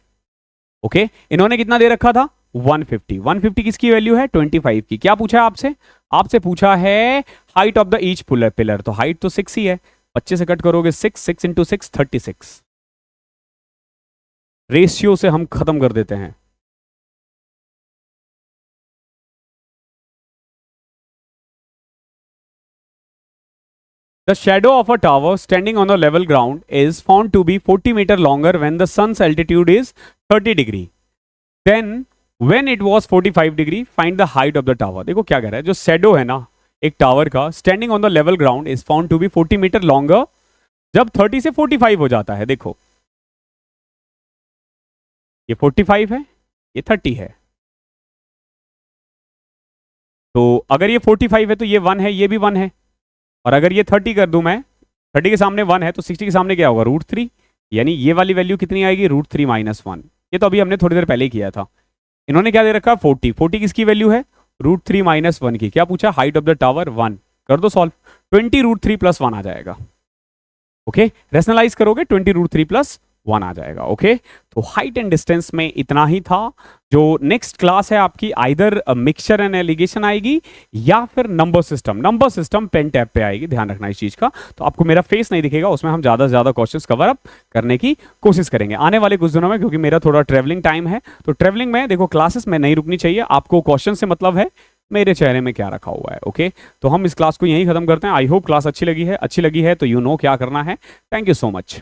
ओके, इन्होंने कितना दे रखा था 150। 150 किसकी वैल्यू है 25 की। क्या पूछा है आपसे, आपसे पूछा है height of the each pillar, तो हाइट तो 6 ही है, 25 से कट करोगे 6, 6 इंटू 6 36। रेशियो से हम खत्म कर देते हैं। The shadow of a tower standing on the level ground is found to be 40 meter longer when the sun's altitude is 30 degree. Then when it was 45 degree, find the height of the tower. देखो क्या कह रहा है, जो shadow है ना एक tower का, standing on the level ground is found to be 40 meter longer जब 30 से 45 हो जाता है। देखो ये 45 है, ये 30 है, तो अगर ये 45 है तो ये 1 है, ये भी 1 है, और अगर ये 30 कर दूं मैं, 30 के सामने 1 है तो 60 के सामने क्या होगा √3, यानी ये वाली वैल्यू कितनी आएगी √3 - 1। ये तो अभी हमने थोड़ी देर पहले किया था। इन्होंने क्या दे रखा 40, 40 किसकी वैल्यू है √3 - 1 की। क्या पूछा हाइट ऑफ द टावर 1, कर दो सॉल्व, 20 √3 + 1 आ जाएगा। ओके, रेशनलाइज करोगे 20 √3 + 1 आ जाएगा। ओके, तो हाइट एंड डिस्टेंस में इतना ही था। जो नेक्स्ट क्लास है आपकी आइदर मिक्सचर एंड एलिगेशन आएगी या फिर number system. Number system pen tab पे आएगी, ध्यान रखना इस चीज का। तो आपको मेरा फेस नहीं दिखेगा, उसमें हम ज्यादा से ज्यादा क्वेश्चंस कवर अप करने की कोशिश करेंगे आने वाले कुछ दिनों में, क्योंकि मेरा थोड़ा ट्रेवलिंग टाइम है। तो ट्रेवलिंग में देखो क्लासेस में नहीं रुकनी चाहिए, आपको क्वेश्चन से मतलब है मेरे चेहरे में क्या रखा हुआ है। ओके, तो हम इस क्लास को यहीं खत्म करते हैं। आई होप क्लास अच्छी लगी है तो यू नो क्या करना है। Thank you so much.